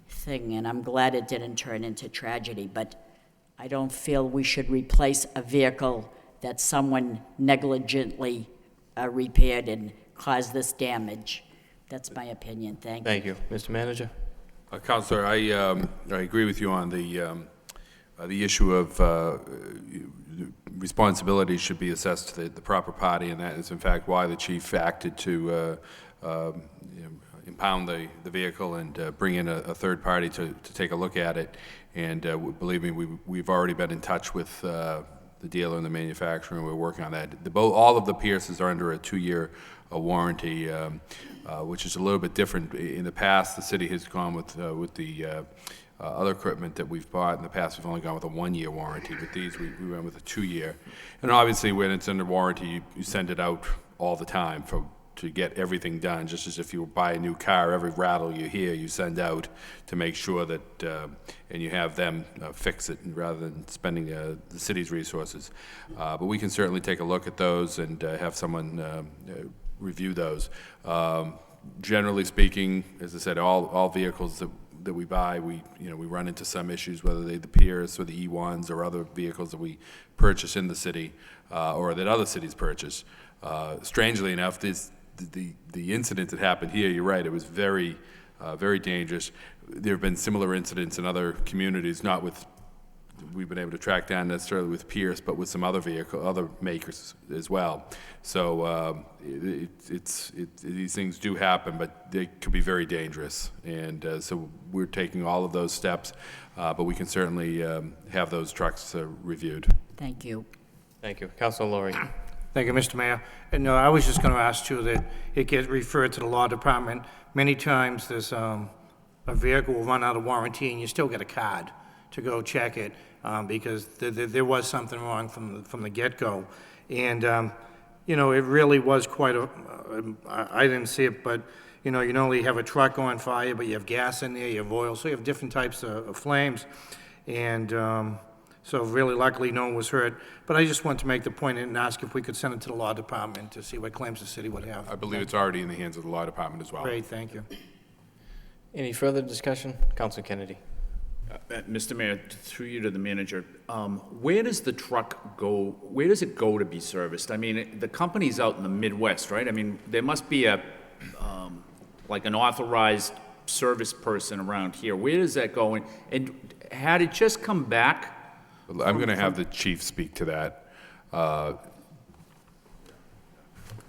thing, and I'm glad it didn't turn into tragedy, but I don't feel we should replace a vehicle that someone negligently repaired and caused this damage. That's my opinion. Thank you. Thank you. Mr. Manager? Counselor, I agree with you on the issue of responsibility should be assessed to the proper party, and that is in fact why the chief acted to impound the vehicle and bring in a third party to take a look at it. And believe me, we've already been in touch with the dealer and the manufacturer, and we're working on that. All of the Pierces are under a 2-year warranty, which is a little bit different. In the past, the city has gone with the other equipment that we've bought. In the past, we've only gone with a 1-year warranty. With these, we went with a 2-year. And obviously, when it's under warranty, you send it out all the time to get everything done, just as if you buy a new car, every rattle you hear, you send out to make sure that, and you have them fix it rather than spending the city's resources. But we can certainly take a look at those and have someone review those. Generally speaking, as I said, all vehicles that we buy, we run into some issues, whether they're the Pierce or the E1s or other vehicles that we purchase in the city or that other cities purchase. Strangely enough, the incident that happened here, you're right, it was very dangerous. There have been similar incidents in other communities, not with, we've been able to track down necessarily with Pierce, but with some other other makers as well. So these things do happen, but they could be very dangerous. And so we're taking all of those steps, but we can certainly have those trucks reviewed. Thank you. Thank you. Councilor Laurie. Thank you, Mr. Mayor. And no, I was just going to ask you that it gets referred to the law department. Many times there's a vehicle will run out of warranty and you still get a card to go check it because there was something wrong from the get-go. And, it really was quite I didn't see it, but, you not only have a truck on fire, but you have gas in there, you have oil, so you have different types of flames. And so really luckily no one was hurt. But I just want to make the point and ask if we could send it to the law department to see what claims the city would have. I believe it's already in the hands of the law department as well. Great, thank you. Any further discussion? Councilor Kennedy. Mr. Mayor, through you to the manager, where does the truck go, where does it go to be serviced? I mean, the company's out in the Midwest, right? I mean, there must be a, like an authorized service person around here. Where does that go? And had it just come back? I'm going to have the chief speak to that.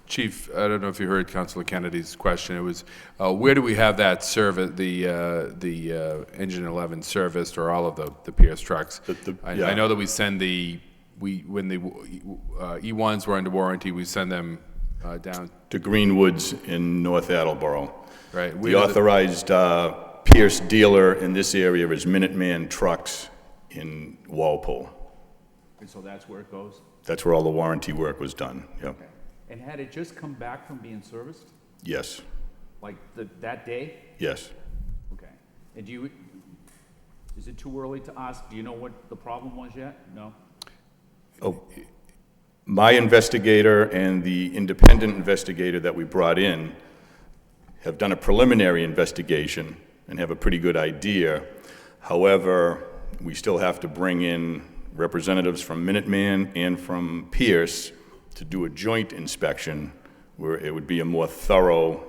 Chief, I don't know if you heard Councilor Kennedy's question. It was, where do we have that service, the Engine 11 serviced, or all of the Pierce trucks? I know that we send when the E1s were under warranty, we send them down to Greenwoods in North Attleboro. Right. The authorized Pierce dealer in this area is Minuteman Trucks in Walpole. And so that's where it goes? That's where all the warranty work was done, yep. Okay. And had it just come back from being serviced? Yes. Like that day? Yes. Okay. And is it too early to ask, do you know what the problem was yet? No? Oh, my investigator and the independent investigator that we brought in have done a preliminary investigation and have a pretty good idea. However, we still have to bring in representatives from Minuteman and from Pierce to do a joint inspection where it would be a more thorough,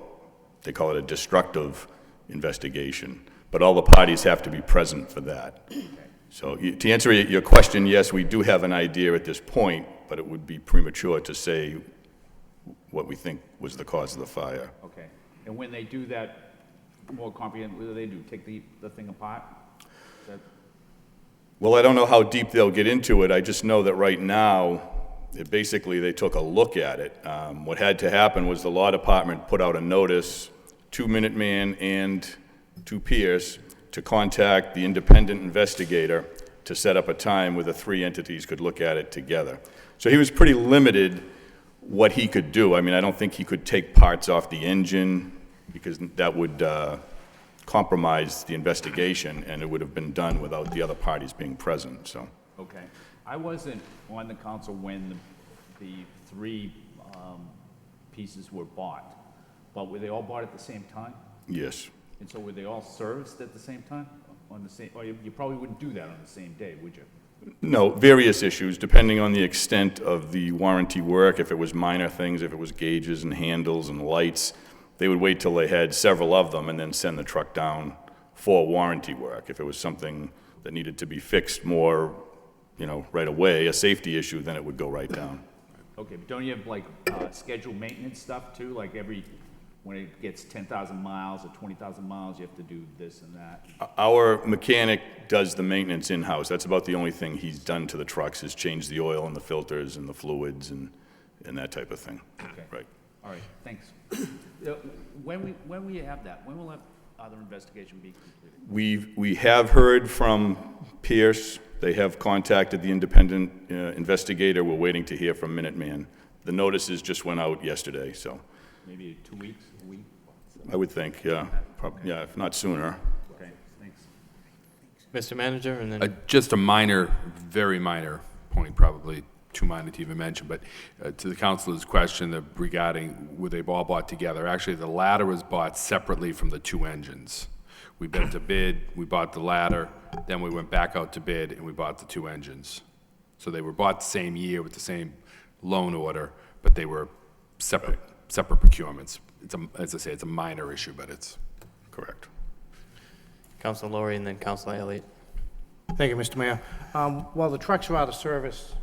they call it a destructive investigation. But all the parties have to be present for that. Okay. So to answer your question, yes, we do have an idea at this point, but it would be premature to say what we think was the cause of the fire. Okay. And when they do that more comprehensive, what do they do? Take the thing apart? Well, I don't know how deep they'll get into it. I just know that right now, basically they took a look at it. What had to happen was the law department put out a notice to Minuteman and to Pierce to contact the independent investigator to set up a time where the three entities could look at it together. So he was pretty limited what he could do. I mean, I don't think he could take parts off the engine because that would compromise the investigation, and it would have been done without the other parties being present, so. Okay. I wasn't on the council when the three pieces were bought, but were they all bought at the same time? Yes. And so were they all serviced at the same time? On the same, or you probably wouldn't do that on the same day, would you? No, various issues, depending on the extent of the warranty work. If it was minor things, if it was gauges and handles and lights, they would wait till they had several of them and then send the truck down for warranty work. If it was something that needed to be fixed more, right away, a safety issue, then it would go right down. Okay, but don't you have like scheduled maintenance stuff too? Like when it gets 10,000 miles or 20,000 miles, you have to do this and that? Our mechanic does the maintenance in-house. That's about the only thing he's done to the trucks, is change the oil and the filters and the fluids and that type of thing. Okay. Right. All right, thanks. When will you have that? When will that other investigation be completed? We have heard from Pierce. They have contacted the independent investigator. We're waiting to hear from Minuteman. The notices just went out yesterday, so. Maybe 2 weeks, a week? I would think, yeah. Yeah, if not sooner. Okay, thanks. Mr. Manager, and then... Just a minor, very minor point, probably too minor to even mention, but to the councilor's question regarding were they all bought together, actually the ladder was bought separately from the two engines. We bid to bid, we bought the ladder, then we went back out to bid and we bought the two engines. So they were bought the same year with the same loan order, but they were separate procurements. As I say, it's a minor issue, but it's correct. Councilor Laurie and then Councilor Elliott. Thank you, Mr. Mayor. While the trucks are out of service,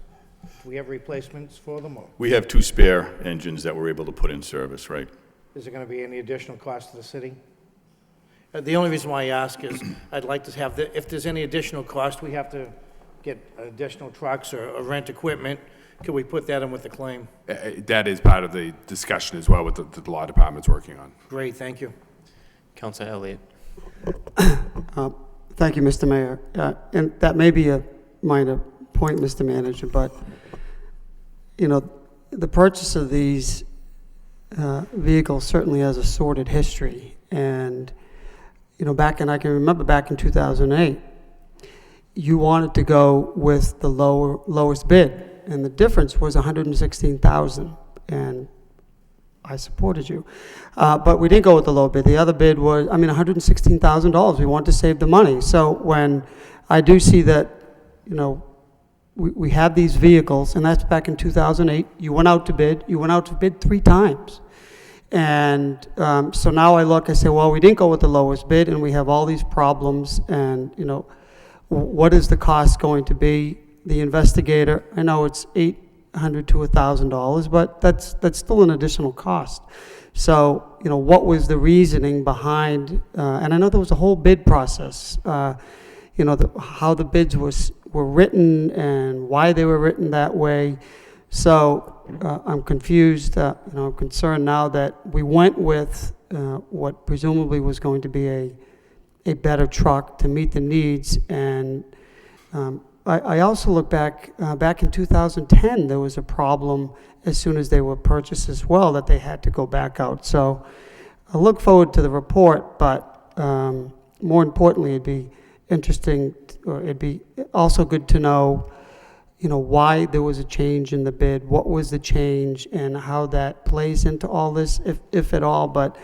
do we have replacements for them, or We have 2 spare engines that we're able to put in service, right? is there going to be any additional cost to the city? The only reason why I ask is I'd like to have, if there's any additional cost, we have to get additional trucks or rent equipment. Could we put that in with the claim? That is part of the discussion as well with the law department's working on. Great, thank you. Councilor Elliott. Thank you, Mr. Mayor. And that may be a minor point, Mr. Manager, but, the purchase of these vehicles certainly has a sordid history. And, I can remember back in 2008, you wanted to go with the lowest bid, and the difference was $116,000. And I supported you. But we didn't go with the low bid. The other bid was, I mean, $116,000. We wanted to save the money. So when I do see that, you know, we have these vehicles, and that's back in 2008. You went out to bid. You went out to bid 3 times. And so now I look, I say, well, we didn't go with the lowest bid, and we have all these problems, and, you know, what is the cost going to be? The investigator, I know it's $800 to $1,000, but that's still an additional cost. So, you know, what was the reasoning behind, and I know there was a whole bid process, you know, how the bids were written and why they were written that way. So I'm confused, you know, I'm concerned now that we went with what presumably was going to be a better truck to meet the needs. And I also look back in 2010, there was a problem as soon as they were purchased as well, that they had to go back out. So I look forward to the report, but more importantly, it'd be interesting, or it'd be also good to know, you know, why there was a change in the bid, what was the change, and how that plays into all this, if at all. But,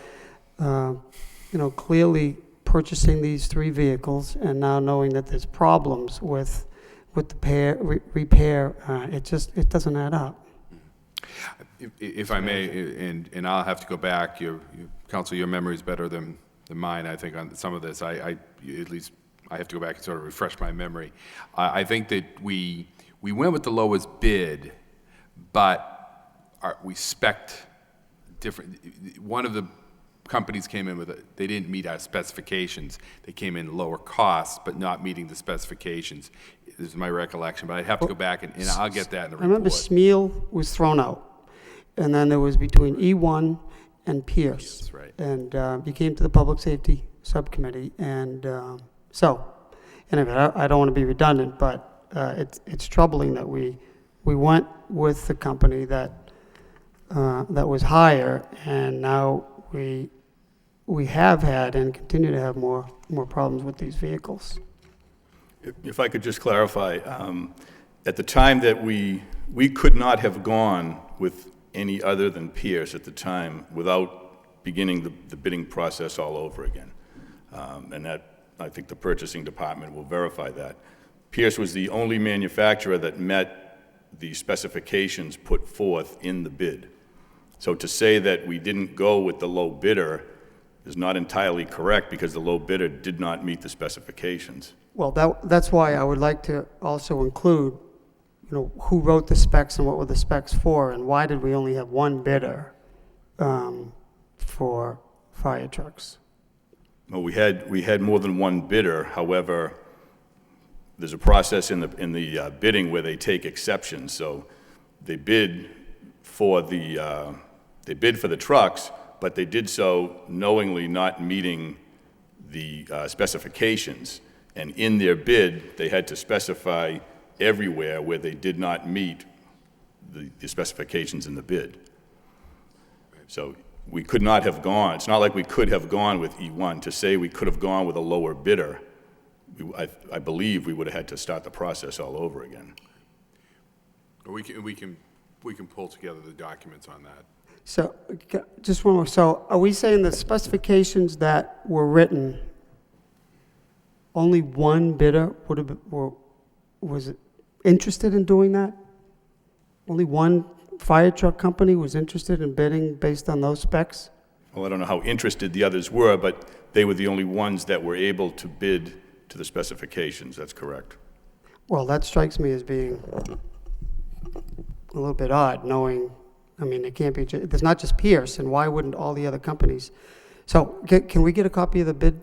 you know, clearly purchasing these 3 vehicles and now knowing that there's problems with the repair, it doesn't add up. If I may, and I'll have to go back, Council, your memory is better than mine, I think, on some of this. At least I have to go back and sort of refresh my memory. I think that we went with the lowest bid, but we spec'd different. One of the companies came in they didn't meet our specifications. They came in lower cost, but not meeting the specifications. This is my recollection, but I'd have to go back and I'll get that in the report. I remember Smeal was thrown out, and then there was between E1 and Pierce. That's right. And you came to the Public Safety Subcommittee, and so, anyway, I don't want to be redundant, but it's troubling that we went with the company that was higher, and now we have had and continue to have more problems with these vehicles. If I could just clarify, at the time that we could not have gone with any other than Pierce at the time without beginning the bidding process all over again. And that, I think the purchasing department will verify that. Pierce was the only manufacturer that met the specifications put forth in the bid. So to say that we didn't go with the low bidder is not entirely correct, because the low bidder did not meet the specifications. Well, that's why I would like to also include, you know, who wrote the specs and what were the specs for, and why did we only have 1 bidder for fire trucks? Well, we had more than 1 bidder. However, there's a process in the bidding where they take exceptions. So they bid for the trucks, but they did so knowingly not meeting the specifications. And in their bid, they had to specify everywhere where they did not meet the specifications in the bid. So we could not have gone, it's not like we could have gone with E1. To say we could have gone with a lower bidder, I believe we would have had to start the process all over again. We can pull together the documents on that. So, just one more. So, are we saying the specifications that were written, only 1 bidder was interested in doing that? Only 1 fire truck company was interested in bidding based on those specs? Well, I don't know how interested the others were, but they were the only ones that were able to bid to the specifications. That's correct. Well, that strikes me as being a little bit odd, knowing, I mean, it can't be, there's not just Pierce, and why wouldn't all the other companies? So can we get a copy of the bid?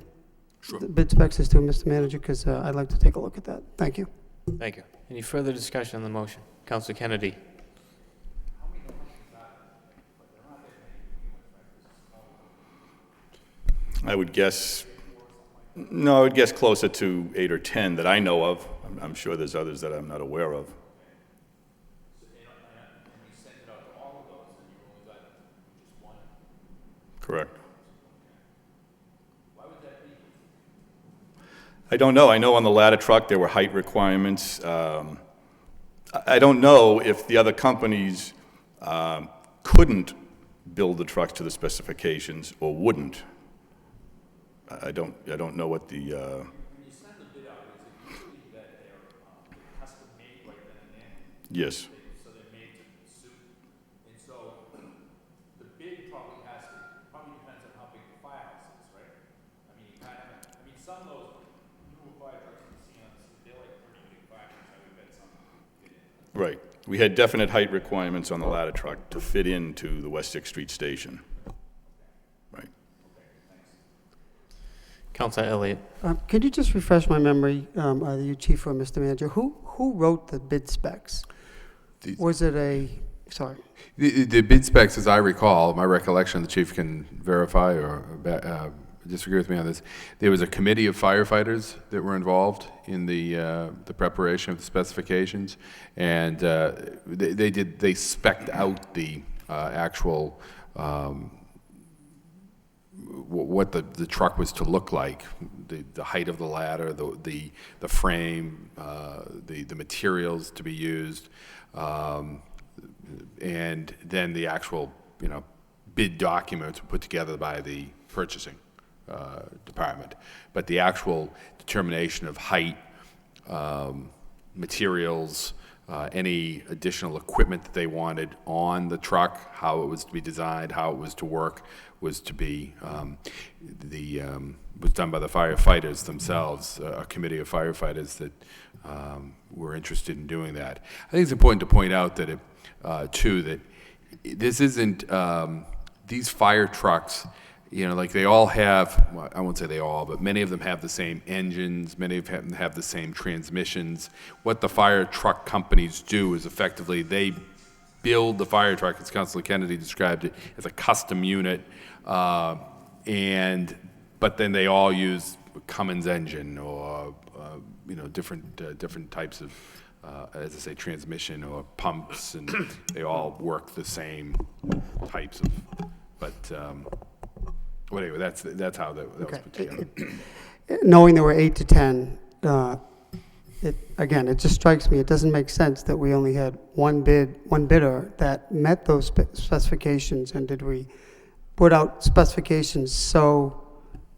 Sure. The bid specs too, Mr. Manager, because I'd like to take a look at that. Thank you. Thank you. Any further discussion on the motion? Councilor Kennedy. I would guess, no, I would guess closer to 8 or 10 that I know of. I'm sure there's others that I'm not aware of. Correct. I don't know. I know on the ladder truck there were height requirements. I don't know if the other companies couldn't build the trucks to the specifications or wouldn't. I don't know what the, When you send the bid out, is it usually that they're custom made right then and there? yes. So they're made to suit, and so the bid probably depends on how big the firehouse is, right? I mean, some of those newer fire trucks you've seen on the street, they're like pretty big fire trucks, I would bet some fit in. Right. We had definite height requirements on the ladder truck to fit into the West Sixth Street station. Right. Councilor Elliott. Could you just refresh my memory, either you, Chief or Mr. Manager, who wrote the bid specs? Was it sorry? The bid specs, as I recall, my recollection, the chief can verify or disagree with me on this. There was a committee of firefighters that were involved in the preparation of the specifications, and they spec'd out the actual what the truck was to look like, the height of the ladder, the frame, the materials to be used, and then the actual bid documents were put together by the purchasing department. But the actual determination of height, materials, any additional equipment that they wanted on the truck, how it was to be designed, how it was to work, was to be was done by the firefighters themselves, a committee of firefighters that were interested in doing that. I think it's important to point out that that this isn't these fire trucks. Like they all have, well, I won't say they all, but many of them have the same engines, many of them have the same transmissions. What the fire truck companies do is effectively they build the fire truck, as Councilor Kennedy described it, as a custom unit, but then they all use Cummins engine or different types of, as I say, transmission or pumps, and they all work the same types of, but. Well, anyway, that's how that was put together. Knowing there were 8 to 10, it just strikes me, it doesn't make sense that we only had one bidder that met those specifications, and did we put out specifications so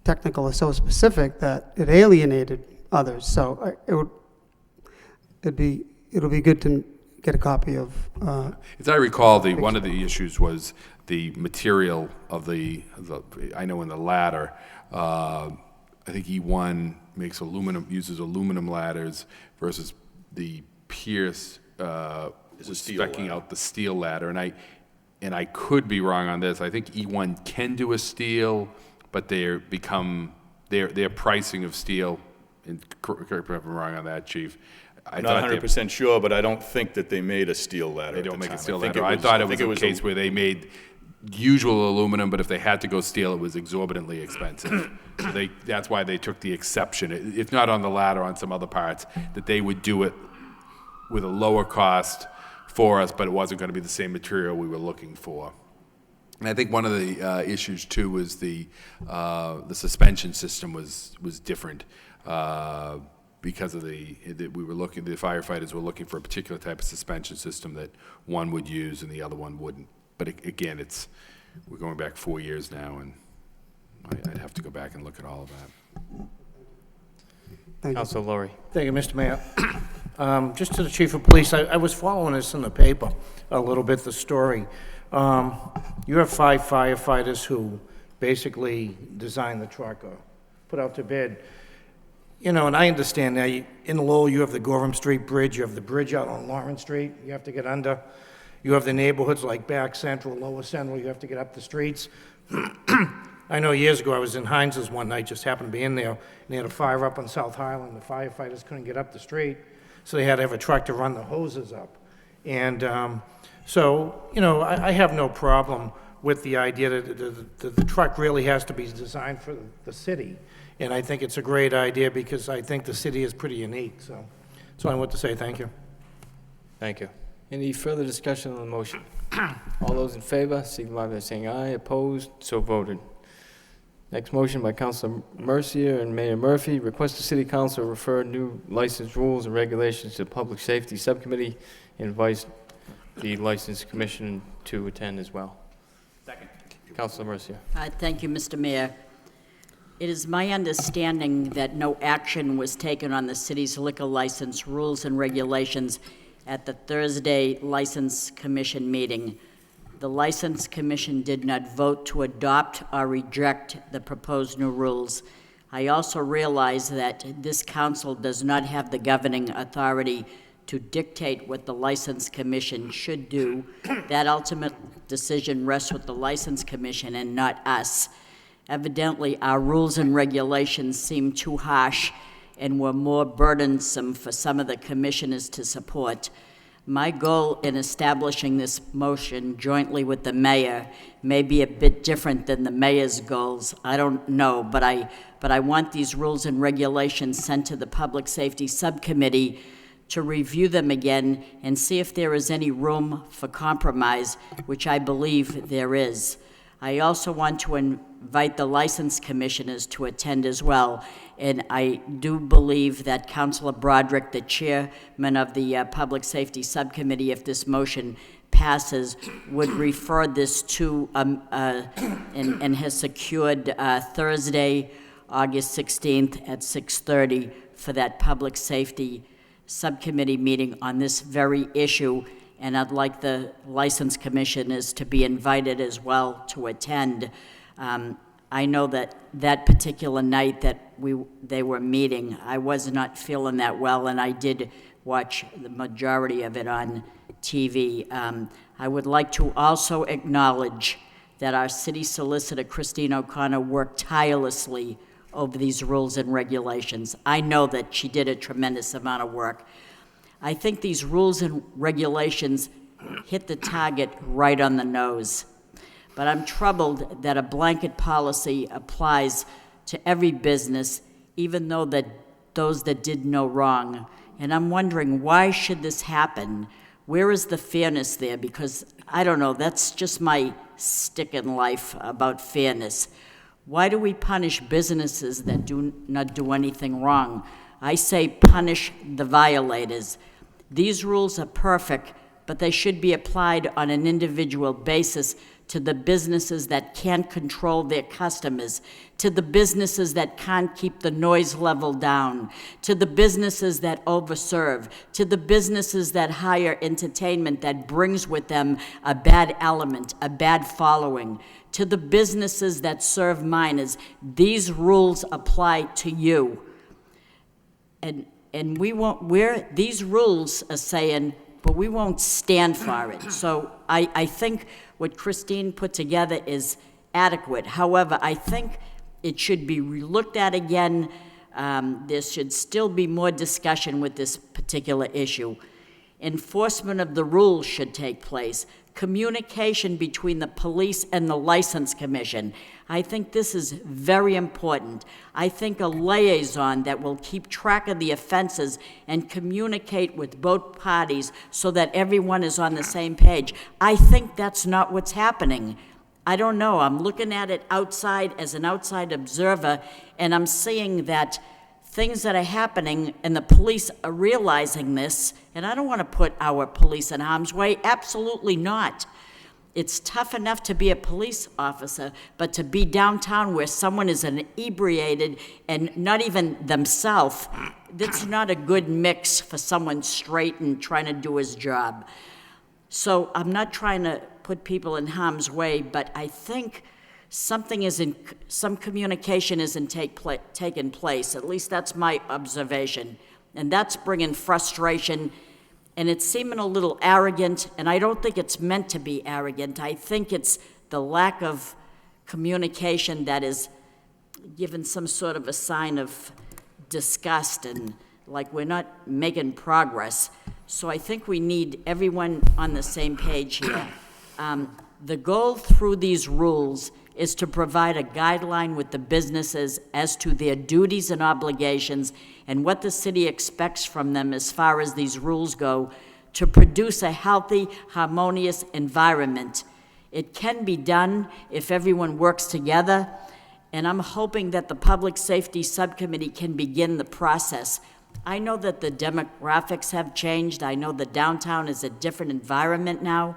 technical or so specific that it alienated others? So it'll be good to get a copy of. As I recall, one of the issues was the material of I know in the ladder, I think E1 uses aluminum ladders versus the Pierce was speccing out the steel ladder, and I could be wrong on this. I think E1 can do a steel, but their pricing of steel, and correct me if I'm wrong on that, Chief. I'm not 100% sure, but I don't think that they made a steel ladder. They don't make a steel ladder. I thought it was a case where they made usual aluminum, but if they had to go steel, it was exorbitantly expensive. So that's why they took the exception, if not on the ladder, on some other parts, that they would do it with a lower cost for us, but it wasn't going to be the same material we were looking for. And I think one of the issues too was the suspension system was different. Because of the firefighters were looking for a particular type of suspension system that one would use and the other one wouldn't. But again, we're going back 4 years now, and I'd have to go back and look at all of that. Councilor Laurie. Thank you, Mr. Mayor. Just to the Chief of Police, I was following this in the paper a little bit, the story. You have 5 firefighters who basically designed the truck or put out to bid. And I understand now, in Lowell, you have the Gorham Street Bridge, you have the bridge out on Lawrence Street, you have to get under. You have the neighborhoods like Back Central, Lower Central, you have to get up the streets. I know years ago, I was in Heinz's one night, just happened to be in there, and they had a fire up on South Highland. The firefighters couldn't get up the street, so they had to have a truck to run the hoses up. And I have no problem with the idea that the truck really has to be designed for the city. And I think it's a great idea because I think the city is pretty unique. So that's all I want to say. Thank you. Thank you. Any further discussion on the motion? All those in favor, signify by saying aye. Opposed? So voted. Next motion by Councilor Mercier and Mayor Murphy. Request the City Council refer new license rules and regulations to the Public Safety Subcommittee and invite the License Commission to attend as well. Second. Councilor Mercia. Thank you, Mr. Mayor. It is my understanding that no action was taken on the city's liquor license rules and regulations at the Thursday License Commission meeting. The License Commission did not vote to adopt or reject the proposed new rules. I also realize that this council does not have the governing authority to dictate what the License Commission should do. That ultimate decision rests with the License Commission and not us. Evidently, our rules and regulations seem too harsh and were more burdensome for some of the commissioners to support. My goal in establishing this motion jointly with the mayor may be a bit different than the mayor's goals. I don't know, but I want these rules and regulations sent to the Public Safety Subcommittee to review them again and see if there is any room for compromise, which I believe there is. I also want to invite the license commissioners to attend as well, and I do believe that Councilor Broderick, the chairman of the Public Safety Subcommittee, if this motion passes, would refer this to and has secured Thursday, August 16th at 6:30 for that Public Safety Subcommittee meeting on this very issue, and I'd like the license commissioners to be invited as well to attend. I know that that particular night that they were meeting, I was not feeling that well, and I did watch the majority of it on TV. I would like to also acknowledge that our city solicitor, Christine O'Connor, worked tirelessly over these rules and regulations. I know that she did a tremendous amount of work. I think these rules and regulations hit the target right on the nose. But I'm troubled that a blanket policy applies to every business, even though those that did no wrong. And I'm wondering, why should this happen? Where is the fairness there? Because, I don't know, that's just my stick in life about fairness. Why do we punish businesses that do not do anything wrong? I say punish the violators. These rules are perfect, but they should be applied on an individual basis to the businesses that can't control their customers, to the businesses that can't keep the noise level down, to the businesses that overserve, to the businesses that hire entertainment that brings with them a bad element, a bad following, to the businesses that serve minors. These rules apply to you. And we won't, these rules are saying, but we won't stand for it. So I think what Christine put together is adequate. However, I think it should be looked at again. There should still be more discussion with this particular issue. Enforcement of the rules should take place. Communication between the police and the License Commission. I think this is very important. I think a liaison that will keep track of the offenses and communicate with both parties so that everyone is on the same page. I think that's not what's happening. I don't know. I'm looking at it outside as an outside observer, and I'm seeing that things that are happening, and the police are realizing this, and I don't want to put our police in harm's way, absolutely not. It's tough enough to be a police officer, but to be downtown where someone is inebriated and not even themselves, that's not a good mix for someone straight and trying to do his job. So I'm not trying to put people in harm's way, but I think some communication isn't taking place. At least that's my observation. And that's bringing frustration, and it's seeming a little arrogant, and I don't think it's meant to be arrogant. I think it's the lack of communication that is given some sort of a sign of disgust and like we're not making progress. So I think we need everyone on the same page here. The goal through these rules is to provide a guideline with the businesses as to their duties and obligations and what the city expects from them as far as these rules go to produce a healthy, harmonious environment. It can be done if everyone works together, and I'm hoping that the Public Safety Subcommittee can begin the process. I know that the demographics have changed. I know the downtown is a different environment now.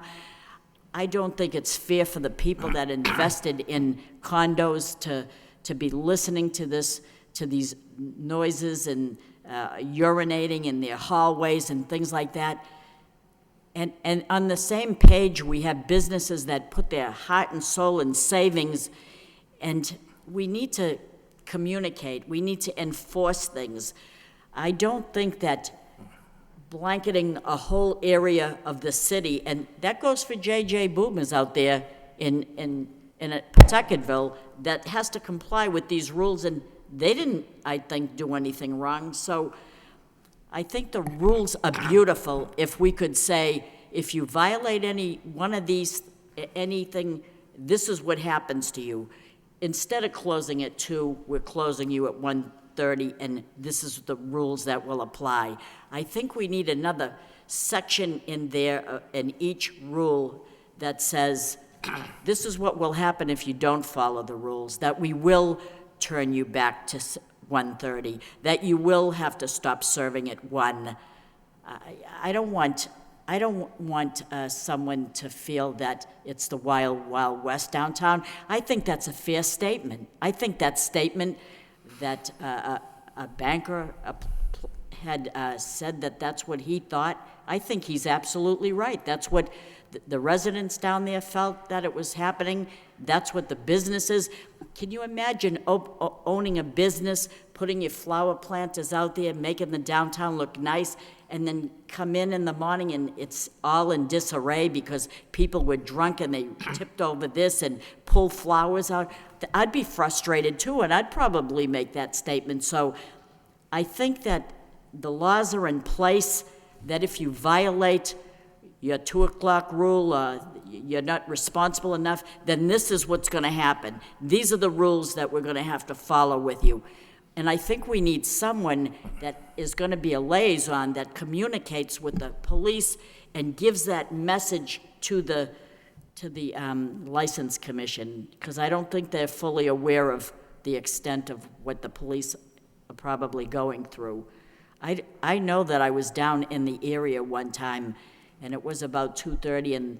I don't think it's fair for the people that invested in condos to be listening to these noises and urinating in their hallways and things like that. And on the same page, we have businesses that put their heart and soul in savings, and we need to communicate. We need to enforce things. I don't think that blanketing a whole area of the city, and that goes for J.J. Boomers out there in Pawtucketville, that has to comply with these rules, and they didn't, I think, do anything wrong. So I think the rules are beautiful. If we could say, if you violate any one of these, anything, this is what happens to you. Instead of closing at 2, we're closing you at 1:30, and this is the rules that will apply. I think we need another section in there, in each rule, that says, this is what will happen if you don't follow the rules, that we will turn you back to 1:30, that you will have to stop serving at 1. I don't want someone to feel that it's the wild, wild west downtown. I think that's a fair statement. I think that statement that a banker had said that that's what he thought, I think he's absolutely right. That's what the residents down there felt, that it was happening. That's what the businesses. Can you imagine owning a business, putting your flower planters out there, making the downtown look nice, and then come in the morning and it's all in disarray because people were drunk and they tipped over this and pulled flowers out? I'd be frustrated too, and I'd probably make that statement. So I think that the laws are in place, that if you violate your 2 o'clock rule, you're not responsible enough, then this is what's going to happen. These are the rules that we're going to have to follow with you. And I think we need someone that is going to be a liaison that communicates with the police and gives that message to the License Commission, because I don't think they're fully aware of the extent of what the police are probably going through. I know that I was down in the area one time, and it was about 2:30, and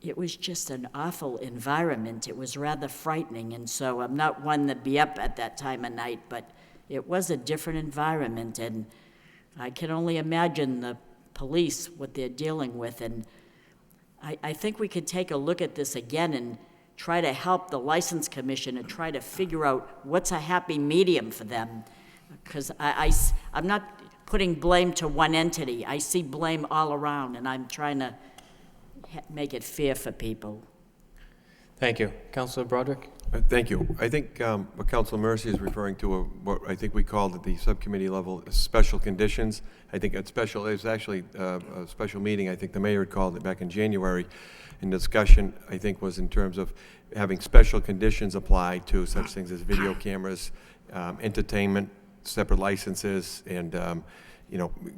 it was just an awful environment. It was rather frightening, and so I'm not one to be up at that time of night, but it was a different environment, and I can only imagine the police, what they're dealing with, and I think we could take a look at this again and try to help the License Commission and try to figure out what's a happy medium for them, because I'm not putting blame to one entity. I see blame all around, and I'm trying to make it fair for people. Thank you. Councilor Broderick? Thank you. I think what Councilor Mercy is referring to, what I think we called at the subcommittee level, special conditions. I think it's special. It was actually a special meeting. I think the mayor had called it back in January. And discussion, I think, was in terms of having special conditions apply to such things as video cameras, entertainment, separate licenses, and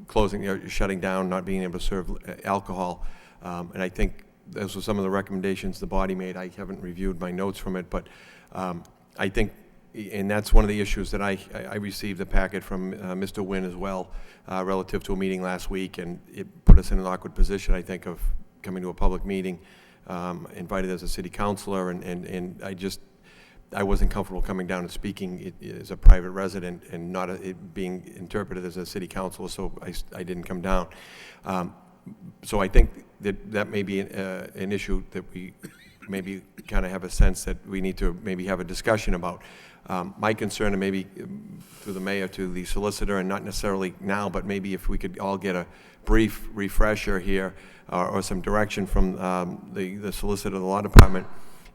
closing, shutting down, not being able to serve alcohol. And I think those were some of the recommendations the body made. I haven't reviewed my notes from it, but I think, and that's one of the issues that I received a packet from Mr. Wynn as well, relative to a meeting last week, and it put us in an awkward position, I think, of coming to a public meeting, invited as a city councilor, and I wasn't comfortable coming down and speaking as a private resident and not it being interpreted as a city councilor, so I didn't come down. So I think that may be an issue that we maybe kind of have a sense that we need to maybe have a discussion about. My concern, and maybe through the mayor to the solicitor, and not necessarily now, but maybe if we could all get a brief refresher here or some direction from the solicitor of the law department,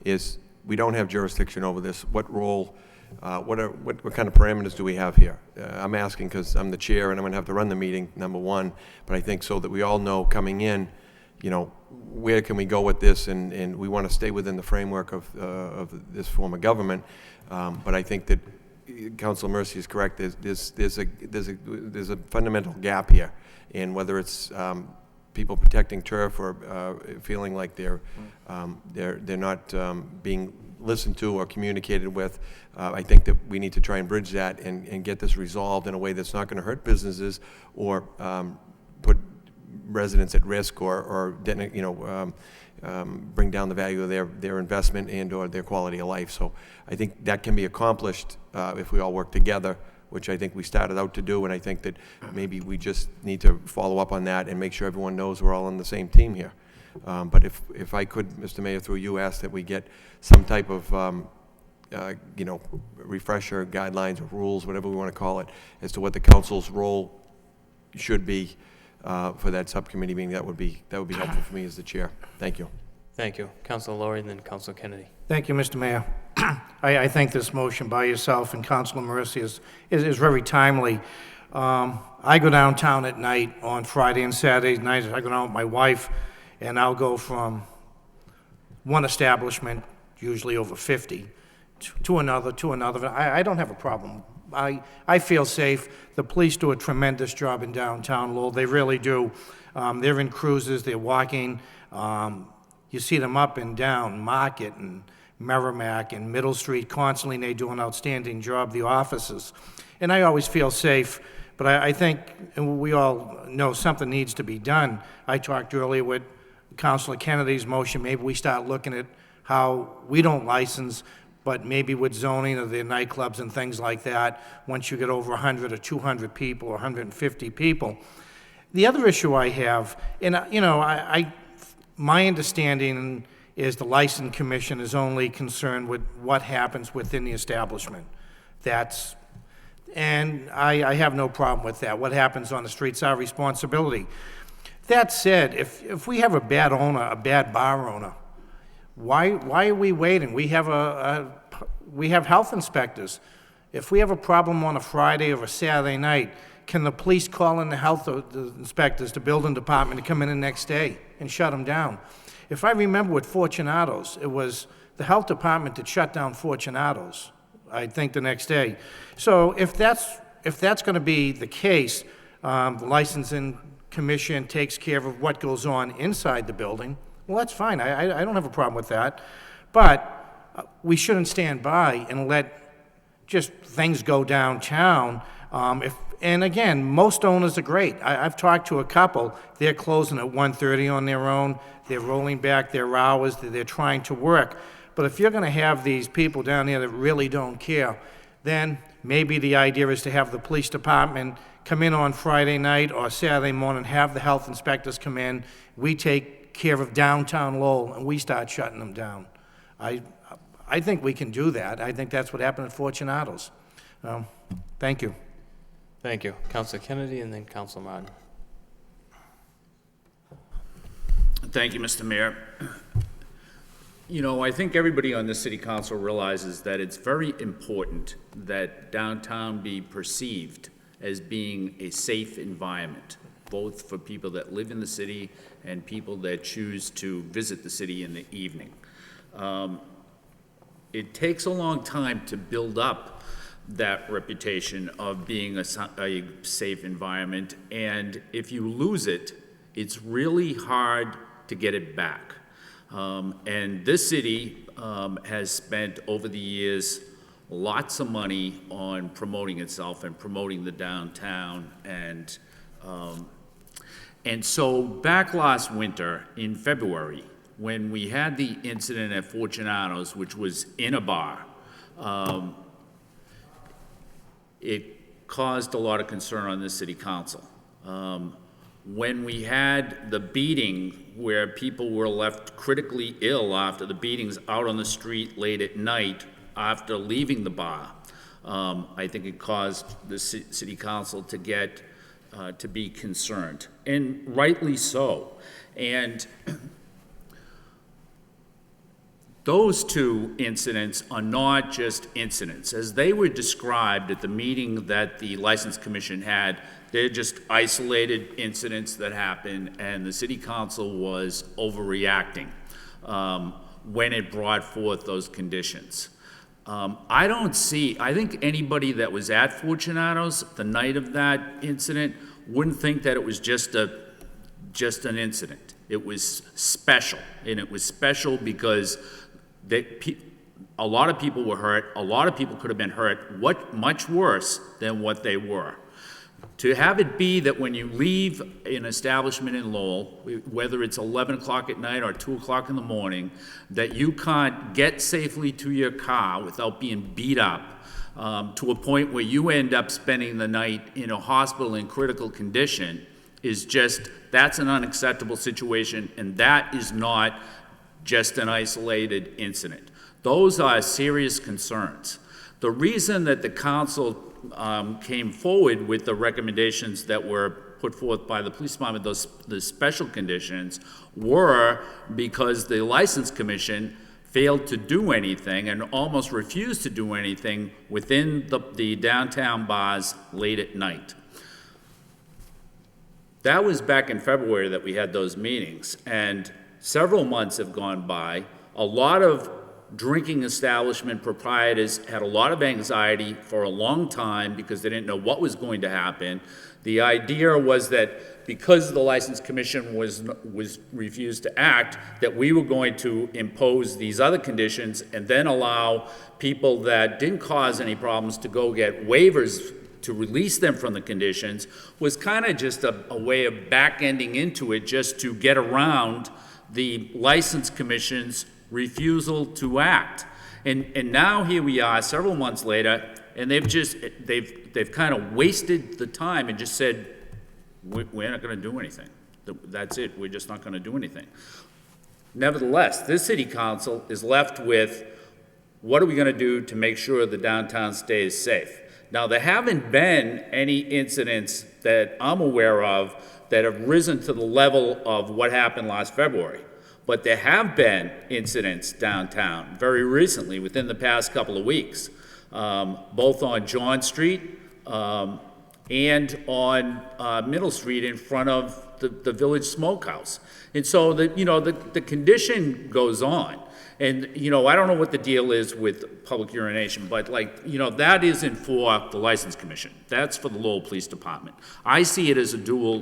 is we don't have jurisdiction over this. What role, what kind of parameters do we have here? I'm asking because I'm the chair and I'm going to have to run the meeting, number one, but I think so that we all know coming in, where can we go with this, and we want to stay within the framework of this form of government. But I think that Councilor Mercy is correct. There's a fundamental gap here, and whether it's people protecting turf or feeling like they're not being listened to or communicated with, I think that we need to try and bridge that and get this resolved in a way that's not going to hurt businesses or put residents at risk or bring down the value of their investment and or their quality of life. So I think that can be accomplished if we all work together, which I think we started out to do, and I think that maybe we just need to follow up on that and make sure everyone knows we're all on the same team here. But if I could, Mr. Mayor, through you, ask that we get some type of refresher guidelines or rules, whatever we want to call it, as to what the council's role should be for that subcommittee meeting, that would be helpful for me as the chair. Thank you. Thank you. Councilor Lowry and then Councilor Kennedy. Thank you, Mr. Mayor. I think this motion by yourself and Councilor Mercy is very timely. I go downtown at night on Friday and Saturday nights. I go down with my wife, and I'll go from one establishment, usually over 50, to another, to another. I don't have a problem. I feel safe. The police do a tremendous job in downtown Lowell. They really do. They're in cruises. They're walking. You see them up and down Market and Merrimack and Middle Street constantly, and they do an outstanding job, the officers. And I always feel safe, but I think, and we all know something needs to be done. I talked earlier with Councilor Kennedy's motion, maybe we start looking at how we don't license, but maybe with zoning of the nightclubs and things like that, once you get over 100 or 200 people or 150 people. The other issue I have, and my understanding is the License Commission is only concerned with what happens within the establishment. And I have no problem with that. What happens on the street's our responsibility. That said, if we have a bad owner, a bad bar owner, why are we waiting? we have health inspectors. If we have a problem on a Friday or a Saturday night, can the police call in the health inspectors, the building department, to come in the next day and shut them down? If I remember with Fortunato's, it was the health department that shut down Fortunato's, I think, the next day. So if that's going to be the case, the licensing commission takes care of what goes on inside the building. Well, that's fine. I don't have a problem with that. But we shouldn't stand by and let just things go downtown. And again, most owners are great. I've talked to a couple. They're closing at 1:30 on their own. They're rolling back their hours. They're trying to work. But if you're going to have these people down there that really don't care, then maybe the idea is to have the police department come in on Friday night or Saturday morning, have the health inspectors come in. We take care of downtown Lowell, and we start shutting them down. I think we can do that. I think that's what happened at Fortunato's. Thank you. Thank you. Councilor Kennedy and then Councilor Martin. Thank you, Mr. Mayor. I think everybody on the city council realizes that it's very important that downtown be perceived as being a safe environment, both for people that live in the city and people that choose to visit the city in the evening. It takes a long time to build up that reputation of being a safe environment, and if you lose it, it's really hard to get it back. And this city has spent over the years lots of money on promoting itself and promoting the downtown, and so back last winter in February, when we had the incident at Fortunato's, which was in a bar, it caused a lot of concern on the city council. When we had the beating where people were left critically ill after the beatings out on the street late at night after leaving the bar, I think it caused the city council to get to be concerned, and rightly so. And those two incidents are not just incidents. As they were described at the meeting that the License Commission had, they're just isolated incidents that happened, and the city council was overreacting when it brought forth those conditions. I think anybody that was at Fortunato's the night of that incident wouldn't think that it was just an incident. It was special, and it was special because a lot of people were hurt. A lot of people could have been hurt much worse than what they were. To have it be that when you leave an establishment in Lowell, whether it's 11 o'clock at night or 2 o'clock in the morning, that you can't get safely to your car without being beat up, to a point where you end up spending the night in a hospital in critical condition, is just, that's an unacceptable situation, and that is not just an isolated incident. Those are serious concerns. The reason that the council came forward with the recommendations that were put forth by the police department, the special conditions, were because the license commission failed to do anything and almost refused to do anything within the downtown bars late at night. That was back in February that we had those meetings, and several months have gone by. A lot of drinking establishment proprietors had a lot of anxiety for a long time because they didn't know what was going to happen. The idea was that because the license commission was refused to act, that we were going to impose these other conditions and then allow people that didn't cause any problems to go get waivers to release them from the conditions, was kind of just a way of back-ending into it just to get around the license commission's refusal to act. And now here we are several months later, and they've kind of wasted the time and just said, we're not going to do anything. That's it, we're just not going to do anything. Nevertheless, this city council is left with, what are we going to do to make sure the downtown stays safe? Now, there haven't been any incidents that I'm aware of that have risen to the level of what happened last February. But there have been incidents downtown very recently, within the past couple of weeks, both on John Street and on Middle Street in front of the Village Smokehouse. And so the condition goes on. And, I don't know what the deal is with public urination, but that isn't for the License Commission. That's for the Lowell Police Department. I see it as a dual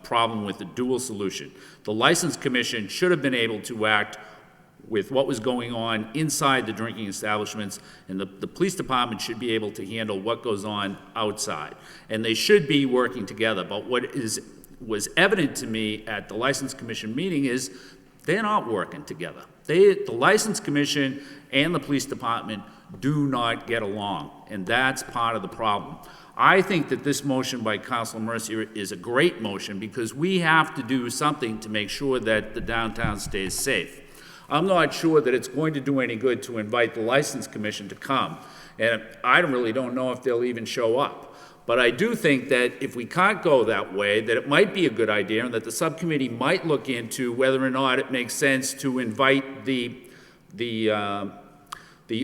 problem with a dual solution. The License Commission should have been able to act with what was going on inside the drinking establishments, and the police department should be able to handle what goes on outside. And they should be working together. But what was evident to me at the License Commission meeting is they're not working together. The License Commission and the police department do not get along, and that's part of the problem. I think that this motion by Councilor Mercier is a great motion because we have to do something to make sure that the downtown stays safe. I'm not sure that it's going to do any good to invite the License Commission to come, and I really don't know if they'll even show up. But I do think that if we can't go that way, that it might be a good idea and that the subcommittee might look into whether or not it makes sense to invite the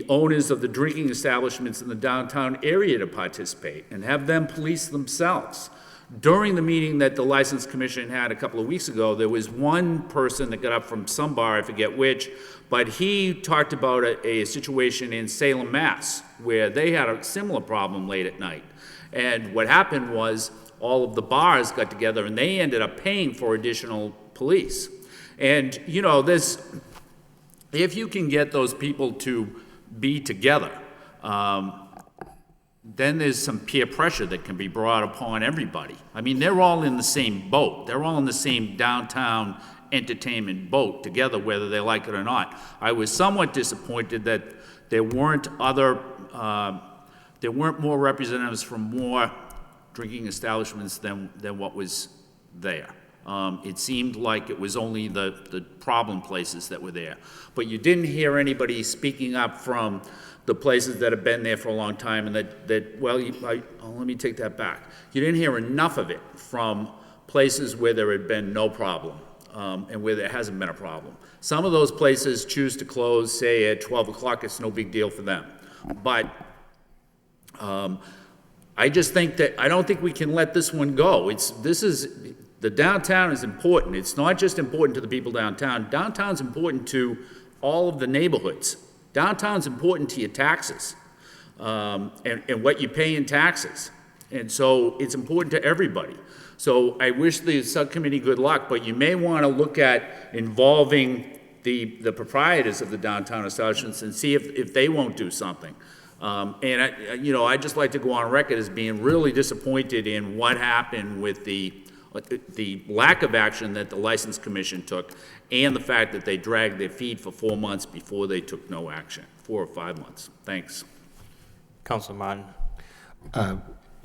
owners of the drinking establishments in the downtown area to participate and have them police themselves. During the meeting that the License Commission had a couple of weeks ago, there was one person that got up from some bar, I forget which, but he talked about a situation in Salem, Mass, where they had a similar problem late at night. And what happened was all of the bars got together and they ended up paying for additional police. And, if you can get those people to be together, then there's some peer pressure that can be brought upon everybody. I mean, they're all in the same boat. They're all in the same downtown entertainment boat together, whether they like it or not. I was somewhat disappointed that there weren't more representatives from more drinking establishments than what was there. It seemed like it was only the problem places that were there. But you didn't hear anybody speaking up from the places that have been there for a long time and let me take that back. You didn't hear enough of it from places where there had been no problem and where there hasn't been a problem. Some of those places choose to close, say, at 12 o'clock. It's no big deal for them. But I just think that I don't think we can let this one go. The downtown is important. It's not just important to the people downtown. Downtown's important to all of the neighborhoods. Downtown's important to your taxes and what you pay in taxes. And so it's important to everybody. So I wish the subcommittee good luck, but you may want to look at involving the proprietors of the downtown establishments and see if they won't do something. And I'd just like to go on record as being really disappointed in what happened with the lack of action that the License Commission took, and the fact that they dragged their feet for 4 months before they took no action, 4 or 5 months. Thanks. Councilor Martin.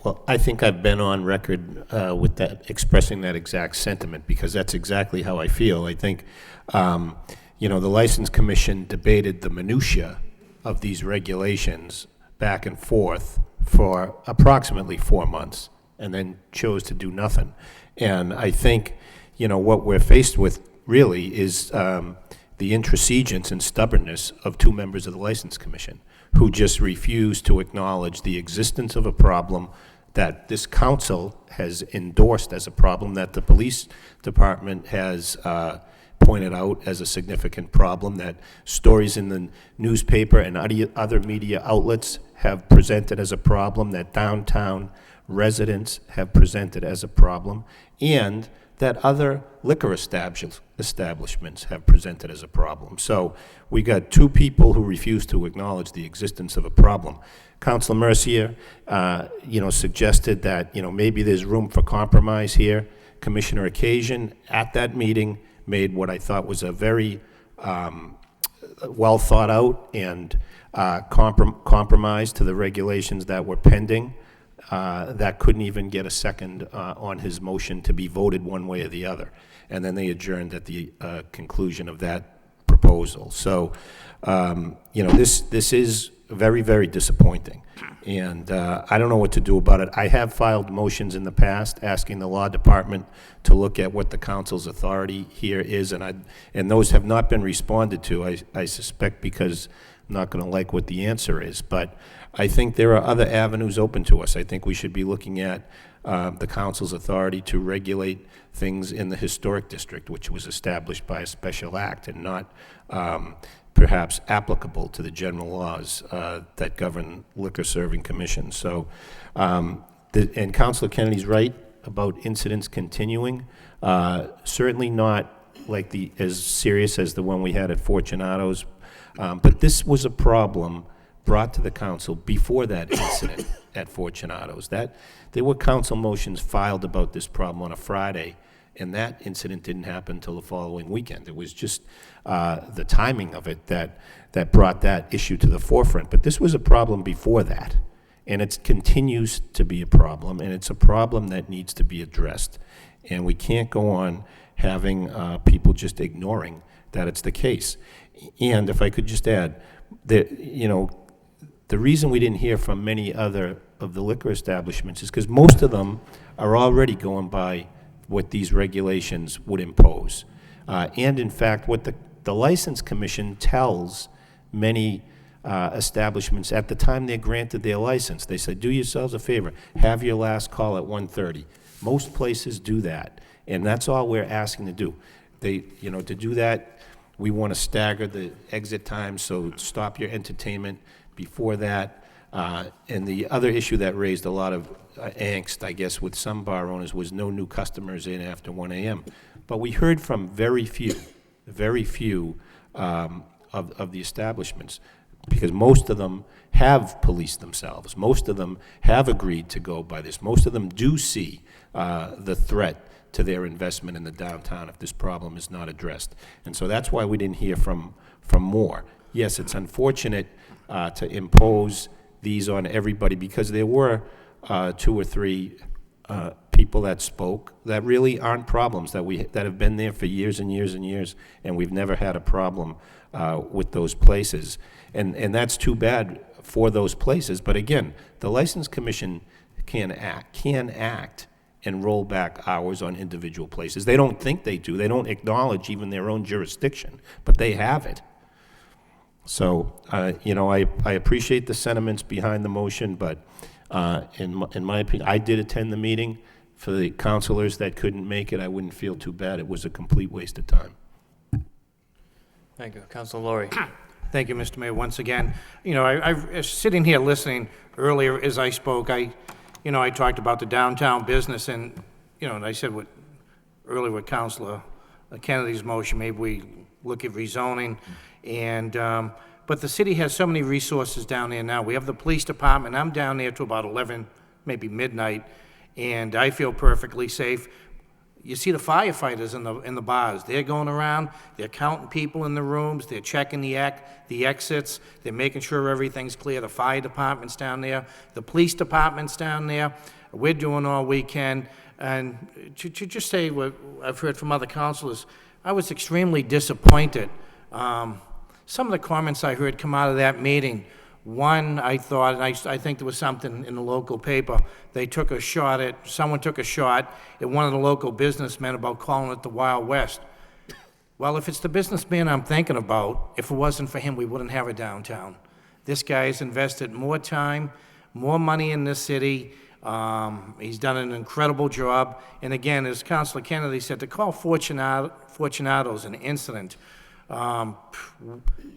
Well, I think I've been on record with that, expressing that exact sentiment, because that's exactly how I feel. I think, the License Commission debated the minutia of these regulations back and forth for approximately 4 months, and then chose to do nothing. And I think, what we're faced with really is the intransigence and stubbornness of 2 members of the License Commission who just refuse to acknowledge the existence of a problem that this council has endorsed as a problem, that the police department has pointed out as a significant problem, that stories in the newspaper and other media outlets have presented as a problem, that downtown residents have presented as a problem, and that other liquor establishments have presented as a problem. So we got 2 people who refuse to acknowledge the existence of a problem. Councilor Mercier, suggested that, maybe there's room for compromise here. Commissioner Occasion, at that meeting, made what I thought was a very well thought out and compromise to the regulations that were pending. That couldn't even get a second on his motion to be voted one way or the other. And then they adjourned at the conclusion of that proposal. So, this is very, very disappointing. And I don't know what to do about it. I have filed motions in the past asking the law department to look at what the council's authority here is, and those have not been responded to, I suspect, because I'm not going to like what the answer is. But I think there are other avenues open to us. I think we should be looking at the council's authority to regulate things in the historic district, which was established by a special act and not perhaps applicable to the general laws that govern liquor serving commissions. So, and Councilor Kennedy's right about incidents continuing. Certainly not like as serious as the one we had at Fortunato's, but this was a problem brought to the council before that incident at Fortunato's. There were council motions filed about this problem on a Friday, and that incident didn't happen until the following weekend. It was just the timing of it that brought that issue to the forefront. But this was a problem before that, and it continues to be a problem, and it's a problem that needs to be addressed. And we can't go on having people just ignoring that it's the case. And if I could just add, that the reason we didn't hear from many other of the liquor establishments is because most of them are already going by what these regulations would impose. And in fact, what the License Commission tells many establishments at the time they're granted their license, they say, do yourselves a favor, have your last call at 1:30. Most places do that, and that's all we're asking to do. To do that, we want to stagger the exit time, so stop your entertainment before that. And the other issue that raised a lot of angst, I guess, with some bar owners was no new customers in after 1 a.m. But we heard from very few of the establishments, because most of them have policed themselves. Most of them have agreed to go by this. Most of them do see the threat to their investment in the downtown if this problem is not addressed. And so that's why we didn't hear from more. Yes, it's unfortunate to impose these on everybody, because there were 2 or 3 people that spoke that really aren't problems, that have been there for years and years and years, and we've never had a problem with those places. And that's too bad for those places. But again, the License Commission can act and roll back hours on individual places. They don't think they do. They don't acknowledge even their own jurisdiction, but they have it. So, I appreciate the sentiments behind the motion, but in my opinion, I did attend the meeting. For the councilors that couldn't make it, I wouldn't feel too bad. It was a complete waste of time. Thank you. Councilor Laurie. Thank you, Mr. Mayor, once again. I was sitting here listening earlier as I spoke. I talked about the downtown business, and, and I said earlier with Councilor Kennedy's motion, maybe we look at rezoning. And but the city has so many resources down there now. We have the police department. I'm down there to about 11, maybe midnight, and I feel perfectly safe. You see the firefighters in the bars. They're going around, they're counting people in the rooms, they're checking the exits, they're making sure everything's clear. The fire department's down there, the police department's down there. We're doing all we can. And to just say what I've heard from other councilors, I was extremely disappointed. Some of the comments I heard come out of that meeting, one, I thought, and I think there was something in the local paper, someone took a shot at one of the local businessmen about calling it the Wild West. Well, if it's the businessman I'm thinking about, if it wasn't for him, we wouldn't have a downtown. This guy's invested more time, more money in this city. He's done an incredible job. And again, as Councilor Kennedy said, to call Fortunato's an incident,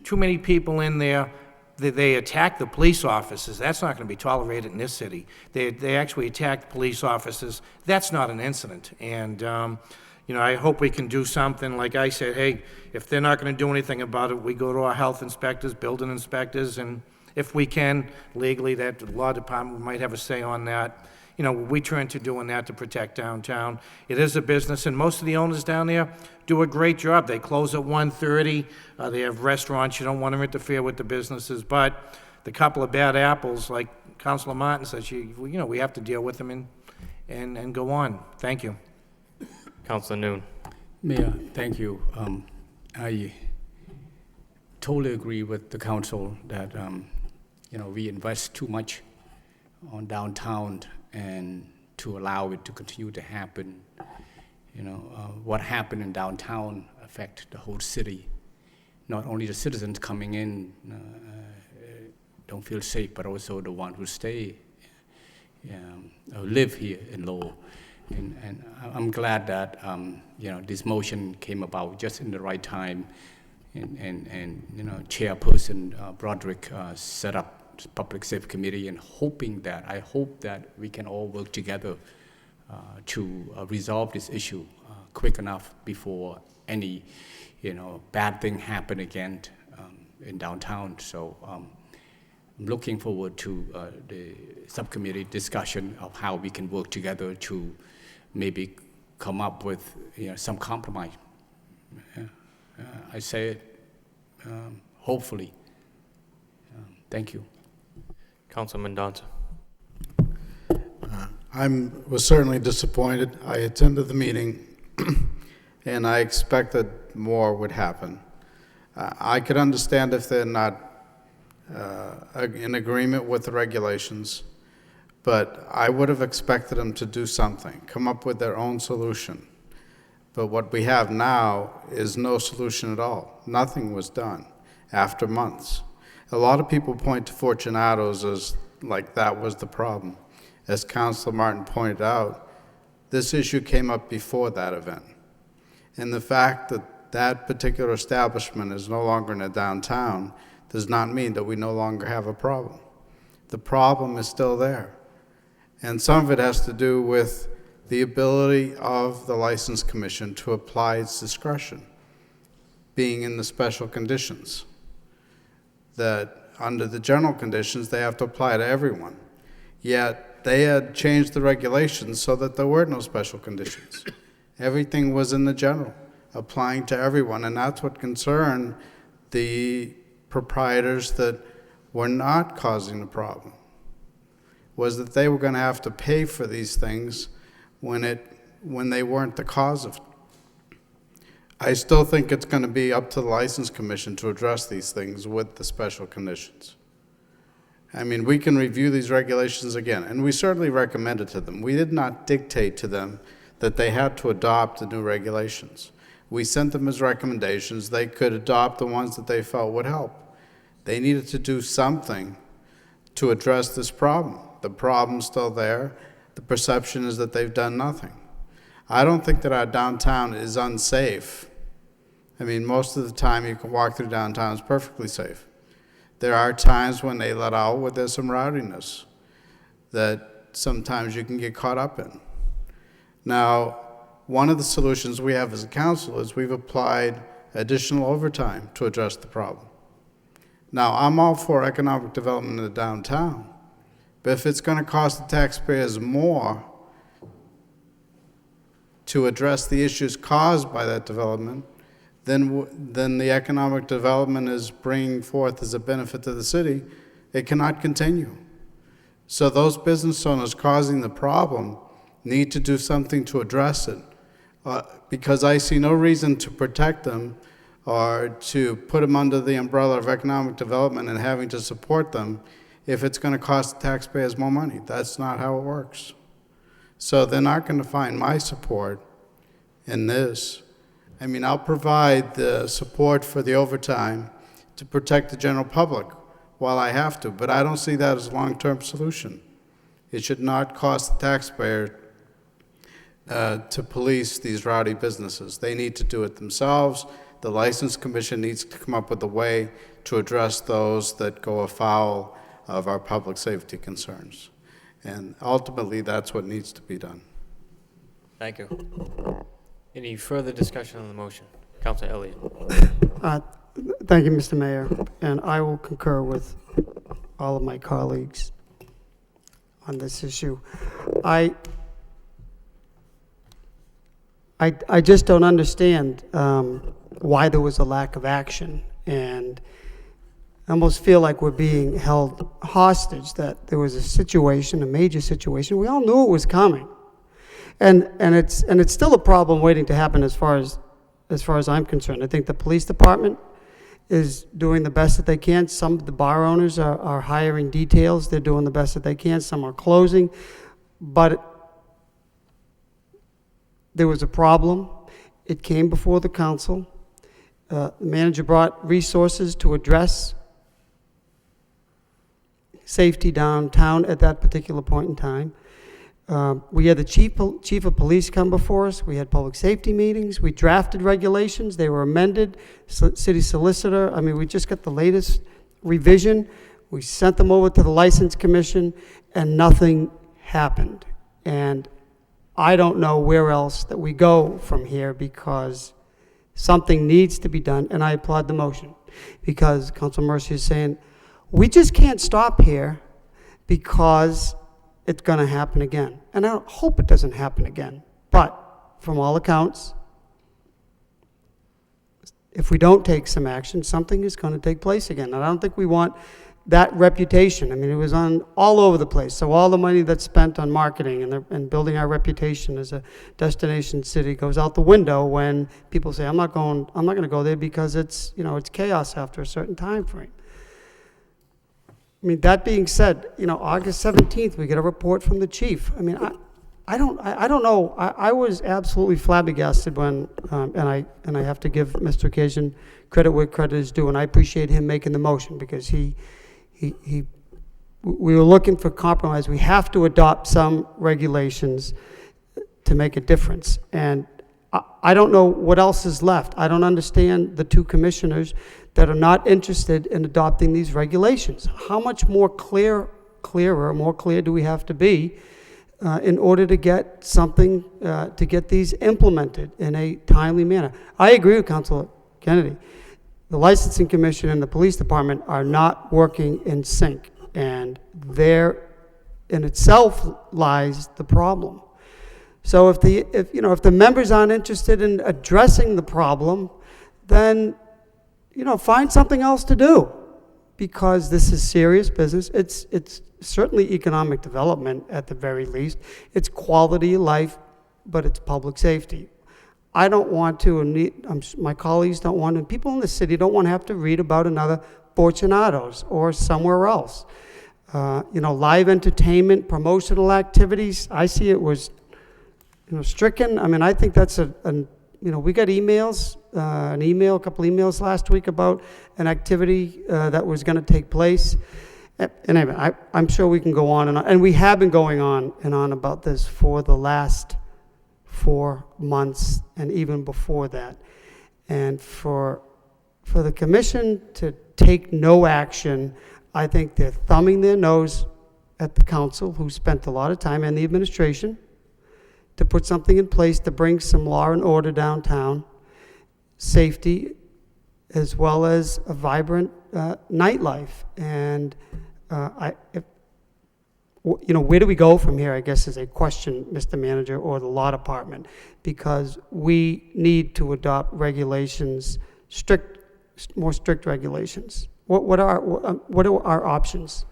too many people in there, they attack the police officers. That's not going to be tolerated in this city. They actually attacked police officers. That's not an incident. And, I hope we can do something. Like I said, hey, if they're not going to do anything about it, we go to our health inspectors, building inspectors, and if we can, legally, that the law department might have a say on that. We turn to doing that to protect downtown. It is a business, and most of the owners down there do a great job. They close at 1:30. They have restaurants. You don't want to interfere with the businesses, but the couple of bad apples, like Councilor Martin says, we have to deal with them and go on. Thank you. Councilor Noon. Mayor, thank you. I totally agree with the council that we invest too much on downtown and to allow it to continue to happen. What happened in downtown affect the whole city. Not only the citizens coming in don't feel safe, but also the ones who stay or live here in Lowell. And I'm glad that this motion came about just in the right time. And Chairperson Broderick set up Public Safety Committee, and I hope that we can all work together to resolve this issue quick enough before any, bad thing happen again in downtown. So I'm looking forward to the subcommittee discussion of how we can work together to maybe come up with some compromise. I say it, hopefully. Thank you. Councilman Mendoza. I was certainly disappointed. I attended the meeting, and I expected more would happen. I could understand if they're not in agreement with the regulations, but I would have expected them to do something, come up with their own solution. But what we have now is no solution at all. Nothing was done after months. A lot of people point to Fortunato's as like that was the problem. As Councilor Martin pointed out, this issue came up before that event. And the fact that that particular establishment is no longer in a downtown does not mean that we no longer have a problem. The problem is still there. And some of it has to do with the ability of the License Commission to apply its discretion, being in the special conditions. That under the general conditions, they have to apply to everyone. Yet they had changed the regulations so that there were no special conditions. Everything was in the general, applying to everyone, and that's what concerned the proprietors that were not causing the problem, was that they were going to have to pay for these things when they weren't the cause of it. I still think it's going to be up to the License Commission to address these things with the special conditions. I mean, we can review these regulations again, and we certainly recommend it to them. We did not dictate to them that they had to adopt the new regulations. We sent them as recommendations. They could adopt the ones that they felt would help. They needed to do something to address this problem. The problem's still there. The perception is that they've done nothing. I don't think that our downtown is unsafe. I mean, most of the time you can walk through downtown, it's perfectly safe. There are times when they let out where there's some rowdiness that sometimes you can get caught up in. Now, one of the solutions we have as a council is we've applied additional overtime to address the problem. Now, I'm all for economic development in the downtown, but if it's going to cost the taxpayers more to address the issues caused by that development, then the economic development is bringing forth as a benefit to the city, it cannot continue. So those business owners causing the problem need to do something to address it, because I see no reason to protect them or to put them under the umbrella of economic development and having to support them if it's going to cost the taxpayers more money. That's not how it works. So they're not going to find my support in this. I mean, I'll provide the support for the overtime to protect the general public while I have to, but I don't see that as a long-term solution. It should not cost the taxpayer to police these rowdy businesses. They need to do it themselves. The License Commission needs to come up with a way to address those that go afoul of our public safety concerns. And ultimately, that's what needs to be done. Thank you. Any further discussion on the motion? Councilor Elliott. Thank you, Mr. Mayor, and I will concur with all of my colleagues on this issue. I just don't understand why there was a lack of action, and I almost feel like we're being held hostage, that there was a situation, a major situation. We all knew it was coming. And it's still a problem waiting to happen as far as I'm concerned. I think the police department is doing the best that they can. Some of the bar owners are hiring details. They're doing the best that they can. Some are closing. But there was a problem. It came before the council. The manager brought resources to address safety downtown at that particular point in time. We had the chief of police come before us. We had public safety meetings. We drafted regulations. They were amended. City solicitor, I mean, we just got the latest revision. We sent them over to the License Commission, and nothing happened. And I don't know where else that we go from here, because something needs to be done, and I applaud the motion, because Councilor Mercy is saying, we just can't stop here because it's going to happen again. And I hope it doesn't happen again. But from all accounts, if we don't take some action, something is going to take place again. And I don't think we want that reputation. I mean, it was on all over the place. So all the money that's spent on marketing and building our reputation as a destination city goes out the window when people say, I'm not going to go there because it's chaos after a certain time frame. I mean, that being said, August 17th, we get a report from the chief. I mean, I don't know. I was absolutely flabbergasted when, and I have to give Mr. Occasion credit where credit is due, and I appreciate him making the motion, because we were looking for compromise. We have to adopt some regulations to make a difference, and I don't know what else is left. I don't understand the two commissioners that are not interested in adopting these regulations. How much more clear do we have to be in order to get something, to get these implemented in a timely manner? I agree with Councilor Kennedy. The Licensing Commission and the Police Department are not working in sync, and there in itself lies the problem. So if the members aren't interested in addressing the problem, then find something else to do, because this is serious business. It's certainly economic development at the very least. It's quality of life, but it's public safety. I don't want to, and my colleagues don't want, and people in the city don't want to have to read about another Fortunato's or somewhere else. Live entertainment, promotional activities, I see it was stricken. I mean, I think that's we got emails, a couple emails last week about an activity that was going to take place. And anyway, I'm sure we can go on, and we have been going on and on about this for the last 4 months and even before that. And for the commission to take no action, I think they're thumbing their nose at the council, who spent a lot of time, and the administration, to put something in place to bring some law and order downtown, safety, as well as a vibrant nightlife. And where do we go from here, I guess, is a question, Mr. Manager, or the law department, because we need to adopt regulations, more strict regulations. What are our options?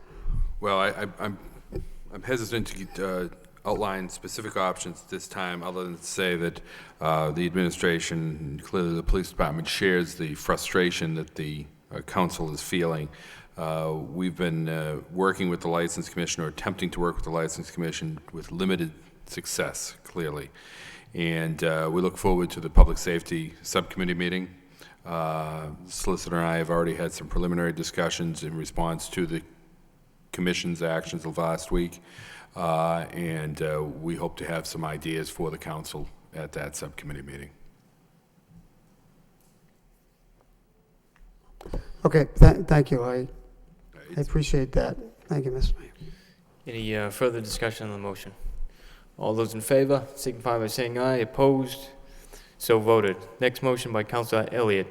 Well, I'm hesitant to outline specific options at this time, other than to say that the administration, clearly the police department, shares the frustration that the council is feeling. We've been working with the License Commission, or attempting to work with the License Commission, with limited success, clearly. And we look forward to the Public Safety Subcommittee meeting. The solicitor and I have already had some preliminary discussions in response to the Commission's actions of last week. And we hope to have some ideas for the council at that subcommittee meeting. Okay, thank you. I appreciate that. Thank you, Mr. Mayor. Any further discussion on the motion? All those in favor signify by saying aye. Opposed? So voted. Next motion by Councilor Elliott.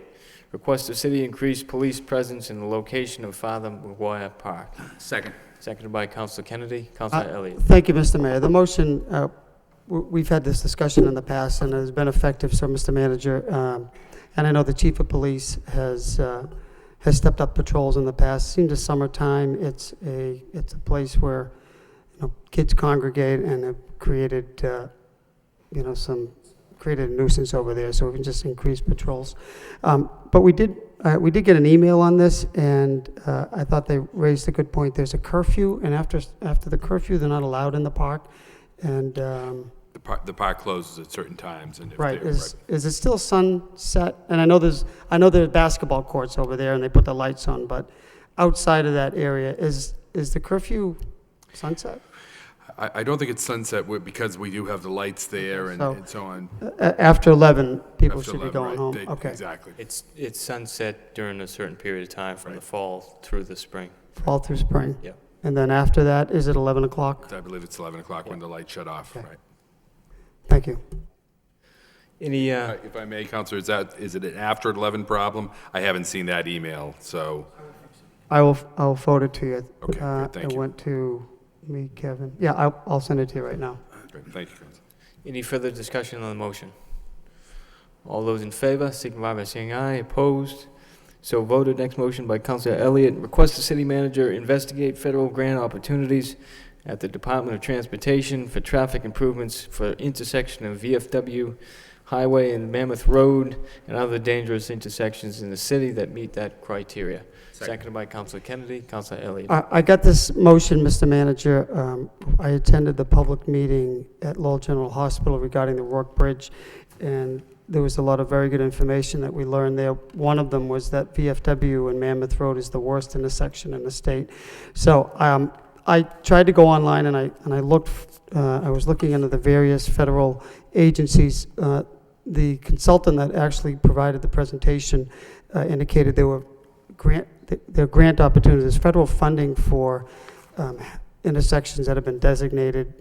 Request the city increase police presence in the location of Father Maguire Park. Second. Seconded by Councilor Kennedy. Councilor Elliott. Thank you, Mr. Mayor. The motion, we've had this discussion in the past, and it has been effective, so, Mr. Manager, and I know the chief of police has stepped up patrols in the past. Seems the summertime, it's a place where kids congregate and have created created a nuisance over there, so we can just increase patrols. But we did get an email on this, and I thought they raised a good point. There's a curfew, and after the curfew, they're not allowed in the park. And the park closes at certain times, and if right, they're is it still sunset? And I know there's basketball courts over there, and they put the lights on. But outside of that area, is the curfew sunset? I don't think it's sunset because we do have the lights there and so on. After 11, people should be going home. Okay. Exactly. It's sunset during a certain period of time from the fall through the spring. Fall through spring. Yeah. And then after that, is it 11 o'clock? I believe it's 11 o'clock when the lights shut off. Okay. Right. Thank you. Any? If I may, Councilor, is it an after 11 problem? I haven't seen that email, so. I'll forward it to you. Okay, great, thank it you. went to me, Kevin. Yeah, I'll send it to you right now. Great, thank you, Councilor. Any further discussion on the motion? All those in favor signify by saying aye. Opposed? So voted. Next motion by Councilor Elliott. Request the city manager investigate federal grant opportunities at the Department of Transportation for traffic improvements for intersection of VFW Highway and Mammoth Road and other dangerous intersections in the city that meet that criteria. Seconded by Councilor Kennedy. Councilor Elliott. I got this motion, Mr. Manager. I attended the public meeting at Lowell General Hospital regarding the Rourke Bridge, and there was a lot of very good information that we learned there. One of them was that VFW and Mammoth Road is the worst intersection in the state. So I tried to go online and I looked. I was looking into the various federal agencies. The consultant that actually provided the presentation indicated there were grant opportunities, federal funding for intersections that have been designated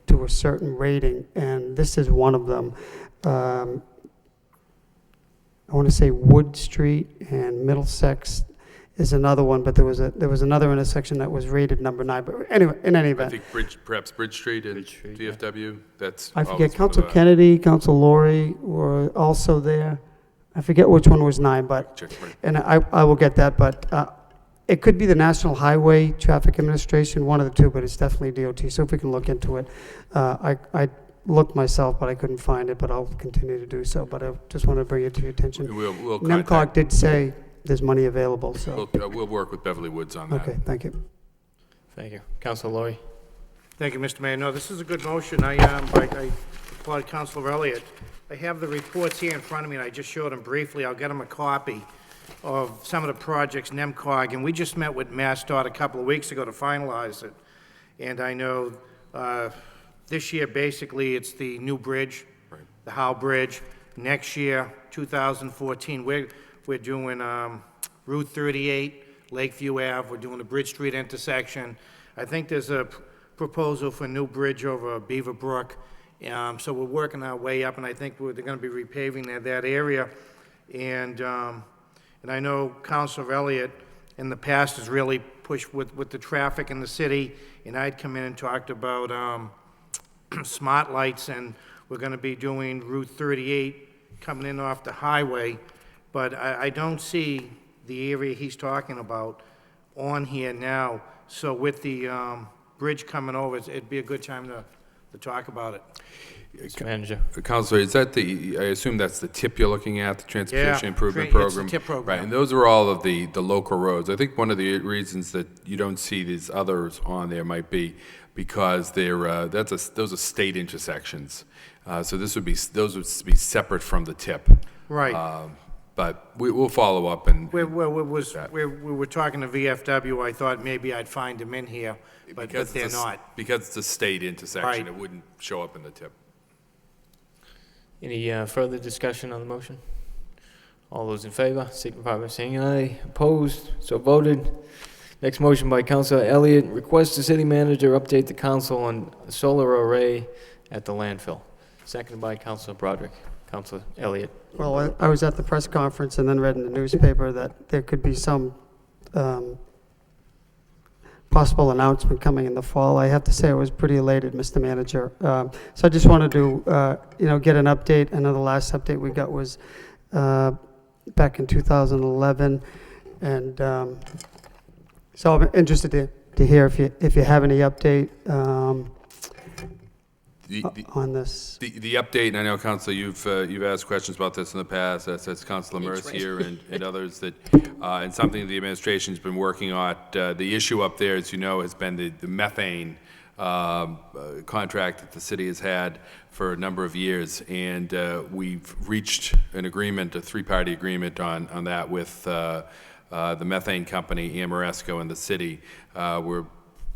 to a certain rating, and this is one of them. I want to say Wood Street and Middlesex is another one, but there was another intersection that was rated number 9. But anyway, in any event, I think perhaps Bridge Street and DFW. That's I forget. always Council one of Kennedy, Council Laurie were also there. I forget which one was 9, but and I will get that. But it could be the National Highway Traffic Administration, one of the two, but it's definitely DOT. So if we can look into it, I looked myself, but I couldn't find it. But I'll continue to do so. But I just wanted to bring it to your attention. We'll NEMCOG did say there's money available. So we'll work with Beverly Woods on that. okay, thank you. Thank you. Councilor Laurie. Thank you, Mr. Mayor. No, this is a good motion. I applaud Councilor Elliott. I have the reports here in front of me, and I just showed him briefly. I'll get him a copy of some of the projects, NEMCOG, and we just met with MassDOT a couple of weeks ago to finalize it. And I know this year, basically, it's the new bridge, the Howe Bridge. Next year, 2014, we're doing Route 38, Lakeview Ave. We're doing the Bridge Street intersection. I think there's a proposal for a new bridge over Beaver Brook. So we're working our way up, and I think they're going to be repaving that area. And I know Councilor Elliott in the past has really pushed with the traffic in the city, and I'd come in and talked about smart lights, and we're going to be doing Route 38 coming in off the highway, but I don't see the area he's talking about on here now. So with the bridge coming over, it'd be a good time to talk about it. Mr. Manager. Councilor, is that I assume that's the TIP you're looking at, the Transportation Improvement It's the Program? TIP program. Right, and those are all of the local roads. I think one of the reasons that you don't see these others on there might be because those are state intersections. So those would be separate from the TIP. Right. But we'll follow up and. We were talking to VFW, I thought maybe I'd find them in here, but they're not. Because it's a state intersection, Right. it wouldn't show up in the TIP. Any further discussion on the motion? All those in favor, signify by saying aye. Opposed? So voted. Next motion by Councilor Elliott, request the city manager update the council on a solar array at the landfill. Seconded by Councilor Broderick. Councilor Elliott. Well, I was at the press conference and then read in the newspaper that there could be some possible announcement coming in the fall. I have to say I was pretty elated, Mr. Manager. So I just wanted to, get an update. I know the last update we got was back in 2011, and so I'm interested to hear if you have any update on this. The update, and I know, Councilor, you've asked questions about this in the past. That's Councilor Mercier and others that, and something the administration's been working on. The issue up there, as you know, has been the methane contract that the city has had for a number of years, and we've reached an agreement, a three-party agreement on that with the methane company, Amoresco, and the city. We're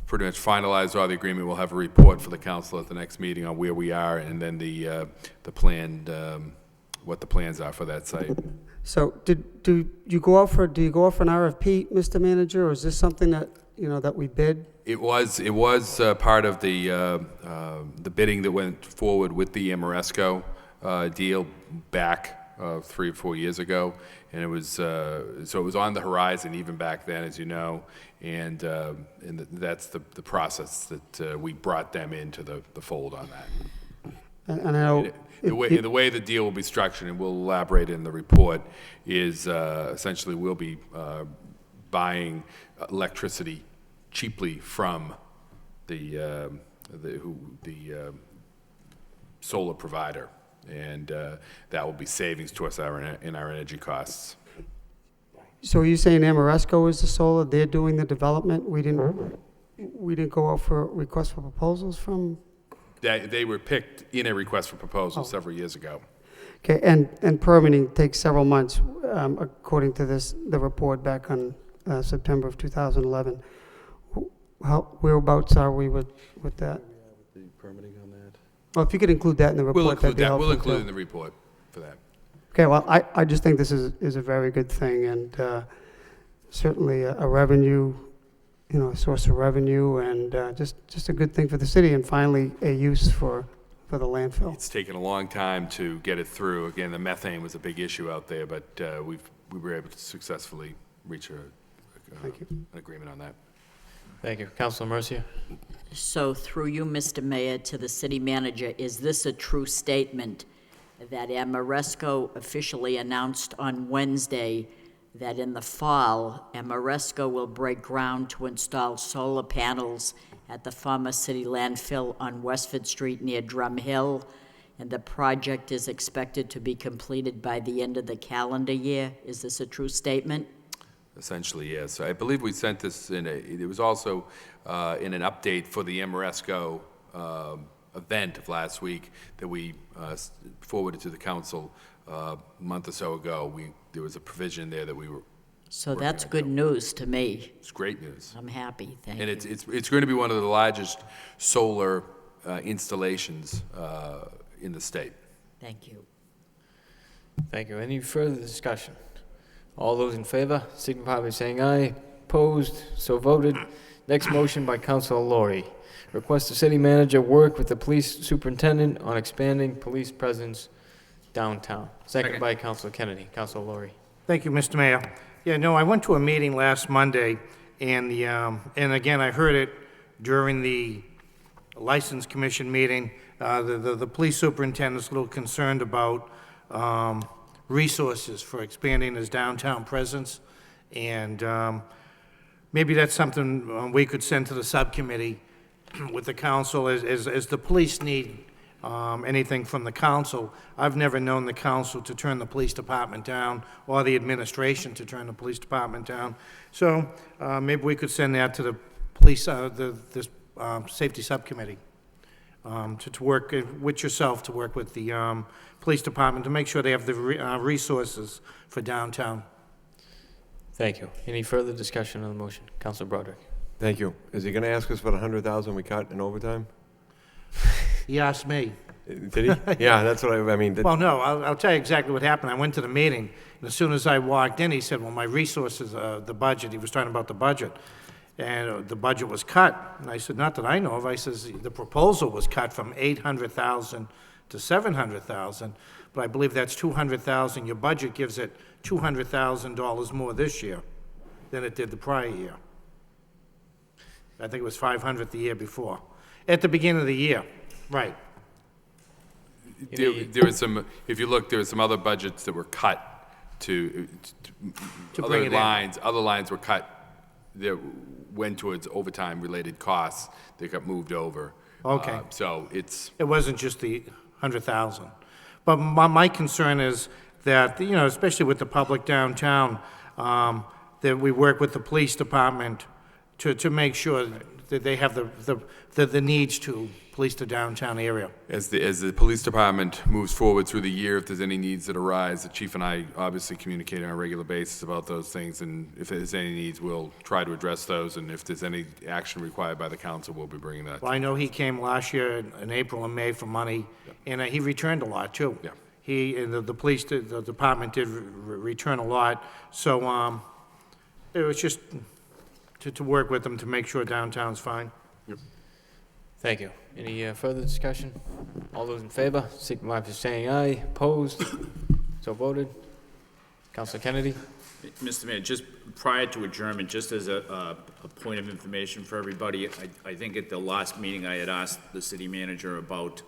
pretty much finalized all the agreement. We'll have a report for the council at the next meeting on where we are, and then the planned, what the plans are for that site. So do you go out for an RFP, Mr. Manager, or is this something that that we bid? It was part of the bidding that went forward with the Amoresco deal back 3 or 4 years ago, and it was so it was on the horizon even back then, as you know, and that's the process that we brought them into the fold on that. And I know the way the deal will be structured, and we'll elaborate in the report, is essentially we'll be buying electricity cheaply from the solar provider, and that will be savings to us in our energy costs. So are you saying Amoresco is the solar? They're doing the development? We didn't go out for requests for proposals from? They were picked in a request for proposal several years ago. Okay, and permitting takes several months, according to the report back on September of 2011. Whereabouts are we with that? The permitting on that? Well, if you could include that in the report, that'd be helpful. We'll include it in the report for that. Okay, well, I just think this is a very good thing, and certainly a revenue, a source of revenue, and just a good thing for the city, and finally a use for the landfill. It's taken a long time to get it through. Again, the methane was a big issue out there, but we were able to successfully reach an agreement on that. Thank you. Councilor Mercier. So through you, Mr. Mayor, to the city manager, is this a true statement that Amoresco officially announced on Wednesday that in the fall, Amoresco will break ground to install solar panels at the former city landfill on Westford Street near Drum Hill, and the project is expected to be completed by the end of the calendar year? Is this a true statement? Essentially, yes. I believe we sent this it was also in an update for the Amoresco event of last week that we forwarded to the council a month or so ago. There was a provision there that we were. So that's good news to me. It's great news. I'm happy, thank you. And it's going to be one of the largest solar installations in the state. Thank you. Thank you. Any further discussion? All those in favor, signify by saying aye. Opposed, so voted. Next motion by Councilor Laurie. Request the city manager work with the police superintendent on expanding police presence downtown. Second by Councilor Kennedy. Councilor Laurie. Thank you, Mr. Mayor. Yeah, no, I went to a meeting last Monday, and and again, I heard it during the License Commission meeting. The police superintendent's a little concerned about resources for expanding his downtown presence, and maybe that's something we could send to the subcommittee with the council as the police need anything from the council. I've never known the council to turn the police department down, or the administration to turn the police department down. So maybe we could send that to the police, this safety subcommittee, to work with yourself, to work with the police department to make sure they have the resources for downtown. Thank you. Any further discussion on the motion? Councilor Broderick. Thank you. Is he going to ask us for the 100,000 we cut in overtime? He asked me. Did he? Yeah, that's what I mean. Well, no, I'll tell you exactly what happened. I went to the meeting, and as soon as I walked in, he said, well, my resources, the budget, he was talking about the budget, and the budget was cut. And I said, not that I know of. I says, the proposal was cut from 800,000 to 700,000, but I believe that's 200,000. Your budget gives it $200,000 more this year than it did the prior year. I think it was 500 the year before, at the beginning of the year. Right. There was some, if you look, there were some other budgets that were cut to bring it in. Other lines were cut that went towards overtime-related costs that got moved over. Okay. So it's... It wasn't just the 100,000. But my concern is that, you know, especially with the public downtown, that we work with the police department to make sure that they have the needs to police the downtown area. As the police department moves forward through the year, if there's any needs that arise, the chief and I obviously communicate on a regular basis about those things, and if there's any needs, we'll try to address those, and if there's any action required by the council, we'll be bringing that. Well, I know he came last year in April and May for money, and he returned a lot, too. Yeah. He, and the police, the department did return a lot, so it was just to work with them to make sure downtown's fine. Yep. Thank you. Any further discussion? All those in favor, signify by saying aye. Opposed? So voted. Councilor Kennedy? Mr. Mayor, just prior to adjournment, just as a point of information for everybody, I think at the last meeting I had asked the city manager about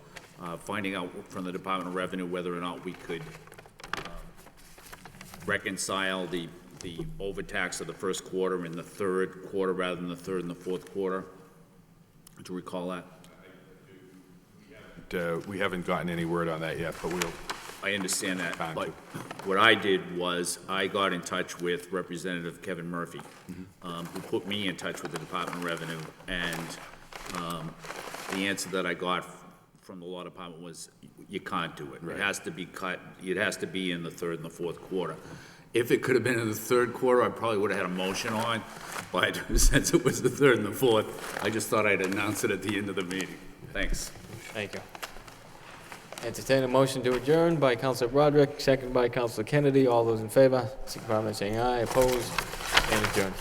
finding out from the Department of Revenue whether or not we could reconcile the overtax of the first quarter in the third quarter rather than the third and the fourth quarter. Do you recall that? We haven't gotten any word on that yet, but we'll... I understand that, but what I did was I got in touch with Representative Kevin Murphy, who put me in touch with the Department of Revenue, and the answer that I got from the law department was, you can't do it. Right. It has to be cut, it has to be in the third and the fourth quarter. If it could have been in the third quarter, I probably would have had a motion on, but since it was the third and the fourth, I just thought I'd announce it at the end of the meeting. Thanks. Thank you. Entertain a motion to adjourn by Councilor Broderick, second by Councilor Kennedy. All those in favor, signify by saying aye. Opposed? And adjourned.